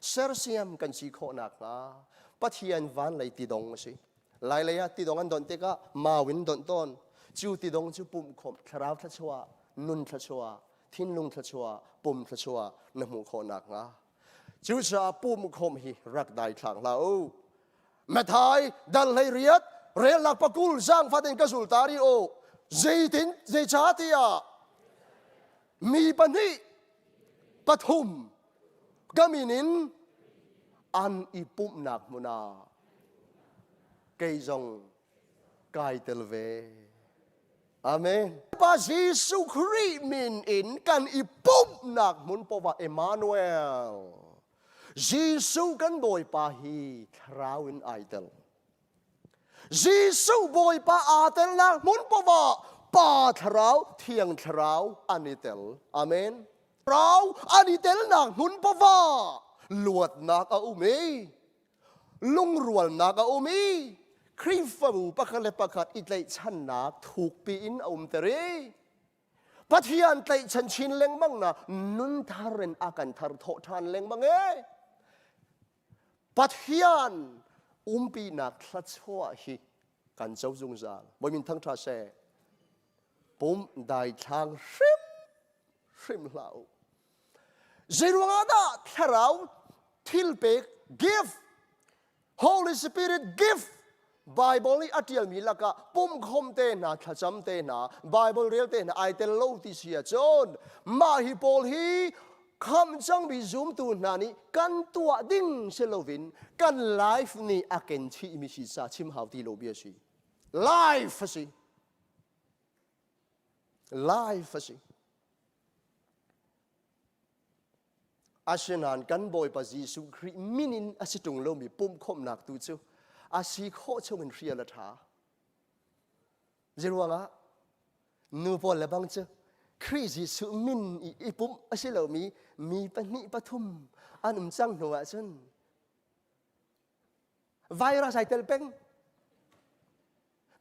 เซอร์เซียมกันสีโคนักนะปฏิญาณวันเลยติดงสิหลายเลยติดงอันโดนเตก็มาวินโดนต้นจูติดงจูปุ่มคมคราวทัชวานุนทัชวาทินลุงทัชวาปุ่มทัชวานมูโคนักนะจูชาปุ่มคมฮีรักได้ทางเราแม่ไทยดันเลยเรียดหลักปะกุลสร้างฟัดเองกสุลตาริโอเจตินเจชาติยามีปัญหาปฐุมกามินินอันอีปุ่มหนักมุนาเกยจงกายเตลเวอาเมนพระเยซูคริสต์มินอินกันอีปุ่มหนักมุนปวะเอมานูเอลเยซูกันบอยปาฮีคราวอินไอเตลเยซูบอยปาอาเตลนะมุนปวะปาทราวเทียงทราวอันิเตลอาเมนทราวอันิเตลนักมุนปวะลวดนักอุมีลุงรวลนักอุมีคริฟฟูปะคะเลปะขัดอิตเลชันนักถูกปีนอุมเตรีปะเทียนเตชันชินเล็งบังนะนุนทาเรนอากันทารโททานเล็งบังปะเทียนปีนักทัชวะฮีกันเจ้าจุงจางบ่มีทั้งทราเซปุ่มได้ทางริมเหล่าเจรวงอาดาทาราวทิลเปก give Holy Spirit give Bible นี่อัตยลมีละกะปุ่มคมเตนะขจำเตนะ Bible เรียลเตนะไอเตลโลติเสียจนมาฮิโปลฮีคำจังบิซุมตูนานี่กันตัวดิ้งเชลวินกันไลฟ์นี่อาเกนที่มิชิซาชิมหาวที่โลเบียชีไลฟ์สิไลฟ์สิอาเชนันกันบอยปะเยซูคริสต์มินินอาศิตุงโลมีปุ่มคมหนักตูเจ้าอาศิโคเจ้ามันเรียลท่าเจรวงะนูปอลเลบังเจ้า คริสต์สุมินอีปุ่มอาศัยเรามีปนิปทุมอันจังหัวจนไวรัสไอเตลเป็ง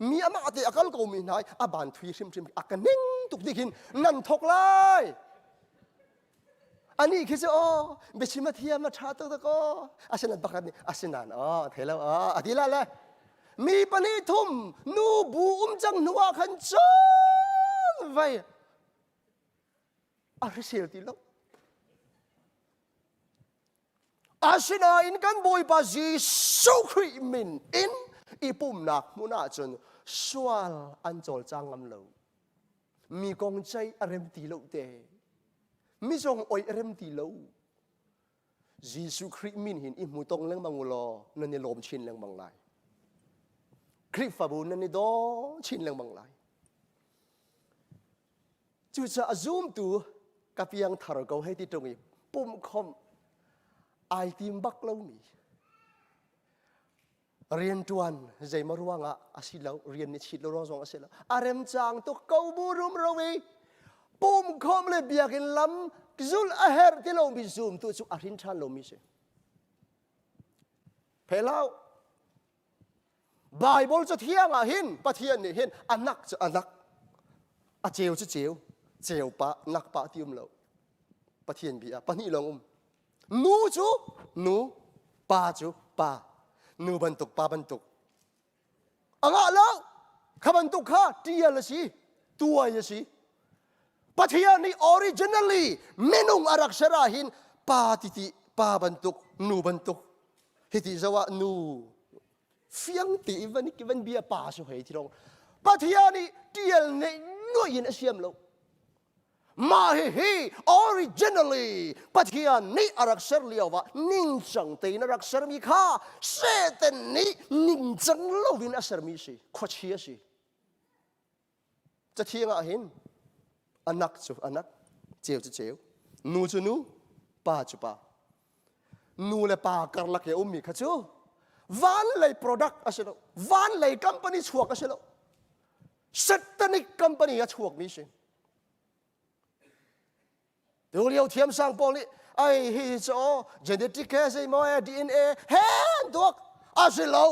มีอามาติอากาศก็มีนายอาบานทุยชิมอาการนิ่งตุกดิกินนั่นทกไลอันนี้คือจะเบชิมาเทียมาชาตัวตะก็อาศัยนั่นบักนี่อาศัยนั่นเทแล้วอดีละเลยมีปนิทุมนูบูจังหัวขันจนไวอาเสียทีแล้วอาศัยนั่นอินกันบอยปาจีสุขริมินอินอีปุ่มนักมุนาจนสวลอันจอลจังอันเลวมีกองใจอารมณ์ตีเลวเตมีจงออยอารมณ์ตีเลวเยซูคริสต์มินหินอิมุตงเลี้ยงบังวลอนั่นนี่ลมชินเลี้ยงบังไลคริสต์ฟาบูนั่นนี่ดอชินเลี้ยงบังไลจู่จะซูมตัวกับยังทารกเอาให้ที่ตรงนี้ปุ่มคอมไอทีมบักเลวมีเรียนจวนใจมารู้ว่าอาศิลาเรียนนิชิตเราร้องอาศิลาอารมณ์จางตุกเกาบูรุมเราวีปุ่มคอมเลยเบียกินลำจุลอาเหร์ที่เรามีซูมตัวจุอารินชันเรามีเสียเพลาไบเบิลจะเที่ยงหินปะเทียนนี่หินอันนักจะอันนักอาเจียวจะเจียวปะนักปะที่เราปะเทียนบีปะนี่ลงนูจูนูปาจูปานูบันตุกปาบันตุกอ่ะแล้วข้าบันตุกข้าเดียละสิตัวละสิปัทยานี่ originally เมนุงอารักษราหินปาติติปาบันตุกนูบันตุกฮิติจะว่านูเฟียงตีวันนี้กิวันเบียป่าสุเหที่รองปัทยานี่เดียลเนี่ยน้อยยินเสียมเรามาเฮ originally ปัทยานี่อารักษรเลียวว่านิ่งจังตีนอารักษรมีค่าเสแต่นี่นิ่งจังเราวินอาศัยมีสิขวดเชียสิจะเที่ยงหินอันนักจูอันนักเจียวจะเจียวนูจูนูป้าจูป้านูเลยป้าการลักเอมีข้าจูวันเลย product อาศัยวันเลย company ช่วงอาศัย satanic company อาช่วงมีสิเดี๋ยวเลี้ยวเทียมสร้างโพลิไอ้ฮิโซเจเนติกแค่ใช่ไหมดีเอ็นเอเห็นตัวอาศัยเรา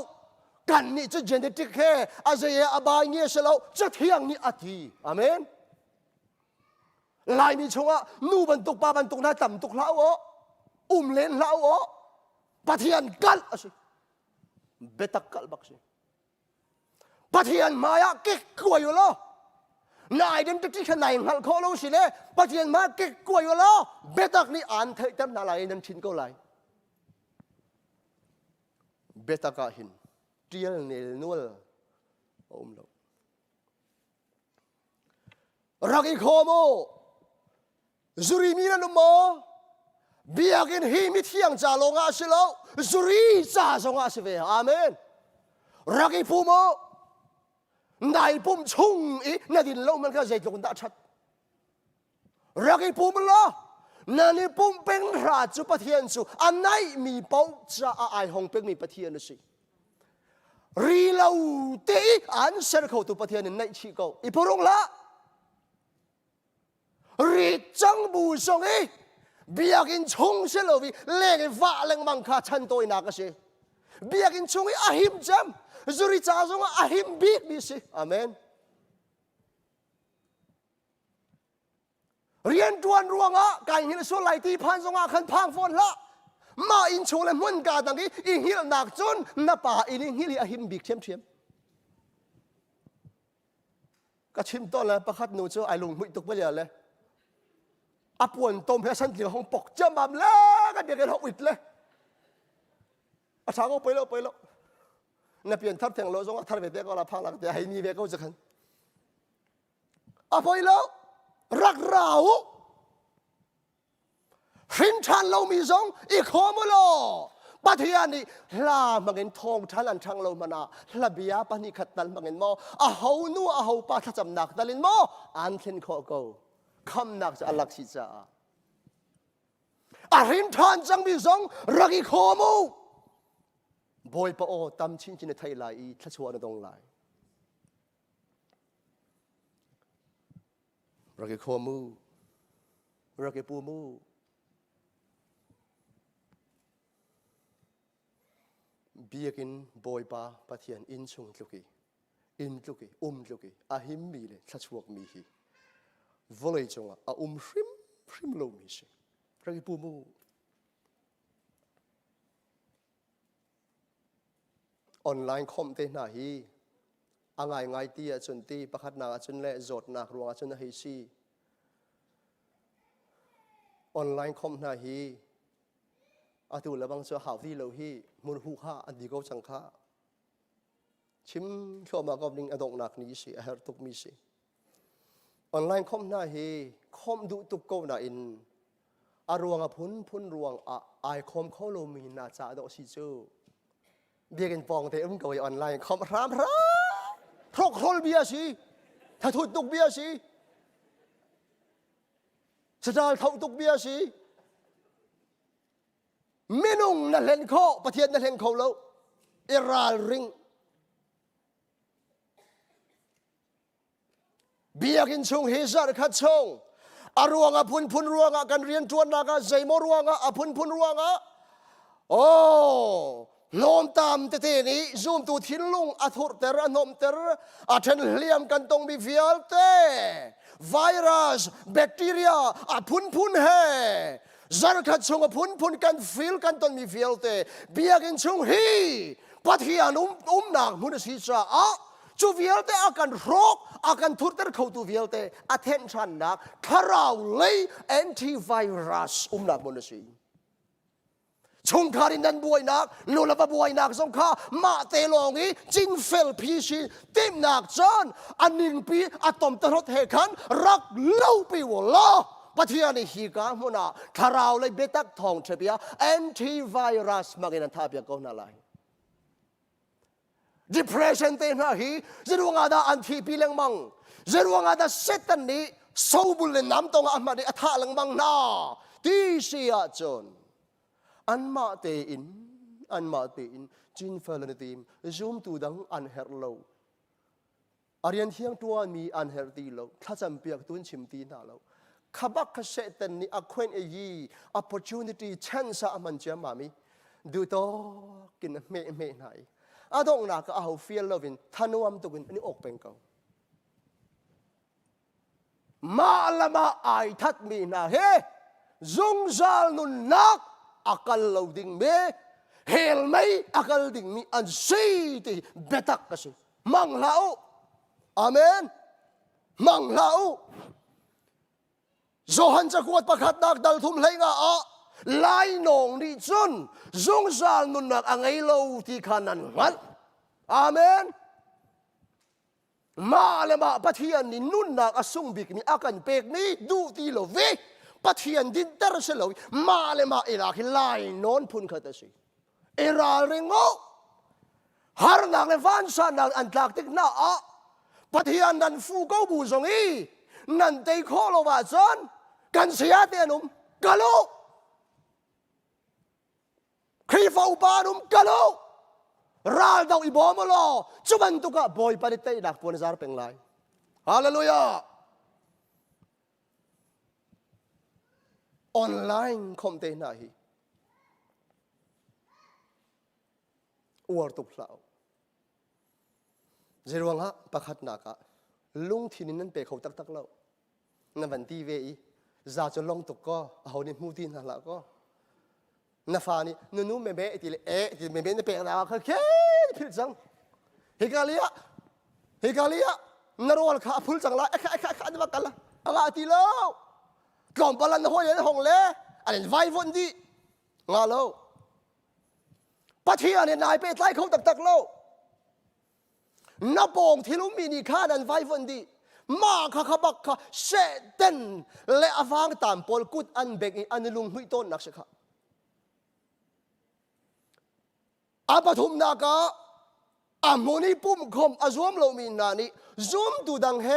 กันนี่จะเจเนติกแค่อาศัยอบายเงี้ยเสเราจะเที่ยงนี่อาทิอาเมนลายมีชงอ่ะนูบันตุกปาบันตุกน่าต่ำตุกเล้าเลนเล้าปะเทียนกัลอาศัยเบตักกัลบักสิปะเทียนมายาเก็กกวยอยู่แล้วนายเดินติดขนาดหัลโคโลสิเล่ปะเทียนมาเก็กกวยอยู่แล้วเบตักนี่อ่านเถิดตั้งนาลายนั่นชินก็ไหลเบตักหินเทียนเนลนัวเรารักอีโคโมจุรีมีนั่นมั้งเบียกินฮีมิเที่ยงจ่าลงอาศิลาจุรีจ่าส่งอาศิเวอาเมนรักอีพูโมนายปุ่มชุ่งอีนาดินโลมันก็ใจตรงตาชัดรักอีพูมละนานี่ปุ่มเป็นราชปะเทียนสุอันไหนมีเป้าจะไอหงเป็นมีปะเทียนสิรีเลวตีอันเสร็จเขาตัวปะเทียนในชีโกอีพรุ่งละรีจังบูสงอีเบียกินชงเสลวีเล่งฟ้าเล่งมังคาชันตัวนักสิเบียกินชงอีอาหิมจำจุริจ้าสงอาหิมบีกสิอาเมนเรียนตวนรวงอ่ะการหินส่วนไหลตีพันสงอาขันพังฝนละมาอินโชเลมุนกาตังกี้อินหิลนักจนนับป่าอินหิลอาหิมบีกเทียมก็ชิมต้นแล้วประคัดหนูเจ้าไอลุงมุดตุกไปเลยเลยอปวนต้มเพชรสันติห้องปกเจ้าบัมแล้วก็เดี๋ยวกันห้องอิดเลยอาชาก็ไปแล้วนับเปลี่ยนทับแทงโลซงทับเวทีก็ละพังหลักแต่ให้มีเวก็จะขันไปแล้วรักเราหินชันเรามีซงอีกข้อมูลปะเทียนี่ลามังเงินทองชันอันชังเรามานาลาเบียปะนี่ขัดตันมังเงินโมเขานัวเขาปะทัจำหนักตันลินโมอันเข็นข้อกูคำนักจะอลักษิจ้าหินชันจังมีซงรักอีกข้อมูลบอยปะโอตำชินในไทยลายทัชวนตรงลาย รักขอมูรักปูมูเบียกินบอยปาปะเทียนอินชงลุกีลุกีอาหิมมีเลยทัชวกมีฮีวอลเลยจงอาพริมโลมีสิรักปูมูออนไลน์คอมเตน่าฮีง่ายตีจนตีประคัดนาจนเละจดนักรวงจนให้ซีออนไลน์คอมน่าฮีอาตุละบังเสือหาวที่เราฮีมุนหูข้าอันดีก็จังข้าชิมชอบมากอบลิงอดงนักนี้สิเฮรตุกมีสิออนไลน์คอมน่าฮีคอมดูตุกโกน่าอินอารวงพุนรวงไอคอมเขาโลมีนาจ่าดอกสิจูเบียกันปองเตอุ้มกับออนไลน์คอมพรามพรกโรลเบียสิถ้าทุดตุกเบียสิจะได้เท่าตุกเบียสิเมนุงนั่นเล่นข้อประเทศนั่นเล่นเขาแล้วอิราลริงเบียกินชงเฮซาร์คัดชงอารวงพุนรวงกันเรียนจวนนากาใจมรวงพุนรวงโอ้ลมตามเตนี้ซูมตัวทิ้งลุงอัฐุรเตระนมเตระอัฐนเลียมกันตรงบิฟิลเตไวรัสแบคทีเรียพุนเฮจารคัดชงพุนกันฟิลกันตอนมีฟิลเตเบียกินชงฮีปัทยานุมนักมุนสิจาจูฟิลเตอาการโรคอาการทุรเตอร์เขาตูฟิลเตattention นักทาราวเลยแอนตี้ไวรัสนักมุนสิชงคารินนันบวยนักโนลาบวยนักสงข้ามาเตลองอีจินเฟลพีชีติมนักจานอันนิงปีอะตอมตรดเฮคันรักเล่าปีวล้อปะเทียนี่ฮีกามุนาทาราวเลยเบตักทองเชบียแอนตี้ไวรัสมาเกนันทาเปียกอนอะไร depression เตน่าฮีจะรู้งาดาอันทีปีเลงมังจะรู้งาดาเซตันนี้สู้บุลเลนน้ำตรงอันมาดีอัฐาเลงมังนาที่เสียจนอันมาเตอินจินเฟลนทีมซูมตูดังอันเฮร์โลอารียนเทียงตัวมีอันเฮร์ตีโลข้าจำเปียกตุนชิมตีน่าโลขับขับเซตันนี้อควนเอยี opportunity chance มันจะมามีดูโตกินเมไหนอาดงนักเอาฟีลเลวินทานุอัมตุกินอันนี้ออกเป็นเก่ามาละมาไอทัดมีนาเฮซุงซาลนุนนักakal loading me hel mai akal ding mi an sei ti betak kasi manglao amen manglao zohan cha kuat pakhat nak dal thum hlei nga lai nong ni chun zung sal nun nak angai lo ti khanan ngal amen ma le ma pathian ni nun nak asung bik ni akan pek ni du ti lo veปะเทียนดินเตอร์เสลอยมาเลยมาอิรักไล่นอนพุนขัดสิอิราเริงโอฮาร์นักเลฟันสันนักอันตรักติกน่าปะเทียนนันฟูเก้าบูซงอีนันเตยโคโลวาซันกันเสียเตียนุมกะโลครีฟาวปานุมกะโลราลดาวอิบอมโลจุบันตุกะบอยปะดิเตยดักปวนซาร์เป็นไลฮาเลลูยาออนไลน์คอมเตน่าฮีอวดตุกเหล่าเจรวงฮะประคัดนักลุงที่นั่นเปเขาตักเล่านั่นวันที่เวียจะลงตุกก็เอาในมูตินนั่นละก็นาฟานี่นู่นเมเบะที่ที่เมเบะในเปกแล้วเขาแค่พิจังเฮกาลียนารวลข้าพูดจังละข้าจะมากันละอะไรที่เล่ากล่อมปลันหัวยันหงเล่อันนี้ไววันดีงาโลปัทยาเนี่ยนายไปไล่เขาตักโลนับปองที่ลุมินีข้านันไววันดีมาข้าบักข้าเสด็จและอฟังตามปอลกุดอันเบกอันลุงหุยต้นนักศึกษาอาปฐุมนากาอาโมนีปุ่มคมอาซวมโลมินานีซุมดูดังเฮ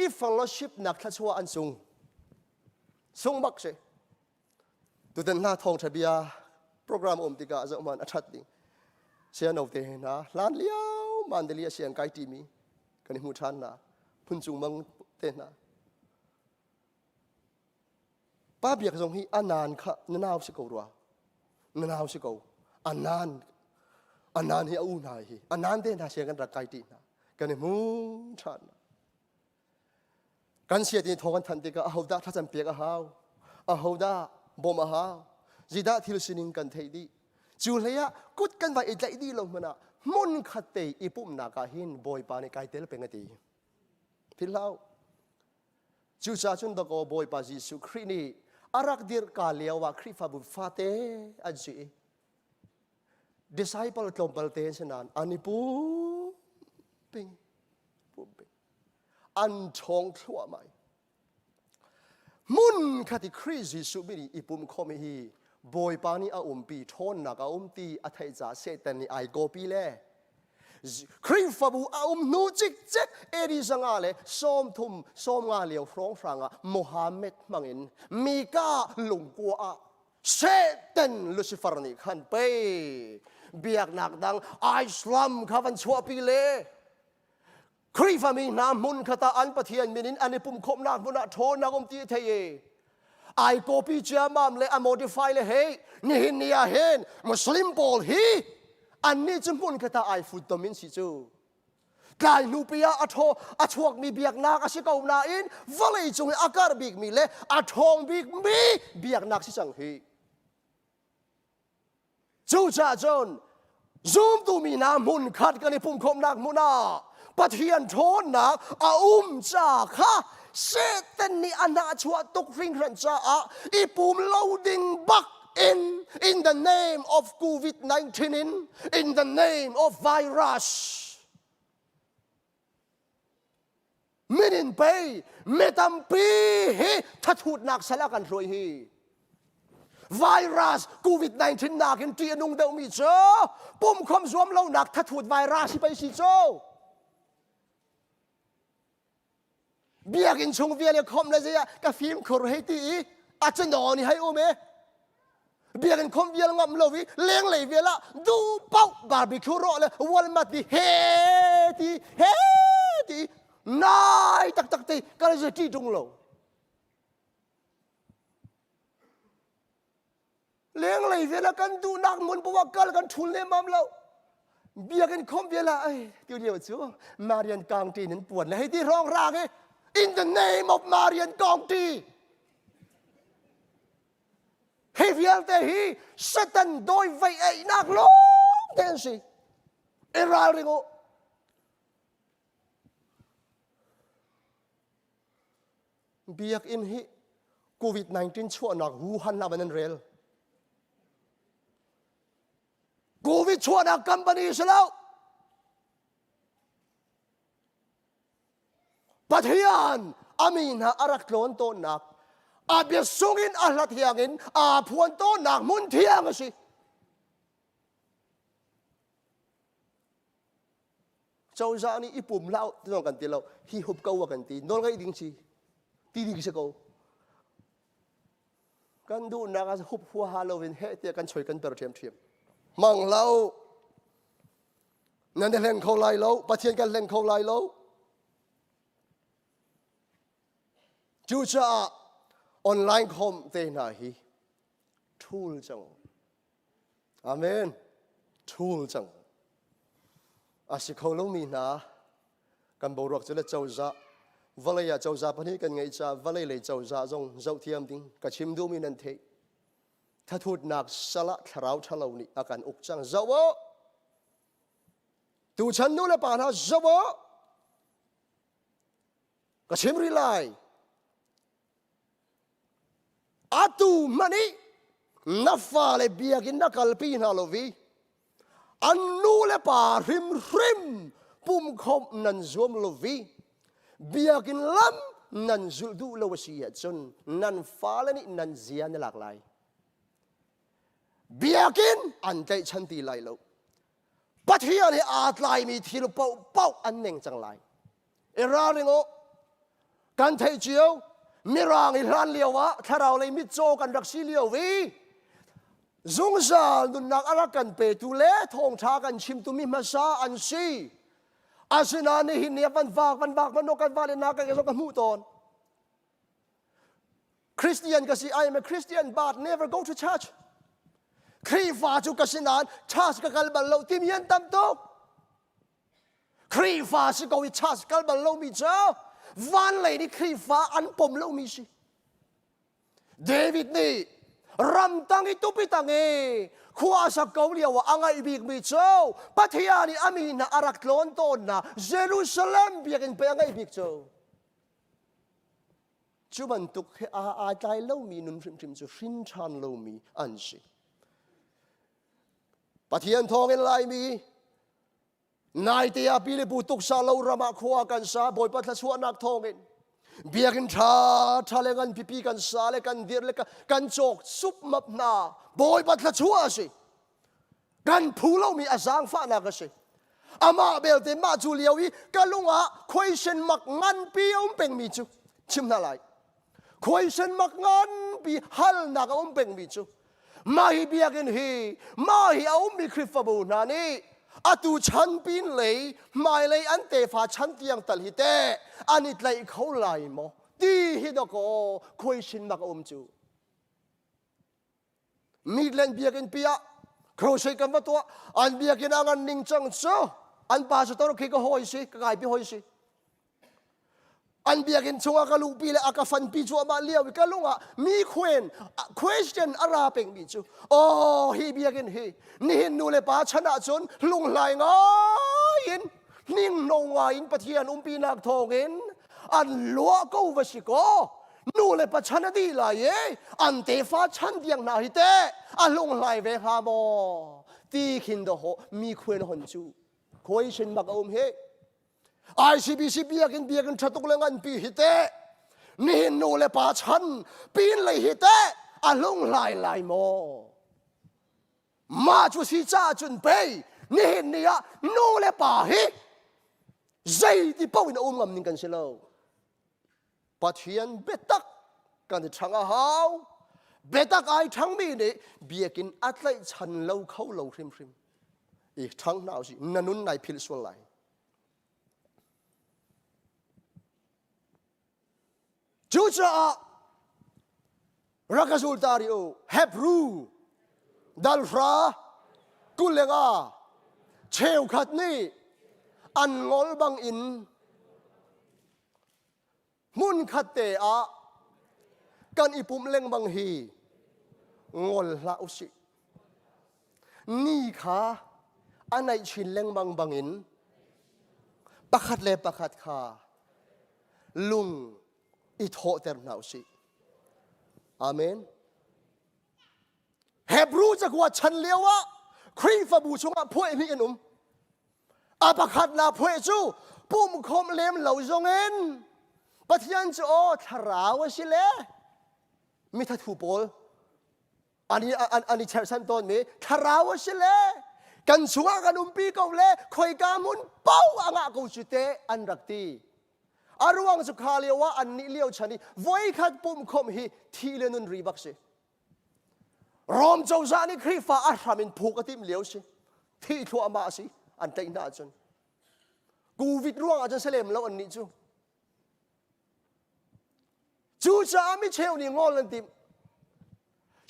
อีฟังลชิปนักทัชวอันซุงส่งบักเสดูแต่หน้าทองทะเบียโปรแกรมติกาจะมันอัดดิ้งเสียนเอาเตนะล้านเลี้ยวมันเดียเสียงไกทีมีกันหูชันนะพุ่นจุงมังเตนะ ป้าเบียกทรงฮีอันนานค่ะนนาวสิกรัวนนาวสิกอันนานฮีอูนายฮีอันนานเดินหาเสียกันรักไกตีนะกันมูชันกันเสียดีทองกันทันติกะเอาดาถ้าจำเปียกเอาดาบ่มาหาจีดาทิลสินิงกันเทดีจูเลียกุดกันไปอีกใจดีลงมานะมุนขัดเตยอีปุ่มนากาหินบอยปาในไกเตลเป็นไงตีพิลาวจูชาจุนตะโกบอยปาจิสุครีนีอารักดิร์กาเลียวว่าคริฟาบุฟาเตอันจี disciple ตลบเตนสนานอันนี้ปุ่มอันชงทั่วไหมมุนขัดคริสิสุบินีอีปุ่มคอมฮีบอยปานีอาปีทอนนักอาตีอัฐิจ่าเซตันนี่ไอโกปีเล่คริฟาบูอานูจิกเจ็กเอริสังอาเลส้มทุ่มส้มงาเลียวฟรองฟรังอะโมฮัมเหม็ดมังอินมีกาลุงกัวอะเซตันลูซิฟาร์นี่ขันเปเบียกหนักดังไอสลัมข้าวันชัวปีเล่คริฟามีน้ำมุนขตาอันปะเทียนมินินอันนี้ปุ่มคมนักมุนอะโทนักตีเทเยไอโกปีเจามามเลยอะโมดิฟายเลยเฮนี่หินนี่เห็นมุสลิมบอลฮีอันนี้จมุนขตาไอฟุตตมินสิจูกายนูปียอะโทอะชวกมีเบียกนักอาศิกาวนาอินวะเลยจงอากาศบิกมีเลยอะทองบิกมีเบียกนักสิจังฮีจูจ่าจนซูมตูมีน้ำมุนขัดกันในปุ่มคมนักมุนาปะเทียนโทนนักอาจ่าค่ะเซตันนี่อันน่าชัวตุกริงรันจ้าอีปุ่ม loading back in the name of COVID-19 in the name of virus ไม่ได้ไปไม่ทำปีฮีถ้าถูกนักสละกันรวยฮีไวรัสโควิด-19 นักเตียนุ่งเดามีเจ้าปุ่มคมสวมเราหนักถ้าถูกไวรัสไปสิเจ้าเบียกินชงเวียเลยคอมเลยสิกาฟิล์มขอให้ตีอาจจะนอนนี่ให้โอเมเบียกินคอมเวียลงมโลวิเลี้ยงเลยเวียละดูเป้าบาร์บีคิวโร่เลยวันมาตีเฮตีนายตักตีก็เลยจะตีตรงโลเลี้ยงเลยเวียละกันดูนักมุนปวกกันกันทุนเลยมัมเราเบียกินคอมเวียละเดี๋ยวจู่มาเรียนกลางตีนั้นปวดเลยให้ที่ร้องรากIn the name of Marian County ให้เวียลแต่ฮีเซตันโดยไฟไอ้นักลงเทนสิเอราลิโกเบียกอินฮีโควิด-19 ชั่วนักหูฮันนาบันเรลโควิดชั่วนักกัมปานีเสียแล้วปะเทียนอามีนาอารักโลนโตนักอาเบียสุงินอาลัดเทียงินอาพวนโตนักมุนเทียงสิเจ้าจานี่อีปุ่มเล่าที่น้องกันตีเราฮีฮุบเกากันตีน้องก็อีดิ้งสิตีดิ้งสิเกากันดูนักฮุบหัวฮาโลวินเฮเตียกันช่วยกันเปิดเทียมมังเล่านั่นเล่นเขาไล่เล่าปะเทียนกันเล่นเขาไล่เล่าจูจ่าออนไลน์คอมเตน่าฮีทูลจังอาเมนทูลจังอาศิเขาลูมีนากันบรักจะเล่เจ้าจ่าวะเลยเจ้าจ่าพันนี้กันไงจ่าวะเลยเลยเจ้าจ่าจงเจ้าเทียมดิ้งกับชิมดูมีนันเทถ้าทูดนักสละทราวทะเลานี่อาการอุกจังเจ้าวะตูฉันนู้นเลยป่านะเจ้าวะกับชิมรีไลอาตูมันนี่นับฟ้าเลยเบียกินนักกัลปีนาโลวีอันนู้เลยป่าริมปุ่มคมนันซวมโลวีเบียกินล้ำนันจุดูโลวสีจนนันฟ้าเลยนี่นันเสียนหลากหลายเบียกินอันใจฉันตีไลโลปัทยาเนี่ยอาจไลมีทีละเป้าอันหนึ่งจังไลเอราลิโงกันเทเจียวมีรางอีรันเลียววะถ้าเราเลยมิโจกันรักสีเลียววีจงซาดุนักอารักกันเปตุเล่ทองชากันชิมตุมิมาซาอันซีอาศินานี่หินเนียวันบากมันนกกันวาเลนากันกันกันมูตอน Christian kasi I am a Christian but never go to church ครีฟ้าจุกสินานชาสกกัลบัลโลติมียันตั้มโตครีฟ้าสิกวิชาสกัลบัลโลมีเจ้าวันเลยนี่ครีฟ้าอันปมโลมีสิเดวิดนี่รำตั้งอิตุปิตังเอขวาสักเกาเลียวอังไอบิกมีเจ้าปัทยานี่อามีนาอารักลอนโตนนะเยรูซาเล็มเบียกันไปอังไอบิกเจ้าจุบันตุกอาใจเล่ามีนุนริมจะรินชันเล่ามีอันสิปัทยันทองเอ็นไลมีนายเตียปีเลปูตุกซาเล่ารามาขวากันซาบอยปัทละชวนนักทองเอ็นเบียกันทาเลกันปีกันซาเลกันเดียร์เลกันโจกซุปมับนาบอยปัทละชัวสิกันผู้เล่ามีอาจารย์ฟ้านักสิอามาเบลเตมาจูเลียวีกันลุงอ่ะคุยเชนมักงันปีอุ้มเป็นมีจูชิมนาไลคุยเชนมักงันปีฮัลนักอุ้มเป็นมีจูมาฮิเบียกันฮีมาฮิอุ้มมีคริฟบูนานี่อาตูฉันปีนเลยไม่เลยอันเตฟ้าฉันเตียงตัลฮิเตอันนี้เลยเขาไล่มอดีฮิดก็คุยเชนมักอุ้มจูมีเล่นเบียกันปีอะครูใช้กันว่าตัวอันเบียกันอันนิ่งจังโซอันป้าสุดตัวคิดก็หอยสิก็กลายเป็นหอยสิอันเบียกันชัวก็ลูกปีเลยอากาฟันปีชัวมาเลี้ยวก็ลุงอ่ะมีquestion อะไรเป็นมีจูโอ้ฮีเบียกันฮีนี่นูเลยป้าชนะจนลุงไหลง่ายนิ่งนงง่ายปะเทียนปีนักทองเงินอันลัวก็วสิโกนูเลยป้าชนะดีไหลอันเตฟ้าฉันเดียงนาฮิเตอันลุงไหลเวหาโมตีขินโดโหมีคนหนจูquestion มักอุ้มเฮICBC เบียกันชัดตุกเลงันปีฮิเตนี่นูเลป้าฉันปีนเลยฮิเตอาลงลายโมมาจุสิจ้าจุนเปยนี่เนี่ยนูเลป้าฮิใจที่ป้าวินงำนิ่งกันเสลาปัทยันเบตักกันที่ช่างอาหาวเบตักไอช่างมีเนี่ยเบียกินอัตไลฉันเล่าเขาเล่าริมอีกช่างน่าสินันนุนในพิลสวลไลจูจ้ารักสูลตาริโอเฮบรูดัลฟรากุเลงาเชลขัดนี่อันงอลบังอินมุนขัดเตอะกันอิปุ่มเลงบังฮีงอลลาอุสินี่ค่ะอันไหนชินเลงบังอินประคัดเลประคัดค่ะลุงอิทโหเตอร์นาสิอาเมนเฮบรูจะกว่าฉันเลี้ยวะครีฟบูชงอ่ะพวยมีกันอาปะขัดนาพวยจูปุ่มคมเล็มเหล่าจงเงินปัทยันจะโอทาราวสิเลมีทัดหูปอลอันนี้เชลซันต้นมีทาราวสิเลกันชัวกันปีเก่าเลคอยกามุนเป้าอ่างกูจุเตอันรักตีอารวงสุขาเลียวว่าอันนี้เลี้ยวชนิไว้ขัดปุ่มคมฮีทีเลนุนรีบักสิรอมเจ้าจานี่ครีฟ้าอารามินผูกติมเลี้ยวสิที่ทัวมาสิอันเตยน่าจนกูวิดร่วงอาจจะเสลมแล้วอันนี้จูจามิเชลนี่งอลันติม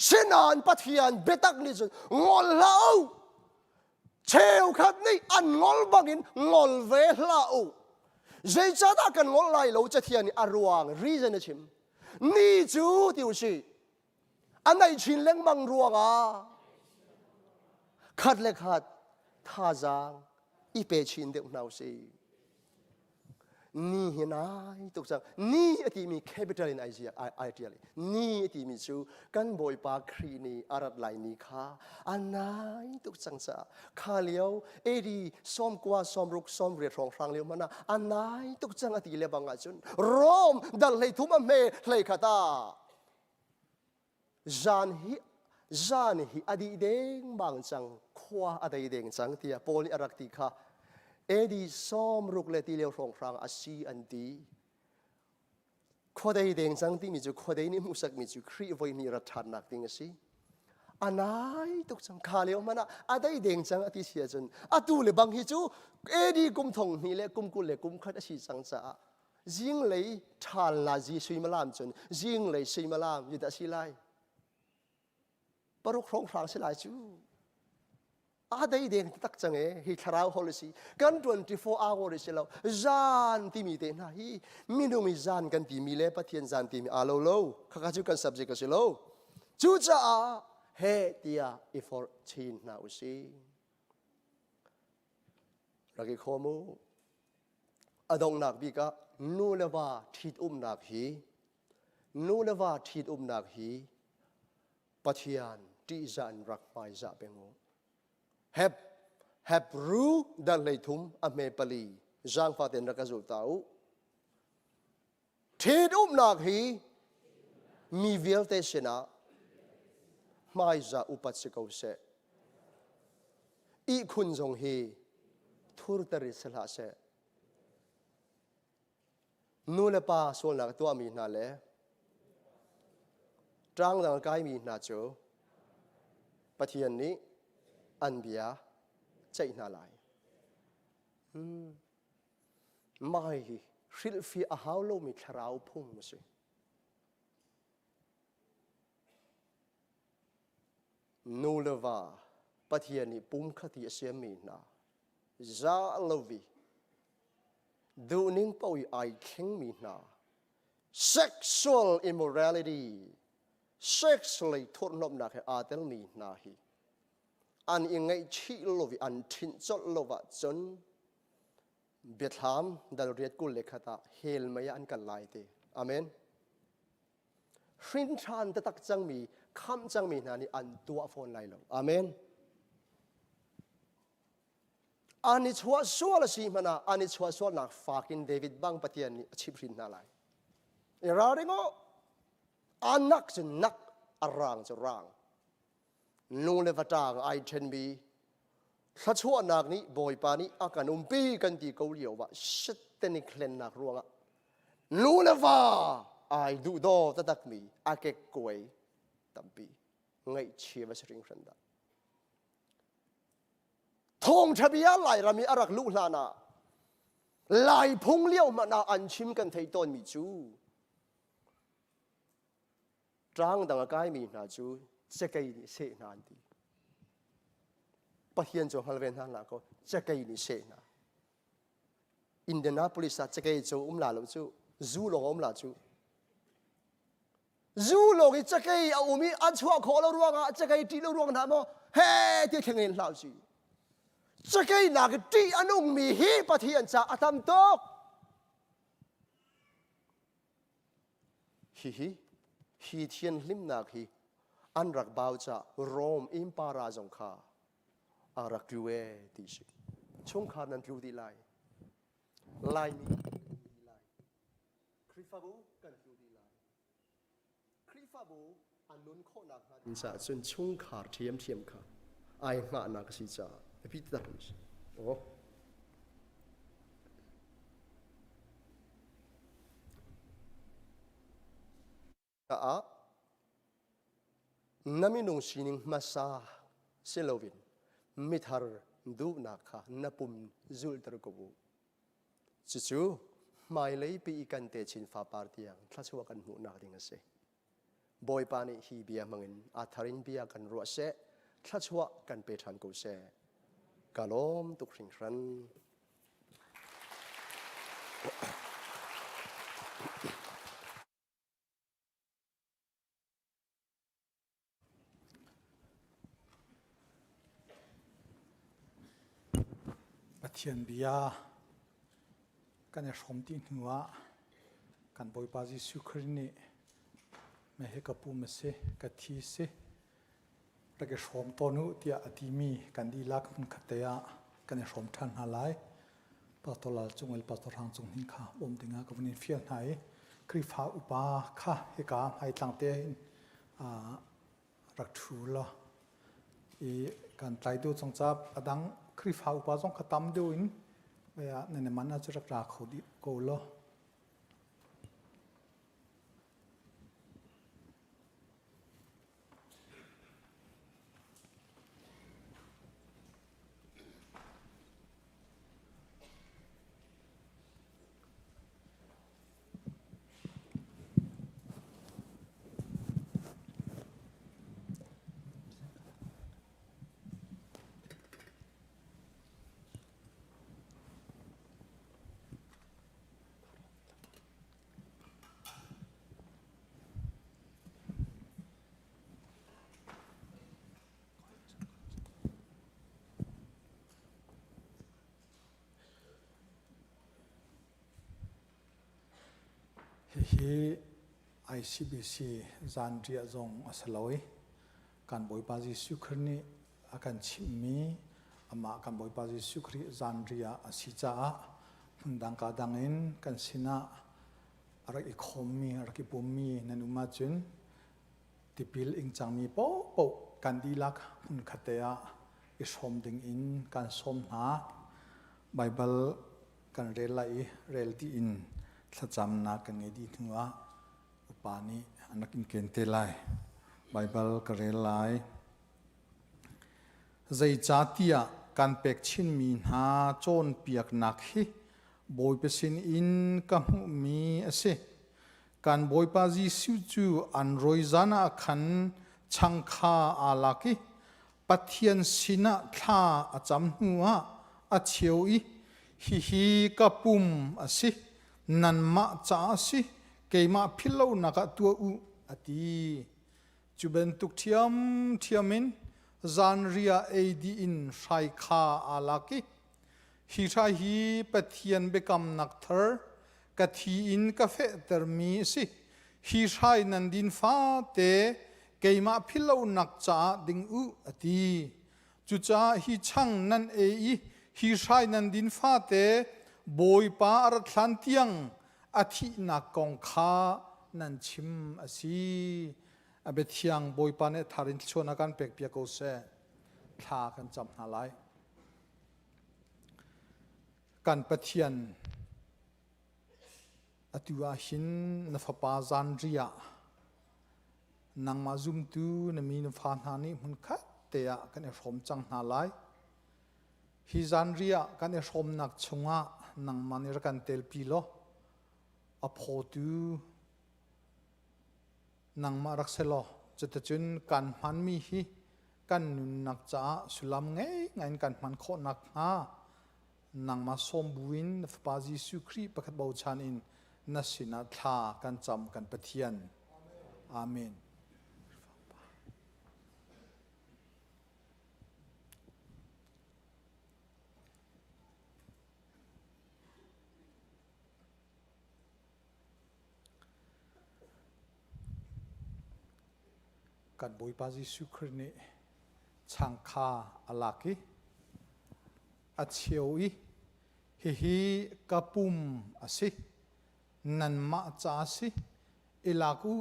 เช่นอันปัทยันเบตักนี่จนงอลลาวเชลขัดนี่อันงอลบังอินงอลเวลาวใจจ้าตากันงอไล่เราจะเทียนอารวงรีเจนชิมนี่จูติวชีอันไหนชินเล้งบังรวงอ่ะขัดเล็กขัดท่าจางอีเปชินเด็กนาวซีนี่เห็นไหมตุกจังนี่ที่มี capital in idea นี่ที่มีจูกันบอยปากครีนีอารัดไลนี่ค่ะอันไหนตุกจังจ้าข้าเลี้ยวดีซ้อมกว่าซ้อมรุกซ้อมเรียดรองฟังเลี้ยวมันนะอันไหนตุกจังอติเลบังอาจุนรอมดัลเลยทุ่มเมเลยขตาจานฮีอดีเด้งบางจังขวาอดีเด้งจังเตียโพลิอารักติค่ะดีซ้อมรุกเลตีเลี้ยวรองฟังอาชีอันดีขวาได้เด้งจังที่มีจูขวาได้นี่มุสักมีจูครีไว้นี่รัฐานนักติงสิอันไหนตุกจังข้าเลี้ยวมันนะอันได้เด้งจังอติเสียจนอัตุเลบางฮิจูดีกุมทงนี่เลกุมกุเลกุมขัดอาชีจังจ้า ยิงเลยทานลาจีสุยมาลามจนยิงเลยสุยมาลามยุดสิไลปรุกครองครางสิไลจูอาได้เด็กตักจังฮิทราวฮอลสิกัน24 hours สิเราจานที่มีเตนะฮีมีดูมีจานกันที่มีเล่ปะเทียนจานที่มีอาโลโลข้าก็จูกัน subject ก็สิโลจูจ้าเฮตียอีฟอร์ทีนนาอุสิรักอีข้อมูอดงนักบิกะนูเลวาทิดนักฮีนูเลวาทิดนักฮีปะเทียนที่จานรักไปจะเป็นงูhebรู้ดันเลยทุ่มอเมปลีจางฟาเตนรักจุตาวทิดนักฮีมีเวลเตชนะไม่จะอุปัชฌกเสอีคุณจงฮีทุรตริสละเสนูเลปาส่วนนักตัวมีนาเลจางดังกายมีนาโจปะเทียนนี้อันเบียใจนาลายไม่ศิลฟีอาหาวโลมีคราวพุ่งมาสินูเลวาปะเทียนนี้ปุ่มขัดเสียมีนาจาลวีดูนิ่งป่วยไอเข่งมีนา sexual immorality sexually ทุนนบนักให้อาเตลมีนาฮีอันยังไงชีโลวิอันทิ้งจดโลวะจนเบียดถามดัลเรียดกุลเลขตาเฮลไม่อันกันไลเตอเมนรินชานตะตักจังมีคำจังมีนานี่อันตัวฟอนไลลงอเมนอันนี้ชัวชัวละสิมันนะอันนี้ชัวชัวนักฝากินเดวิดบังปะเทียนนี่ชิบรินนาไลเอราเรงออันนักจะนักอร่างจะร่างนูเลวตางไอเทนบีถ้าชัวนักนี้บอยปานี้อาการปีกันที่เกาหลีว่าชิดเตนิเคลนนักรวงอ่ะนูเลวาไอดูโดตะตักมีอาเกกวยตัมปีไงเชียวสริงขันดาทงทะเบียนไหลรามีอารักลุลานาไหลพุ่งเลี้ยวมานาอันชิมกันไทยต้นมีจูจางดังกายมีนาจูจะไกนี่เสนานดีปะเฮียนจงฮัลเวนฮันนาก็จะไกนี่เสนาอินเดียนาโพลิสจะไกจูลาลจูจูลงลาจูจูลงจะไกเอามีอันชัวขอเรารวงอ่ะจะไกตีเรารวงนะมั้งเฮ้ที่แข่งเงินลาจูจะไกนักตีอันนุ่งมีฮีปะเทียนจะอาตมโตฮีเทียนลิมนักฮีอันรักบ่าวจะโรมอิมปาราจงข้าอารักดูเอติสิชงข้านั้นดูดีไลมีไลคริฟาบูกันดูดีไลคริฟาบูอันนุนโคนักฮันจะจนชงข้าเทียมข้าไอ้มานักสิจ้าพิจารณาโอ้น้ำมินุงชินิงมาซาเซโลวินมิทาร์ดูนักข้านับปุ่มจุลตระกบูจู่ไม่เลยปีกันเตชินฟ้าปาร์ตี้ยังทัศวกันหมู่นักดิ่งเสบอยปานิฮีเบียมังอินอาทารินเบียกันรัวเสทัศวกันเปทันกูเสกาลมตุกริงรันเทียนเบียกันเนี่ยสมติหัวกันบอยปาจิสุครินีไม่ให้กับปูมเสกับทีเสแต่ก็สมตนุที่อาทิมีกันดีลักมันขัดเตะกันเนี่ยสมทันหาไลปัตตลาจงเอลปัตตรางจงหินข้าอมติงากับวันนี้เฟียนไหนคริฟ้าอุปาข้าให้กาให้ตั้งเตะรักชูละอีการไตรดูจงจับอดังคริฟ้าอุปาจงขตามดูอินเวียในมันอาจจะรักษาเขาดีโกลละ hi ICBC Zandria zong asaloi kan boipa Jesu Khri akan Chim ama kan boipa Jesu Khri Zandria asija hundang kadangin kan sina arak ikhomi arak ipumi nanuma chun tipil ingchangmi po kan dilak hun khatea isom ding in kan som na Bible kan relai relti in thacham na kan ngedi thunga upani anak in kente lai Bible ka relai zai chatia kan pek chin mi na chon piak nak hi boy pesin in ka mi ase kan boy pa ji su chu an roizana khan changkha alaki pathian sina tha acham huwa a cheui hi kapum ase nanma cha si keima philo naka tua u ati chuben tuk thiamin zanria ad in sai kha alaki hi tha hi pathian bekam nak thar ka thi in ka fe termi si hi sai nan din fa te keima philo nak cha ding u ati chu cha hi chang nan e hi sai nan din fa te boy pa ar thlantiang athi na kong kha nan chim asi abethiang boy pa ne tharin chona kan pek pia ko se tha kan cham na lai kan pathian atua hin na fa pa Zandria nang ma zum tu na mi na fa na ni mun kha te ya kan e rom chang na lai hi Zandria kan e rom nak chunga nang manir kan tel pilo a photu nang ma rakselo chetachun kan man mi hi kan nun nak cha sulam ngai ngain kan man kho nak ha nang ma som buin fa Jesu Khri pakhat bau chan in nasina tha kan cham kan pathian amen kan boipa Jesu Khri ni changkha alaki acheui hi kapum asi nanma cha si ilaku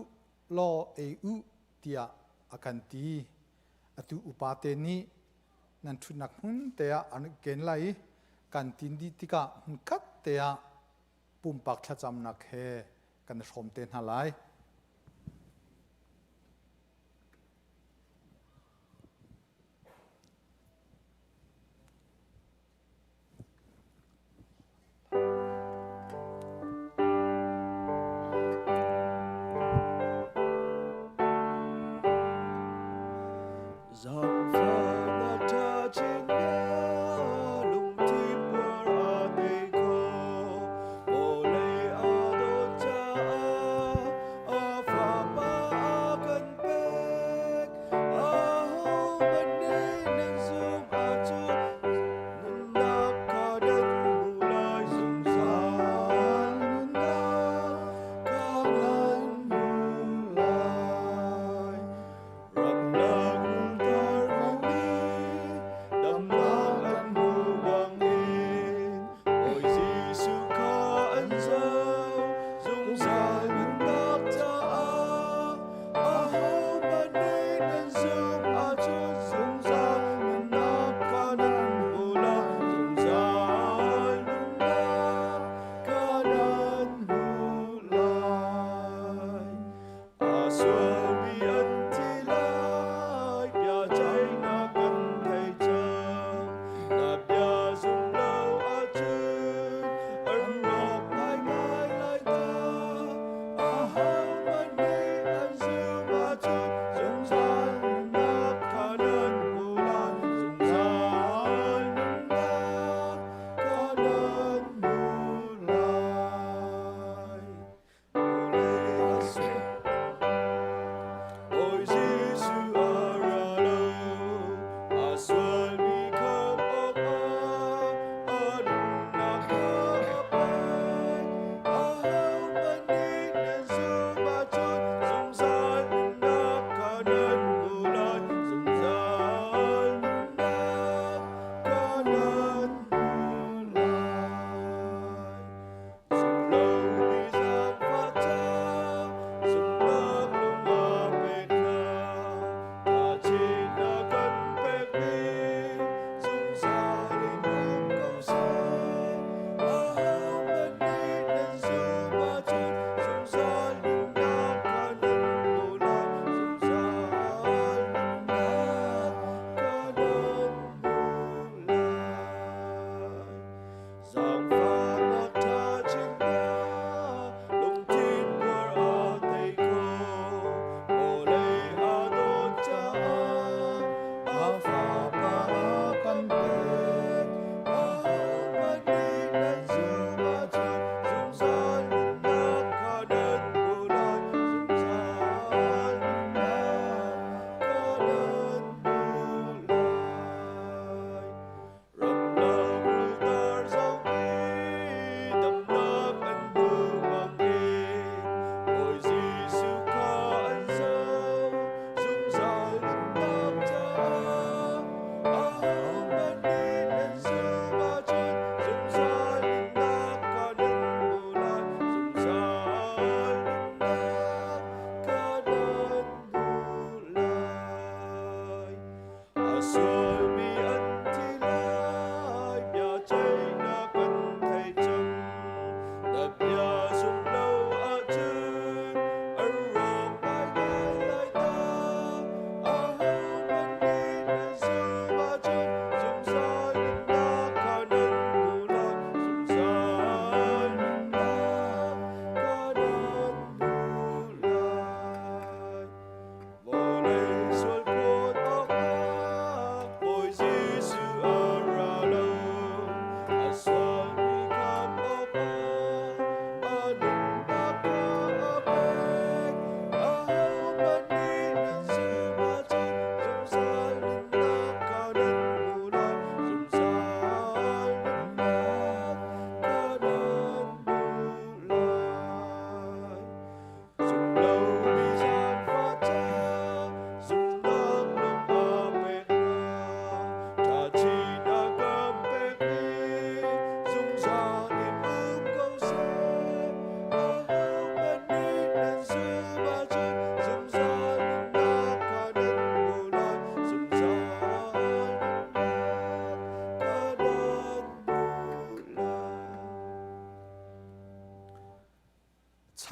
lo eu tia akanti atu upate ni nan thunak hun tea an ken lai kan tin di tika hun kat tea pumpak thacham nak he kan rom ten halai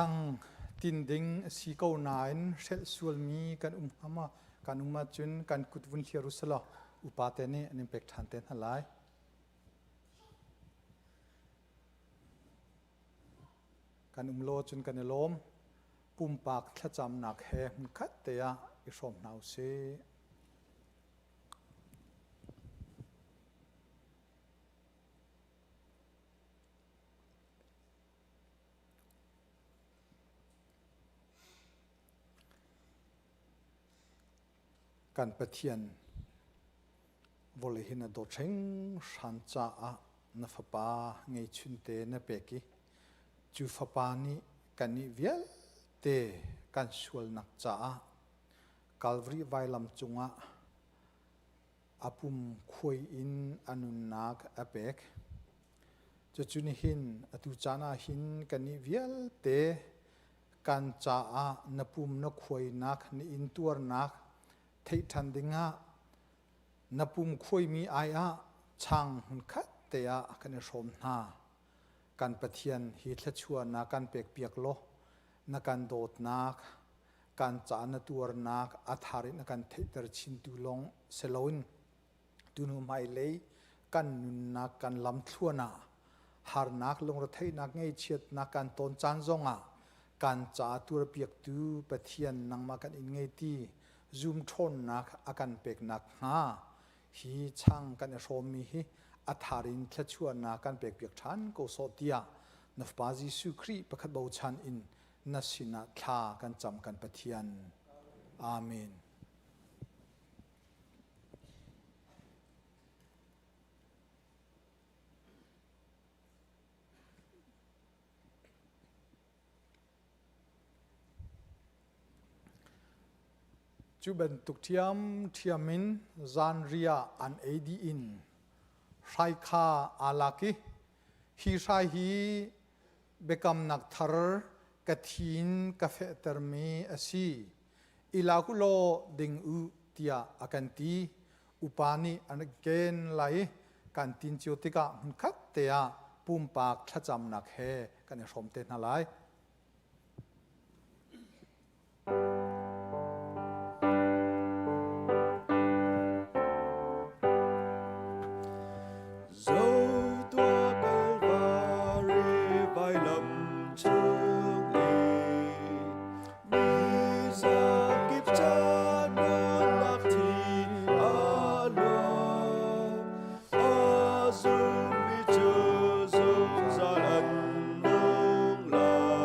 chang tin ding si ko nine sel sual mi kan hama kan chun kan kutvun Jerusalem upate ne an impact han ten halai kan lo chun kan lom pum pak thla cham nak he hun khat te ya I som nau se kan pathian volehina do theng san cha a na fapa ngei chun te na peki chu fapa ni kan ni vial te kan sual nak cha a Calvary vailam chunga apum khoi in anun nak apek chuni hin atu chana hin kan ni vial te kan cha a napum na khoi nak ni in tur nak thei than dinga napum khoi mi ai a chang hun khat te a kan rom na kan pathian hi thla chua na kan pek piak lo na kan dot nak kan cha na tur nak athari na kan thei ter chin tu long seloin tunu mai le kan nun na kan lam thluana har nak long ra thei nak ngei chiat na kan ton chan zonga kan cha tur piak tu pathian nang ma kan in ngei ti zoom thon nak akan pek nak ha hi chang kan rom mi hi atharin thla chua na kan pek piak than ko so tia nafpa Jesu Christ pakhat bo chan in nasina tha kan cham kan pathian amen chu ben tuk thiamin zan ria an adi in sai kha alaki hi sai hi bekam nak thar kathin ka fe termi asi ilakulo ding u tia akanti upani anagen lai kan tin chiotika hun khat tea pumpak thacham nak he kan somte na lai Zoom, zoom, zalan, nung la.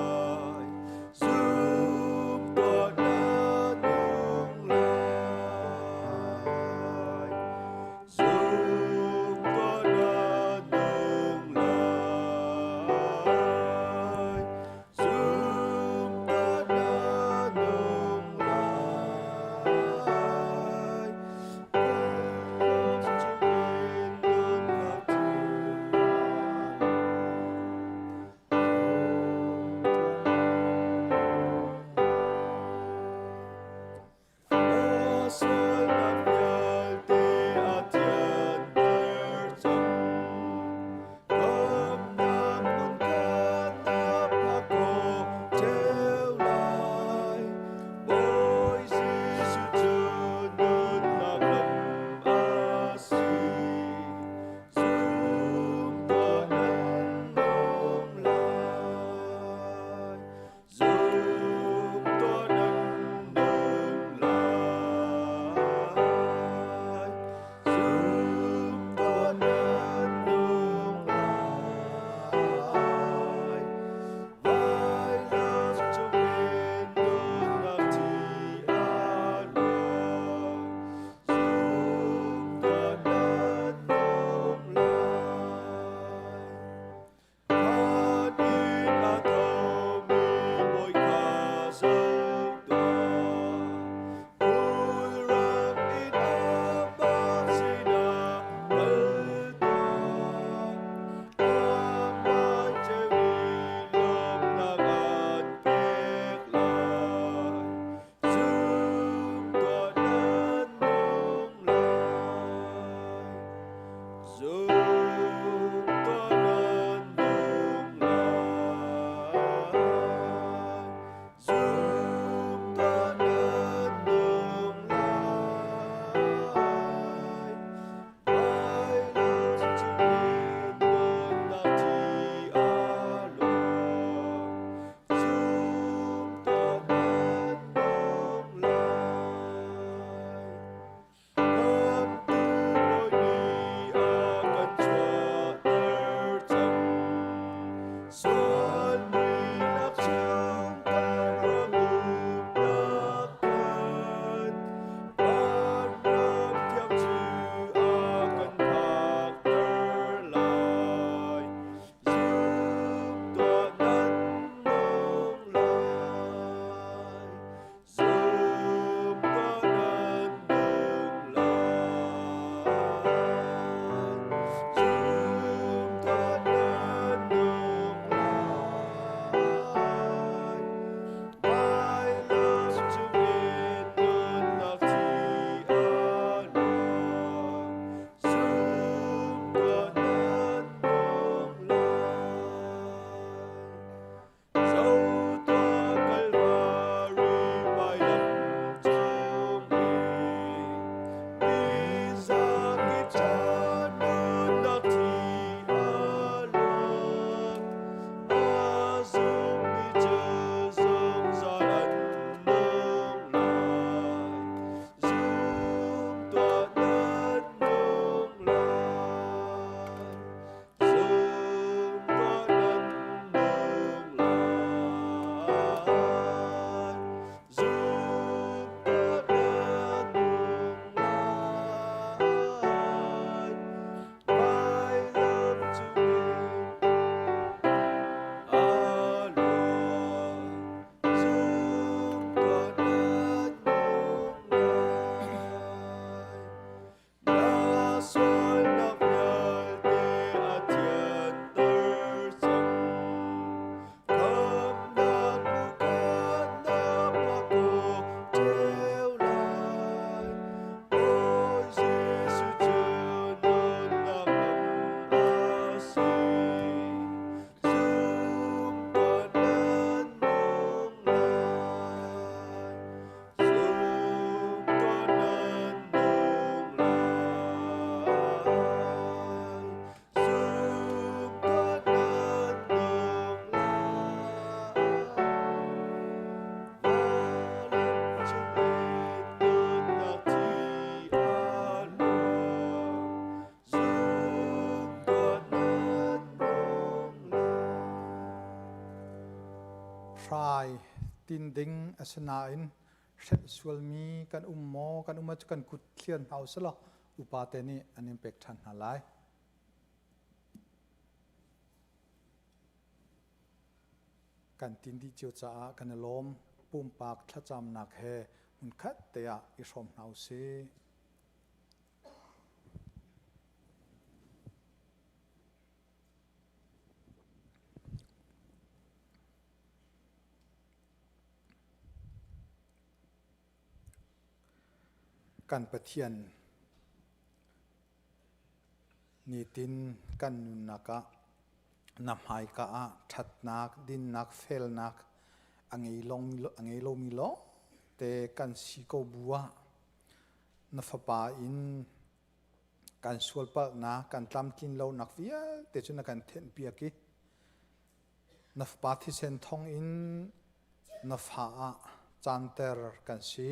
รายตินดิงอสนาอินเสร็จสวลมีกันโมกันมาจุกันกุดเคลียนเอาซะละอุปาเตนี่อันนี้เป็กทันหาไลกันตินดีเจียวจ้ากันลมปุ่มปากทะจำหนักเฮมันคัดเตียอิสมเอาซีกันปะเทียนนีตินกันนุนนักะนำหายกะทัดนักดินนักเฟลนักอังเอลงอังเอโลมิโลเตกันสิโกบัวนฟปาอินกันสวลปะนักกันตามกินโลนักเวียเตจุนักกันเทนเปียกินฟปาที่เซนทองอินนฟหาจันเตอร์กันสี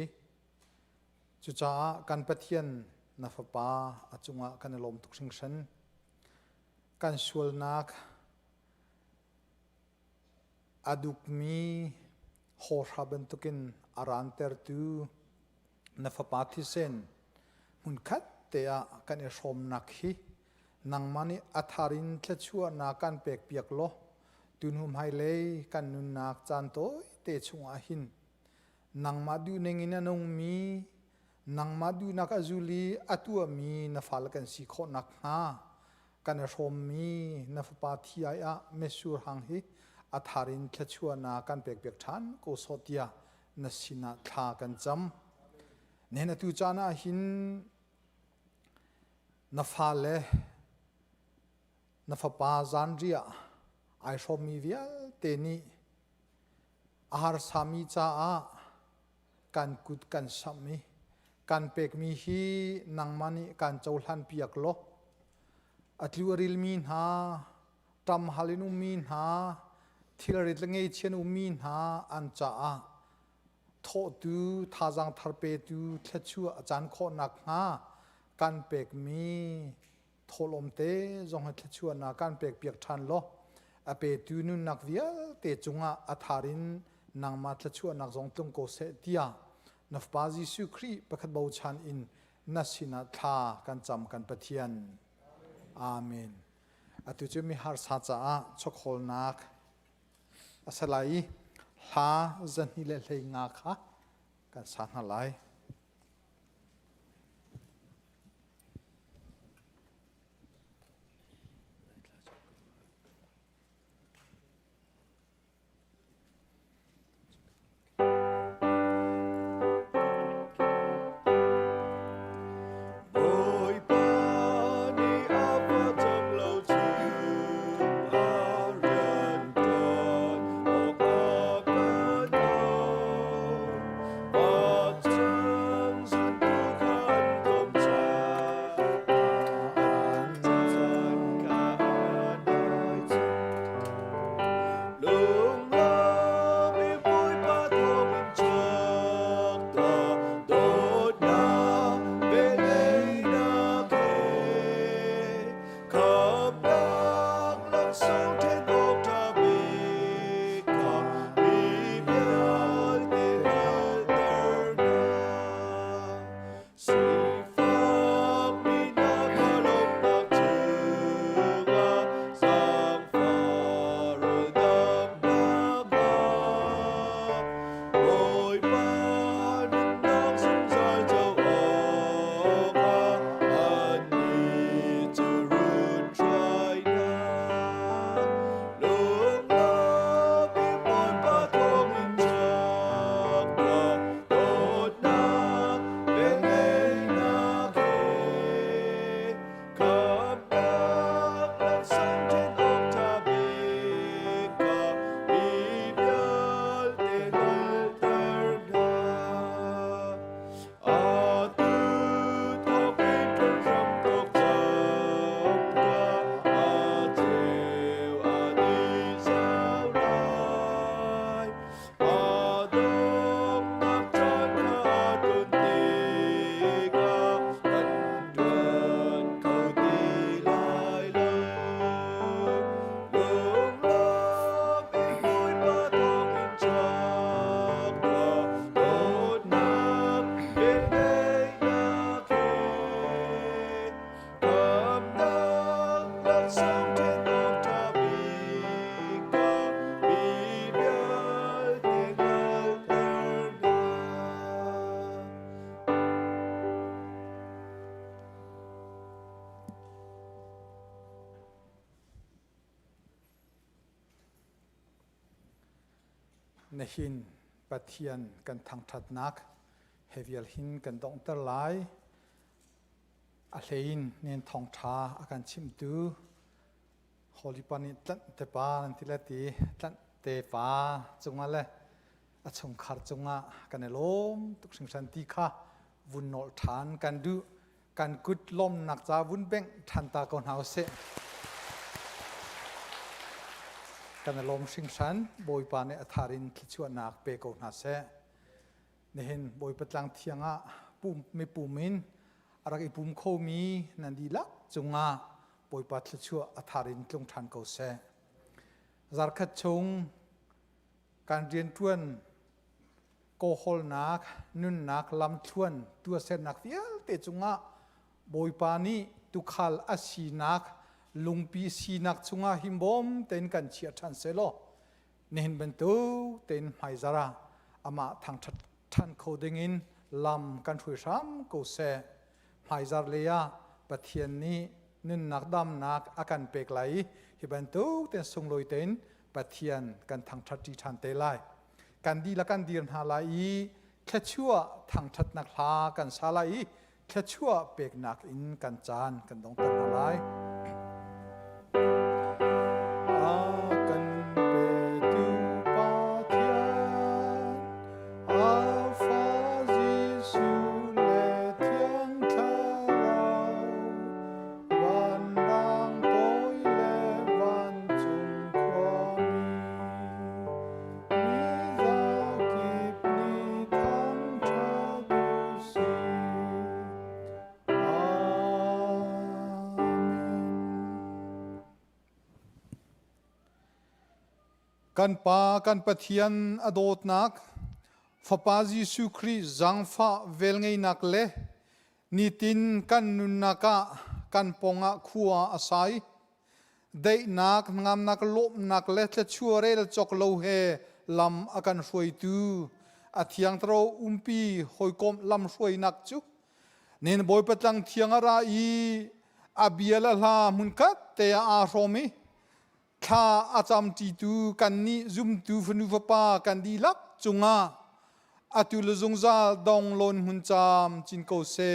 จุจ้ากันปะเทียนนฟปาอจุงะกันลมทุกสิ่งฉันกันสวลนักอดุกมีโฮราบันตุกินอารันเตอร์ตูนฟปาทิเซนมุนคัดเตียกันเอชมนักฮีนังมันอัฐารินทชัวนักกันเปกเปียกโลตุนหุมไฮเลยกันนุนนักจันโตเตชุงอาหินนังมาดูเนงินนงมีนังมาดูนักอจุลีอตัวมีนฟาลกันสีโคนักฮากันเอชมมีนฟปาทิไอเมสูร์หังฮีอัฐารินทชัวนากันเปกเปียกทันโกโซเตียนสินาทากันจำเนนตุจานาหินนฟาเลนฟปาจันเรียไอชมมีเวียเตนีอาหารสามีจ้ากันกุดกันสามีกันเปกมีฮีนังมันกันเจ้าหลันเปียกโลอัตลิวริลมีนหาตำฮาลินุมีนหาที่เราเรียนไงเช่นอุมีนหาอันจ้าโทดูท่าจังทาร์เปดูเทชัวอาจารย์โคนักหากันเปกมีโทลมเตจงให้เทชัวนักกันเปกเปียกทันโลอเปดูนุนักเวียเตจงอาอัฐารินนังมาเทชัวนักจงตุงโกเสตียนับปาจิสุครีประคัดบูชันอินนัสินาทากันจำกันปะเทียนอาเมนอตุจุมีฮาร์สัจจะชกโคลนักอาศัยหาจันฮิเลเลงาค่ะกันสานหลาย Hãy subscribe cho kênh Ghiền Mì Gõ để không bỏ lỡ sang thiên ngọc cha bi ca bi bial te gal terga Nehin pathian kan thangthat nak hevial hin kan dong tar lai a hlein nen Thawngṭha akan chim tu holy pani tlan te pa nan tilati tlan te pa chunga le a chung khar chunga kan lom tuk sing san ti kha vun nol than kan du kan kut lom nak cha vun beng than ta kon hau se kan lom sing san boi pa ne atharin khichua nak pe ko na se nehin boi patlang thianga pum me pumin arak ipum kho mi nandi la chunga boi pa thchua atharin tlung than ko se zar khat chung kan rian tuan ko hol nak nun nak lam thuan tua sen nak fial te chunga boi pa ni tu khal asi nak lungpi si nak chunga himbom ten kan chia than selo nen bentu ten mai zara ama thang than khodingin lam kan thui ram ko se mai zar leya pathian ni nin nak dam nak akan pek lai hi bentu ten sungloi ten pathian kan thang thati than te lai kan di la kan dir ha lai khachua thang that nak hla kan salai khachua pek nak in kan chan kan dong tan lai kan pa kan pathian adot nak fapa Jesu Christ zangfa velngei nak le nitin kan nun naka kan ponga khuwa asai dei nak ngam nak lop nak le tle chuarel chok lo he lam akan hroi tu athiang tro umpi hoikom lam hroi nak chu nen boi patlang thiangara I abiala la munkat te a romi kha acham ti tu kan ni zum tu fnu pa kan di lak chunga atul zungza dong lon hun cham chin ko se